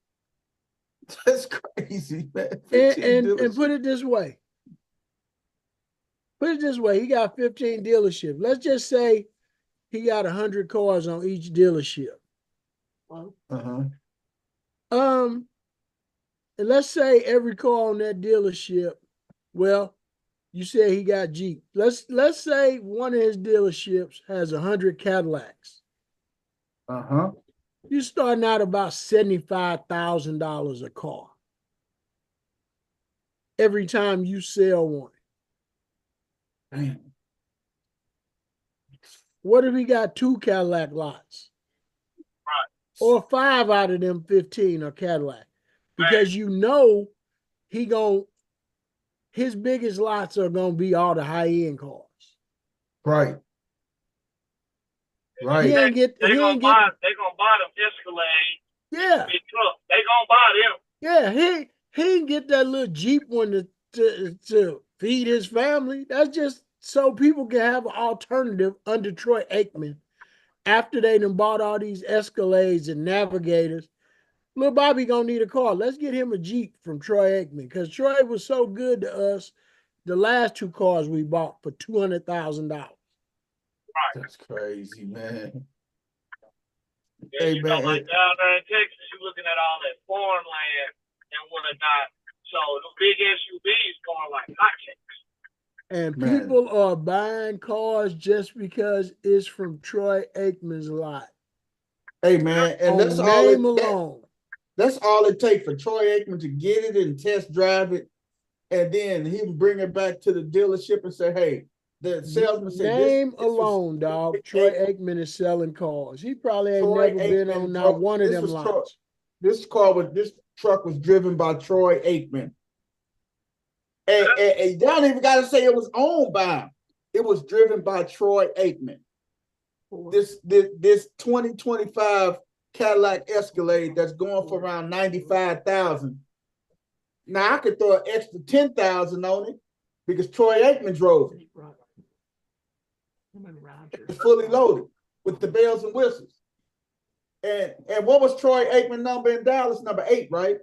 Speaker 4: That's crazy, man.
Speaker 10: And put it this way. Put it this way. He got 15 dealerships. Let's just say he got 100 cars on each dealership.
Speaker 4: Uh-huh.
Speaker 10: And let's say every car on that dealership, well, you said he got Jeep. Let's say one of his dealerships has 100 Cadillacs.
Speaker 4: Uh-huh.
Speaker 10: You're starting out about $75,000 a car every time you sell one.
Speaker 4: Damn.
Speaker 10: What if he got 2 Cadillac lots?
Speaker 9: Right.
Speaker 10: Or 5 out of them 15 are Cadillac? Because you know his biggest lots are gonna be all the high-end cars.
Speaker 4: Right. Right.
Speaker 9: They're gonna buy them Escalade.
Speaker 10: Yeah.
Speaker 9: Big truck. They gonna buy them.
Speaker 10: Yeah, he didn't get that little Jeep one to feed his family. That's just so people can have an alternative under Troy Aikman after they done bought all these Escalades and Navigators. Little Bobby gonna need a car. Let's get him a Jeep from Troy Aikman because Troy was so good to us. The last 2 cars we bought for $200,000.
Speaker 9: Right.
Speaker 4: That's crazy, man.
Speaker 9: Yeah,
Speaker 4: Hey,
Speaker 9: you know,
Speaker 4: man.
Speaker 9: like down there in Texas, you're looking at all that farmland and whatnot. So the big SUVs going like hotcakes.
Speaker 10: And
Speaker 4: Man.
Speaker 10: people are buying cars just because it's from Troy Aikman's lot.
Speaker 4: Hey, man, and
Speaker 10: On name alone.
Speaker 4: That's all it takes for Troy Aikman to get it and test drive it, and then he can bring it back to the dealership and say, "Hey, the salesman said
Speaker 10: name alone, dog. Troy Aikman is selling cars. He probably ain't never been on not one of them lots.
Speaker 4: This truck was driven by Troy Aikman, and you don't even got to say it was owned by him. It was driven by Troy Aikman. This 2025 Cadillac Escalade that's going for around $95,000. Now I could throw an extra $10,000 on it because Troy Aikman drove it. It's fully loaded with the bells and whistles. And what was Troy Aikman number in Dallas? Number 8, right?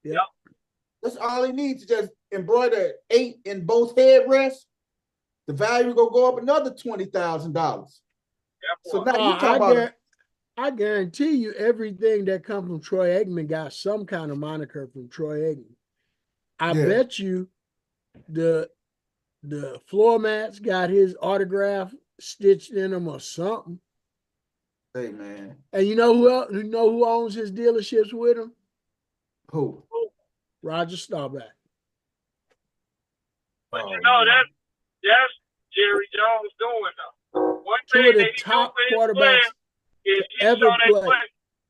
Speaker 10: Yep.
Speaker 4: That's all he needs to just embroider 8 in both headrests. The value will go up another $20,000. So now you talk about.
Speaker 10: I guarantee you everything that comes from Troy Aikman got some kind of moniker from Troy Aikman. I bet you the floor mats got his autograph stitched in them or something.
Speaker 4: Hey, man.
Speaker 10: And you know who else? You know who owns his dealerships with him?
Speaker 4: Who?
Speaker 10: Roger Staubach.
Speaker 9: But you know that's Jerry Jones doing though. One
Speaker 10: 2
Speaker 9: thing
Speaker 10: of the
Speaker 9: that he
Speaker 10: top
Speaker 9: do for his
Speaker 10: quarterbacks
Speaker 9: players is he
Speaker 10: ever
Speaker 9: show
Speaker 10: play.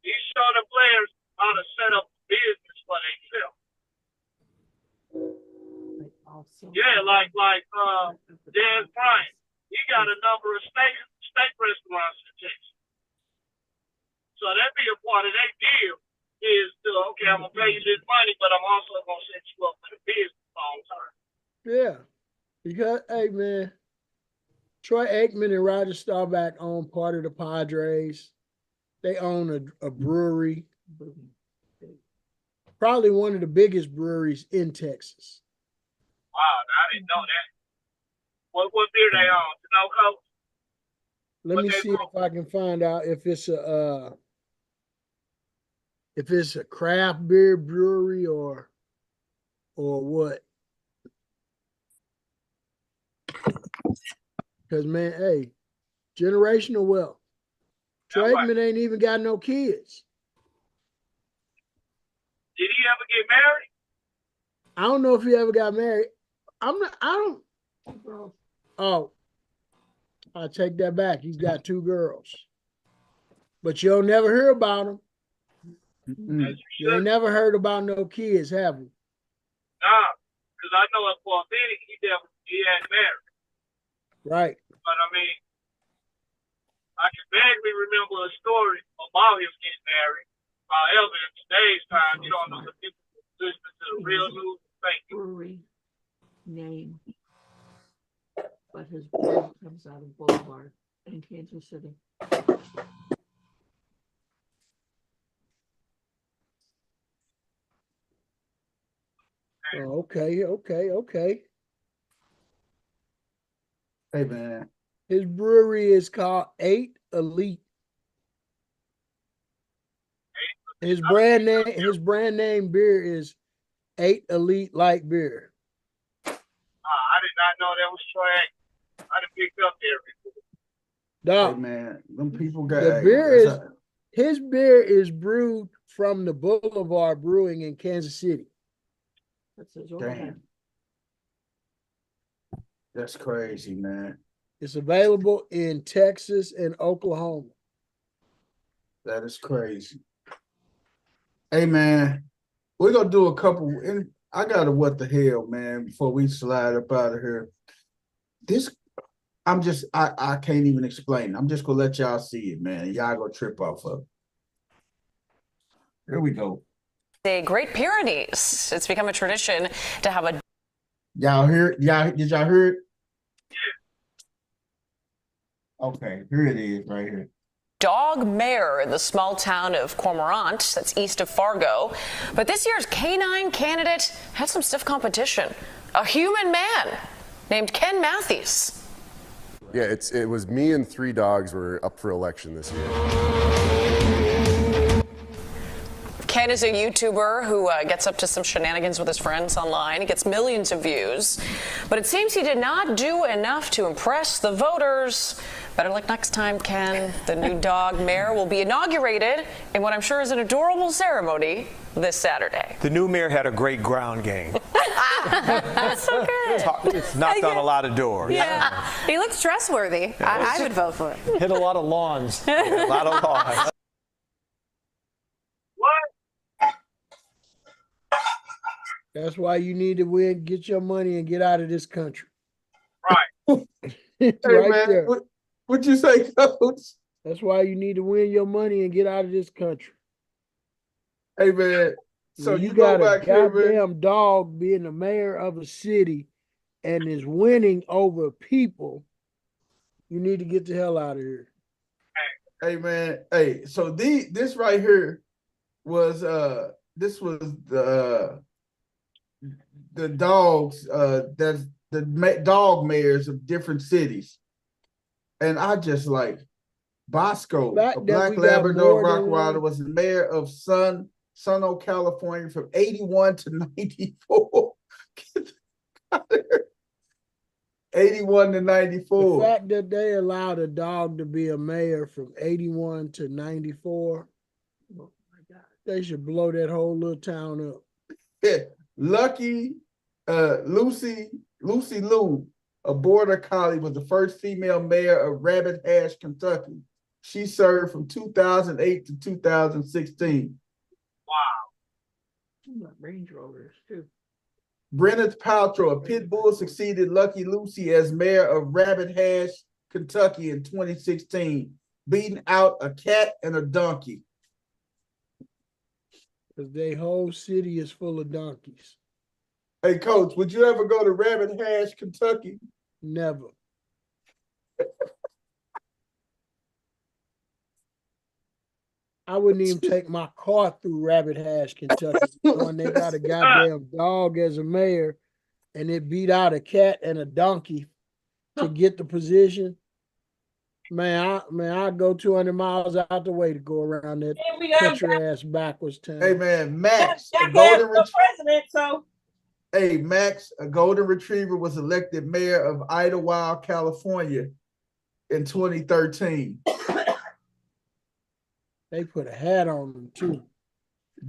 Speaker 9: He show the players how to set up business for themselves. Yeah, like Dez Bryant. He got a number of steak restaurants in Texas. So that be a part of that deal is to, okay, I'm gonna pay you this money, but I'm also gonna set you up for the business long term.
Speaker 10: Yeah. Because hey man, Troy Aikman and Roger Staubach own part of the Padres. They own a brewery. Probably one of the biggest breweries in Texas.
Speaker 9: Wow, I didn't know that. What beer they own? Sunoco?
Speaker 10: Let me see if I can find out if it's a craft beer brewery or what. Because man, hey, generational wealth. Troy Aikman ain't even got no kids.
Speaker 9: Did he ever get married?
Speaker 10: I don't know if he ever got married. Oh, I take that back. He's got 2 girls. But you'll never hear about them. You ain't never heard about no kids, have you?
Speaker 9: Nah, because I know for a minute he had married.
Speaker 10: Right.
Speaker 9: But I mean, I can vaguely remember a story about him getting married. However, in today's time, you don't know the people listen to the real news. Thank you.
Speaker 11: name, but his blood comes out of Boulevard in Kansas City.
Speaker 10: Oh, okay.
Speaker 4: Hey man,
Speaker 10: His brewery is called 8 Elite. His brand name beer is 8 Elite Light Beer.
Speaker 9: I did not know that was track. I done picked up there before.
Speaker 10: Dog,
Speaker 4: hey man, them people got
Speaker 10: the beer his beer is brewed from the Boulevard Brewing in Kansas City.
Speaker 11: That's his
Speaker 4: damn. That's crazy, man.
Speaker 10: It's available in Texas and Oklahoma.
Speaker 4: That is crazy. Hey man, we're gonna do a couple. And I gotta what the hell, man, before we slide up out of here. I can't even explain. I'm just gonna let y'all see it, man. Y'all gonna trip off of it. Here we go.
Speaker 12: The Great Pyrenees. It's become a tradition to have a.
Speaker 4: Y'all hear? Did y'all hear it? Okay, here it is, right here.
Speaker 12: Dog mare in the small town of Cormorant, that's east of Fargo. But this year's canine candidate had some stiff competition. A human man named Ken Matthews.
Speaker 13: Yeah, it was me and 3 dogs were up for election this year.
Speaker 12: Ken is a YouTuber who gets up to some shenanigans with his friends online. He gets millions of views. But it seems he did not do enough to impress the voters. Better luck next time, Ken. The new dog mare will be inaugurated in what I'm sure is an adorable ceremony this Saturday.
Speaker 14: The new mayor had a great ground game.
Speaker 12: That's so good.
Speaker 14: It's knocked on a lot of doors.
Speaker 15: Yeah, he looks trustworthy. I would vote for it.
Speaker 14: Hit a lot of lawns. A lot of lawns.
Speaker 10: That's why you need to win, get your money, and get out of this country.
Speaker 9: Right.
Speaker 4: Hey
Speaker 10: Right
Speaker 4: man,
Speaker 10: there.
Speaker 4: What'd you say, Coach?
Speaker 10: That's why you need to win your money and get out of this country.
Speaker 4: Hey man, so
Speaker 10: When
Speaker 4: you
Speaker 10: got
Speaker 4: go
Speaker 10: a
Speaker 4: back here, man.
Speaker 10: goddamn dog being the mayor of a city and is winning over people, you need to get the hell out of here.
Speaker 4: Hey man, hey. So this right here was this was the dogs that's the dog mayors of different cities, and I just like Bosco, a black Labrador Rottweiler, was the mayor of Sun Oak, California from 81 to 94. 81 to 94.
Speaker 10: The fact that they allowed a dog to be a mayor from 81 to 94, oh my God, they should blow that whole little town up.
Speaker 4: Yeah. Lucy Lou, a border collie, was the first female mayor of Rabbit Hash, Kentucky. She served from 2008 to 2016.
Speaker 11: Wow. Range Rovers, too.
Speaker 4: Gwyneth Paltrow, a pit bull, succeeded Lucky Lucy as mayor of Rabbit Hash, Kentucky in 2016, beating out a cat and a donkey.
Speaker 10: Because their whole city is full of donkeys.
Speaker 4: Hey, Coach, would you ever go to Rabbit Hash, Kentucky?
Speaker 10: Never. I wouldn't even take my car through Rabbit Hash, Kentucky, when they got a goddamn dog as a mayor and it beat out a cat and a donkey to get the position. Man, I'd go 200 miles out the way to go around that country ass backwards town.
Speaker 4: Hey man, Max, Max, a golden retriever, was elected mayor of Idlewild, California in 2013.
Speaker 10: They put a hat on them too.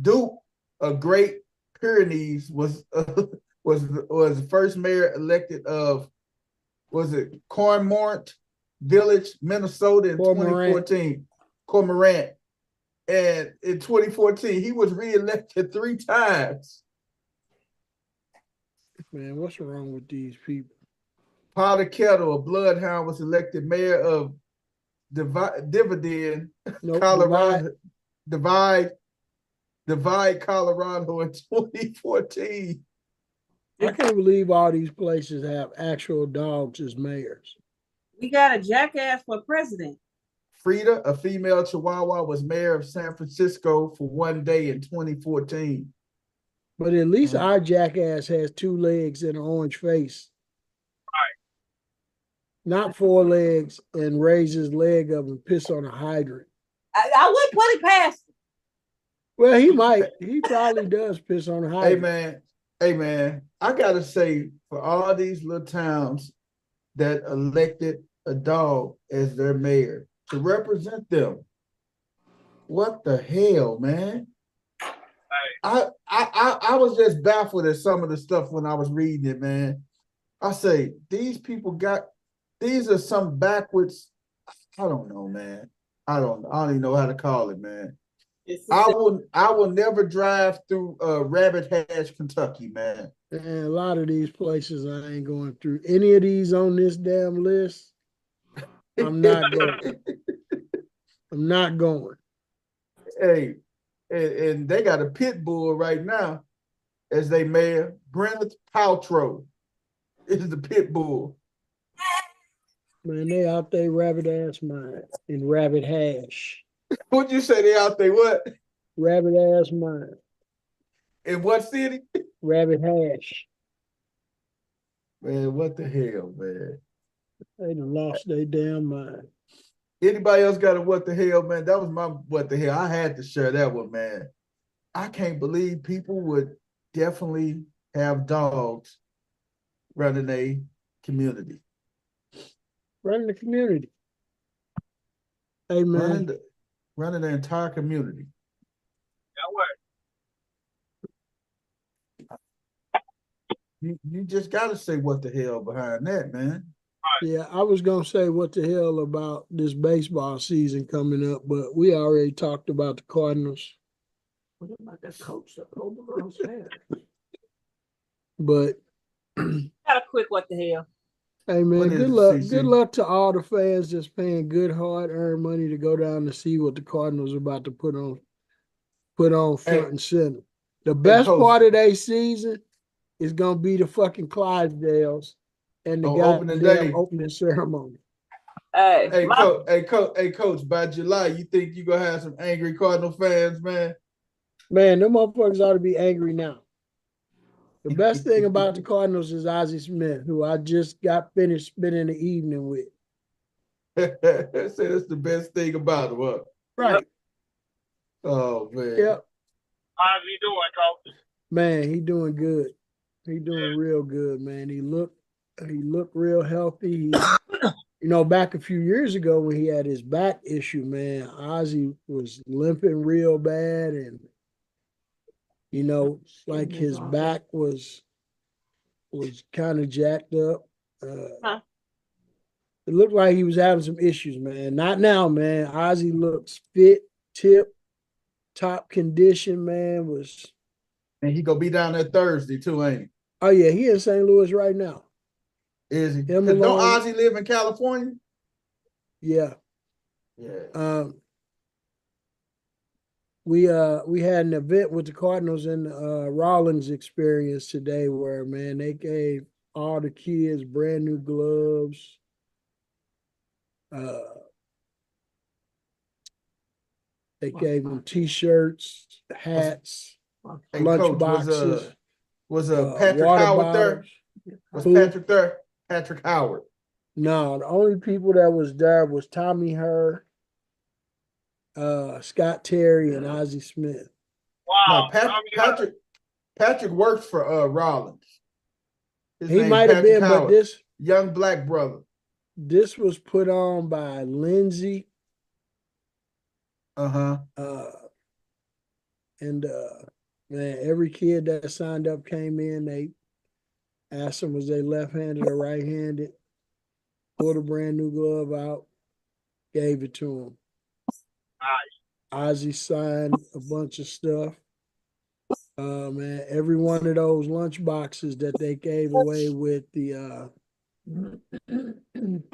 Speaker 4: Duke, a Great Pyrenees, was the first mayor elected of, was it Cormorant Village, Minnesota in 2014. Cormorant. And in 2014, he was reelected 3 times.
Speaker 10: Man, what's wrong with these people?
Speaker 4: Powder Kettle, a bloodhound, was elected mayor of Dividend, Colorado. Divide, Colorado in 2014.
Speaker 10: I can't believe all these places have actual dogs as mayors.
Speaker 7: We got a jackass for president.
Speaker 4: Frida, a female Chihuahua, was mayor of San Francisco for one day in 2014.
Speaker 10: But at least our jackass has 2 legs and an orange face. Right. Not 4 legs and raise his leg up and piss on a hydrant.
Speaker 7: I wouldn't put it past him.
Speaker 10: Well, he might. He probably does piss on a hydrant.
Speaker 4: Hey man, I gotta say, for all these little towns that elected a dog as their mayor to represent them, what the hell, man? I was just baffled at some of the stuff when I was reading it, man. I say these are some backwards. I don't know, man. I don't even know how to call it, man. I will never drive through Rabbit Hatch, Kentucky, man.
Speaker 10: And a lot of these places I ain't going through. Any of these on this damn list, I'm not going. I'm not going.
Speaker 4: Hey, and they got a pit bull right now as they mayor. Gwyneth Paltrow is the pit bull.
Speaker 10: Man, they out there rabbit ass mind in Rabbit Hash.
Speaker 4: What'd you say they out there what?
Speaker 10: Rabbit ass mind.
Speaker 4: In what city?
Speaker 10: Rabbit Hash.
Speaker 4: Man, what the hell, man?
Speaker 10: They done lost their damn mind.
Speaker 4: Anybody else got a what the hell, man? That was my what the hell. I had to share that one, man. I can't believe people would definitely have dogs running a community.
Speaker 10: Running the community. Hey, man.
Speaker 4: Running the entire community. You just got to say what the hell behind that, man.
Speaker 10: Yeah, I was going to say what the hell about this baseball season coming up, but we already talked about the Cardinals.
Speaker 11: What about that coach that pulled the girl's hair?
Speaker 10: But
Speaker 7: got a quick what the hell.
Speaker 10: Hey man, good luck. Good luck to all the fans just paying good hard-earned money to go down to see what the Cardinals are about to put on front and center. The best part of their season is gonna be the fucking Clydesdales and the goddamn opening ceremony.
Speaker 4: Hey, coach, by July, you think you're gonna have some angry Cardinal fans, man?
Speaker 10: Man, them motherfuckers ought to be angry now. The best thing about the Cardinals is Ozzie Smith, who I just got finished spending the evening with.
Speaker 4: Say that's the best thing about it, what?
Speaker 10: Right.
Speaker 4: Oh man.
Speaker 10: Yep.
Speaker 9: How's he doing, coach?
Speaker 10: Man, he doing good. He doing real good, man. He looked real healthy. Back a few years ago when he had his back issue, man, Ozzie was limping real bad, and like his back was kind of jacked up. It looked like he was having some issues, man. Not now, man. Ozzie looks fit, top condition, man.
Speaker 4: And he gonna be down there Thursday too, ain't he?
Speaker 10: Oh yeah, he in St. Louis right now.
Speaker 4: Is he? Don't Ozzie live in California?
Speaker 10: Yeah.
Speaker 4: Yeah.
Speaker 10: We had an event with the Cardinals and Rollins experience today where, man, they gave all the kids brand new gloves. They gave them T-shirts, hats, lunch boxes.
Speaker 4: Was Patrick Howard there? Was Patrick there? Patrick Howard.
Speaker 10: No, the only people that was there was Tommy Herr, Scott Terry, and Ozzie Smith.
Speaker 9: Wow.
Speaker 4: No, Patrick works for Rollins.
Speaker 10: He might have been, but this
Speaker 4: young black brother.
Speaker 10: This was put on by Lindsay.
Speaker 4: And
Speaker 10: man, every kid that signed up came in, they asked them was they left-handed or right-handed, pulled a brand new glove out, gave it to them. Ozzie signed a bunch of stuff. Man, every one of those lunch boxes that they gave away with the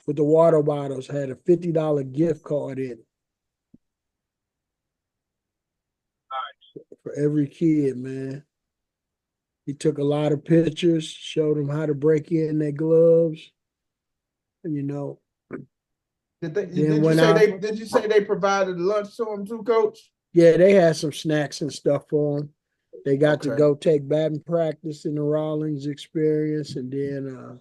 Speaker 10: water bottles had a $50 gift card in it. For every kid, man. He took a lot of pictures, showed them how to break in their gloves. And, you know.
Speaker 4: Did you say they provided lunch to him too, Coach?
Speaker 10: Yeah, they had some snacks and stuff for him. They got to go take batting practice in the Rawlings experience, and then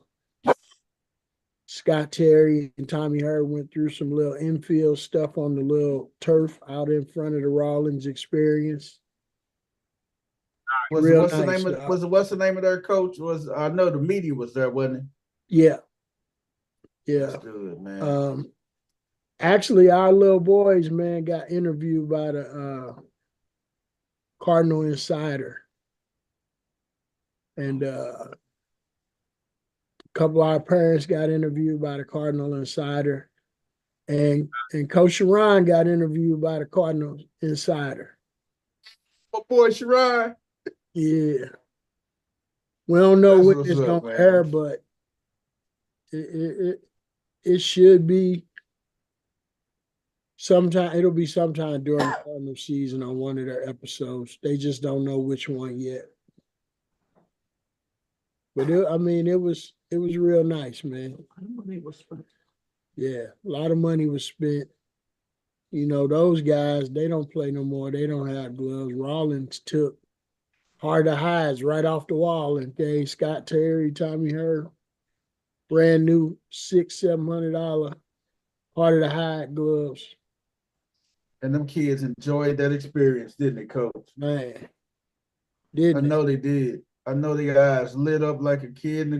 Speaker 10: Scott Terry and Tommy Hurt went through some little infield stuff on the little turf out in front of the Rawlings experience.
Speaker 4: What's the name of their coach? I know the media was there, wasn't it?
Speaker 10: Yeah. Yeah.
Speaker 4: That's good, man.
Speaker 10: Actually, our little boys, man, got interviewed by the Cardinal Insider. And a couple of our parents got interviewed by the Cardinal Insider. And Coach Sharon got interviewed by the Cardinal Insider.
Speaker 4: My boy Sharon.
Speaker 10: Yeah. We don't know when it's going to air, but it should be sometime. It'll be sometime during the Cardinal season on one of their episodes. They just don't know which one yet. But it was real nice, man.
Speaker 11: A lot of money was spent.
Speaker 10: Yeah, a lot of money was spent. You know, those guys, they don't play no more. They don't have gloves. Rawlings took Heart of Hides right off the wall and gave Scott Terry, Tommy Hurt, brand new $600-700 Heart of the Hide gloves.
Speaker 4: And them kids enjoyed that experience, didn't they, Coach?
Speaker 10: Man,
Speaker 4: I know they did. I know the eyes lit up like a kid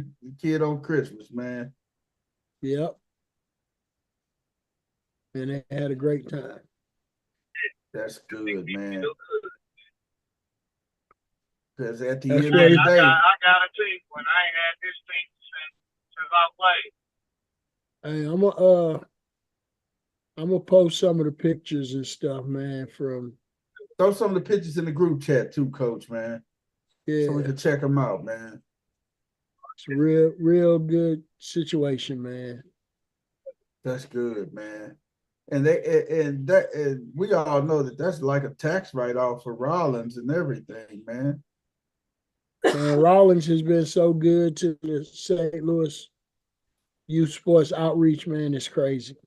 Speaker 4: on Christmas, man.
Speaker 10: Yep. And they had a great time.
Speaker 4: That's good, man. Because at the
Speaker 9: end
Speaker 4: of the day,
Speaker 9: I got a team when I ain't had this team since I played.
Speaker 10: Hey, I'm gonna post some of the pictures and stuff, man.
Speaker 4: Throw some of the pictures in the group chat too, Coach, man.
Speaker 10: Yeah,
Speaker 4: so we can check them out, man.
Speaker 10: It's a real good situation, man.
Speaker 4: That's good, man. And we all know that that's like a tax write-off for Rawlings and everything, man.
Speaker 10: And Rawlings has been so good to the St. Louis youth sports outreach, man. It's crazy.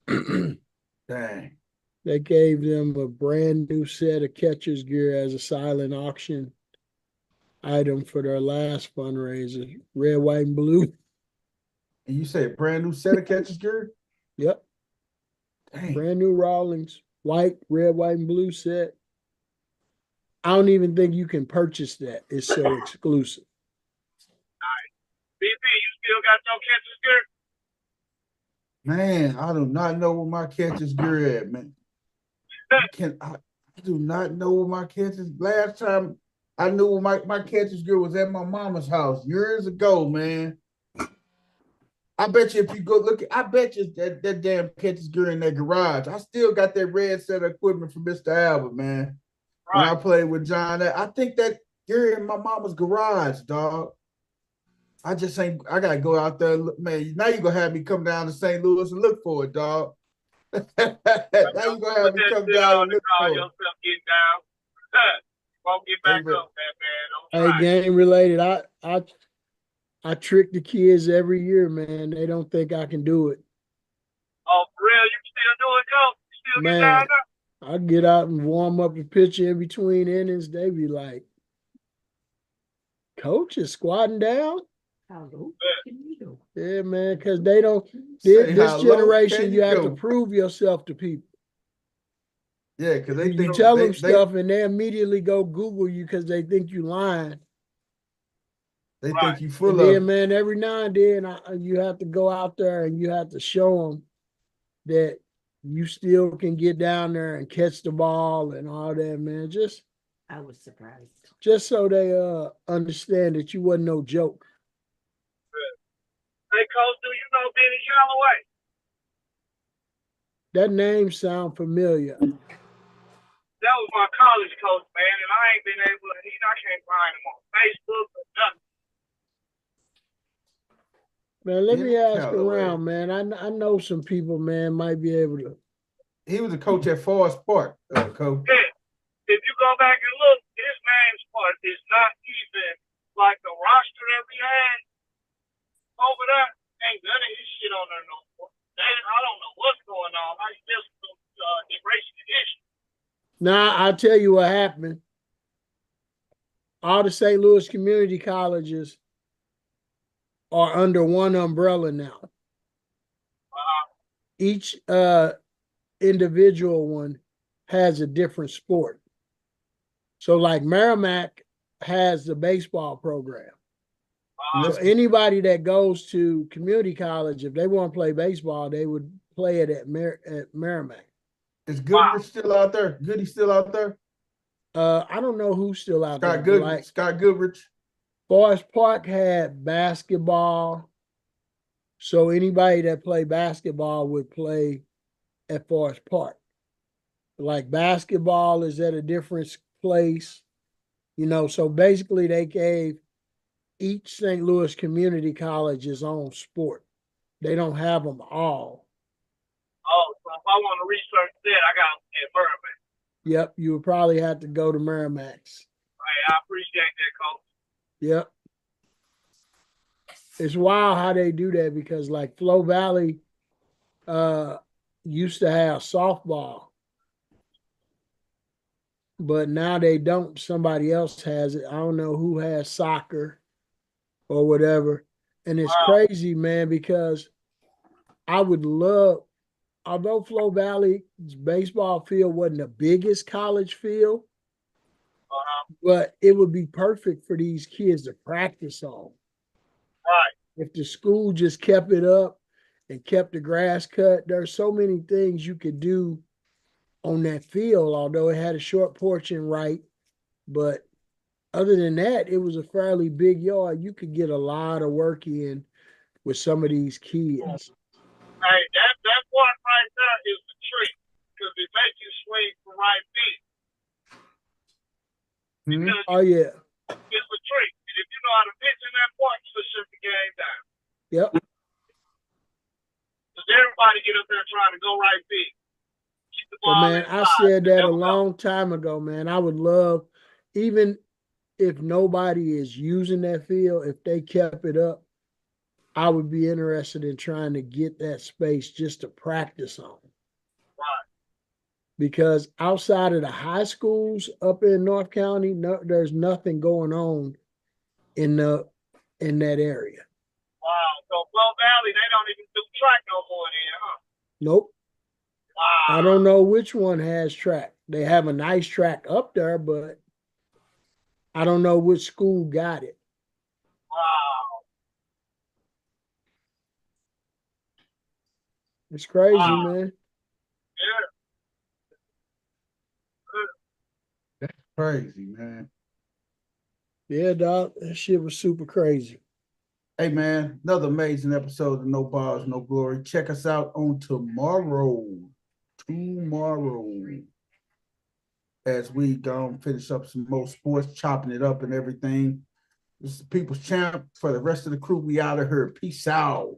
Speaker 4: Dang.
Speaker 10: They gave them a brand new set of catcher's gear as a silent auction item for their last fundraiser. Red, white, and blue.
Speaker 4: And you say a brand new set of catcher's gear?
Speaker 10: Yep.
Speaker 4: Dang.
Speaker 10: Brand new Rawlings, white, red, white, and blue set. I don't even think you can purchase that. It's so exclusive.
Speaker 9: BP, you still got your catcher's gear?
Speaker 4: Man, I do not know where my catcher's gear at, man. I do not know where my catcher's. Last time I knew where my catcher's gear was at my mama's house years ago, man. I bet you if you go look, I bet you that damn catcher's gear in that garage. I still got that red set of equipment from Mr. Albert, man. Right. When I played with John, I think that gear in my mama's garage, dog. I just ain't. I gotta go out there, man. Now you gonna have me come down to St. Louis and look for it, dog. Now you gonna have me come down and look for it.
Speaker 9: Yourself get down. Won't get back up, man.
Speaker 10: Hey, game related. I trick the kids every year, man. They don't think I can do it.
Speaker 9: Oh, for real? You still do it, Coach? You still get down there?
Speaker 10: I get out and warm up the pitch in between innings. They be like, Coach is squatting down.
Speaker 11: How low can you go?
Speaker 10: Yeah, man, because they don't. This generation, you have to prove yourself to people.
Speaker 4: Yeah, because
Speaker 10: you tell them stuff and they immediately go Google you because they think you lying.
Speaker 4: They think you full
Speaker 10: of.
Speaker 4: Yeah,
Speaker 10: man. Every now and then, you have to go out there and you have to show them that you still can get down there and catch the ball and all that, man.
Speaker 11: I was surprised.
Speaker 10: Just so they understand that you wasn't no joke.
Speaker 9: Hey, Coach, do you know Benny Callaway?
Speaker 10: That name sound familiar.
Speaker 9: That was my college coach, man, and I ain't been able to. I can't find him on Facebook or nothing.
Speaker 10: Man, let me ask around, man. I know some people, man, might be able to.
Speaker 4: He was a coach at Forest Park, coach.
Speaker 9: Yeah. If you go back and look, his name's part is not even like the roster that we had over there, ain't none of his shit on there no more. I don't know what's going on. I just erasing the issue.
Speaker 10: Now, I'll tell you what happened. All the St. Louis community colleges are under one umbrella now. Each individual one has a different sport. So like Merrimack has the baseball program. So anybody that goes to community college, if they want to play baseball, they would play it at Merrimack.
Speaker 4: Is Goodrich still out there? Goody still out there?
Speaker 10: I don't know who's still out there.
Speaker 4: Scott Goodrich.
Speaker 10: Forest Park had basketball. So anybody that played basketball would play at Forest Park. Like basketball is at a different place, you know. So basically they gave each St. Louis community college its own sport. They don't have them all.
Speaker 9: Oh, so if I want to research that, I got to at Merrimack.
Speaker 10: Yep, you would probably have to go to Merrimack's.
Speaker 9: Hey, I appreciate that, Coach.
Speaker 10: Yep. It's wild how they do that because like Flo Valley used to have softball. But now they don't. Somebody else has it. I don't know who has soccer or whatever. And it's crazy, man, because I would love, although Flo Valley's baseball field wasn't the biggest college field, but it would be perfect for these kids to practice on.
Speaker 9: Right.
Speaker 10: If the school just kept it up and kept the grass cut, there's so many things you could do on that field, although it had a short porch and right. But other than that, it was a fairly big yard. You could get a lot of work in with some of these kids.
Speaker 9: Hey, that part right there is the trick because it makes you swing from right feet.
Speaker 10: Oh, yeah.
Speaker 9: It's a trick. And if you know how to pitch in that part, you should shut the game down.
Speaker 10: Yep.
Speaker 9: Because everybody get up there trying to go right feet.
Speaker 10: But man, I said that a long time ago, man. I would love, even if nobody is using that field, if they kept it up, I would be interested in trying to get that space just to practice on.
Speaker 9: Right.
Speaker 10: Because outside of the high schools up in North County, there's nothing going on in that area.
Speaker 9: Wow. So Flo Valley, they don't even do track no more there, huh?
Speaker 10: Nope.
Speaker 9: Wow.
Speaker 10: I don't know which one has track. They have a nice track up there, but I don't know which school got it.
Speaker 9: Wow.
Speaker 10: It's crazy, man.
Speaker 9: Yeah.
Speaker 4: That's crazy, man.
Speaker 10: Yeah, dog. That shit was super crazy.
Speaker 4: Hey, man, another amazing episode of No Balls, No Glory. Check us out on tomorrow. As we go and finish up some more sports, chopping it up and everything. This is the People's Champ. For the rest of the crew, we out of here. Peace out.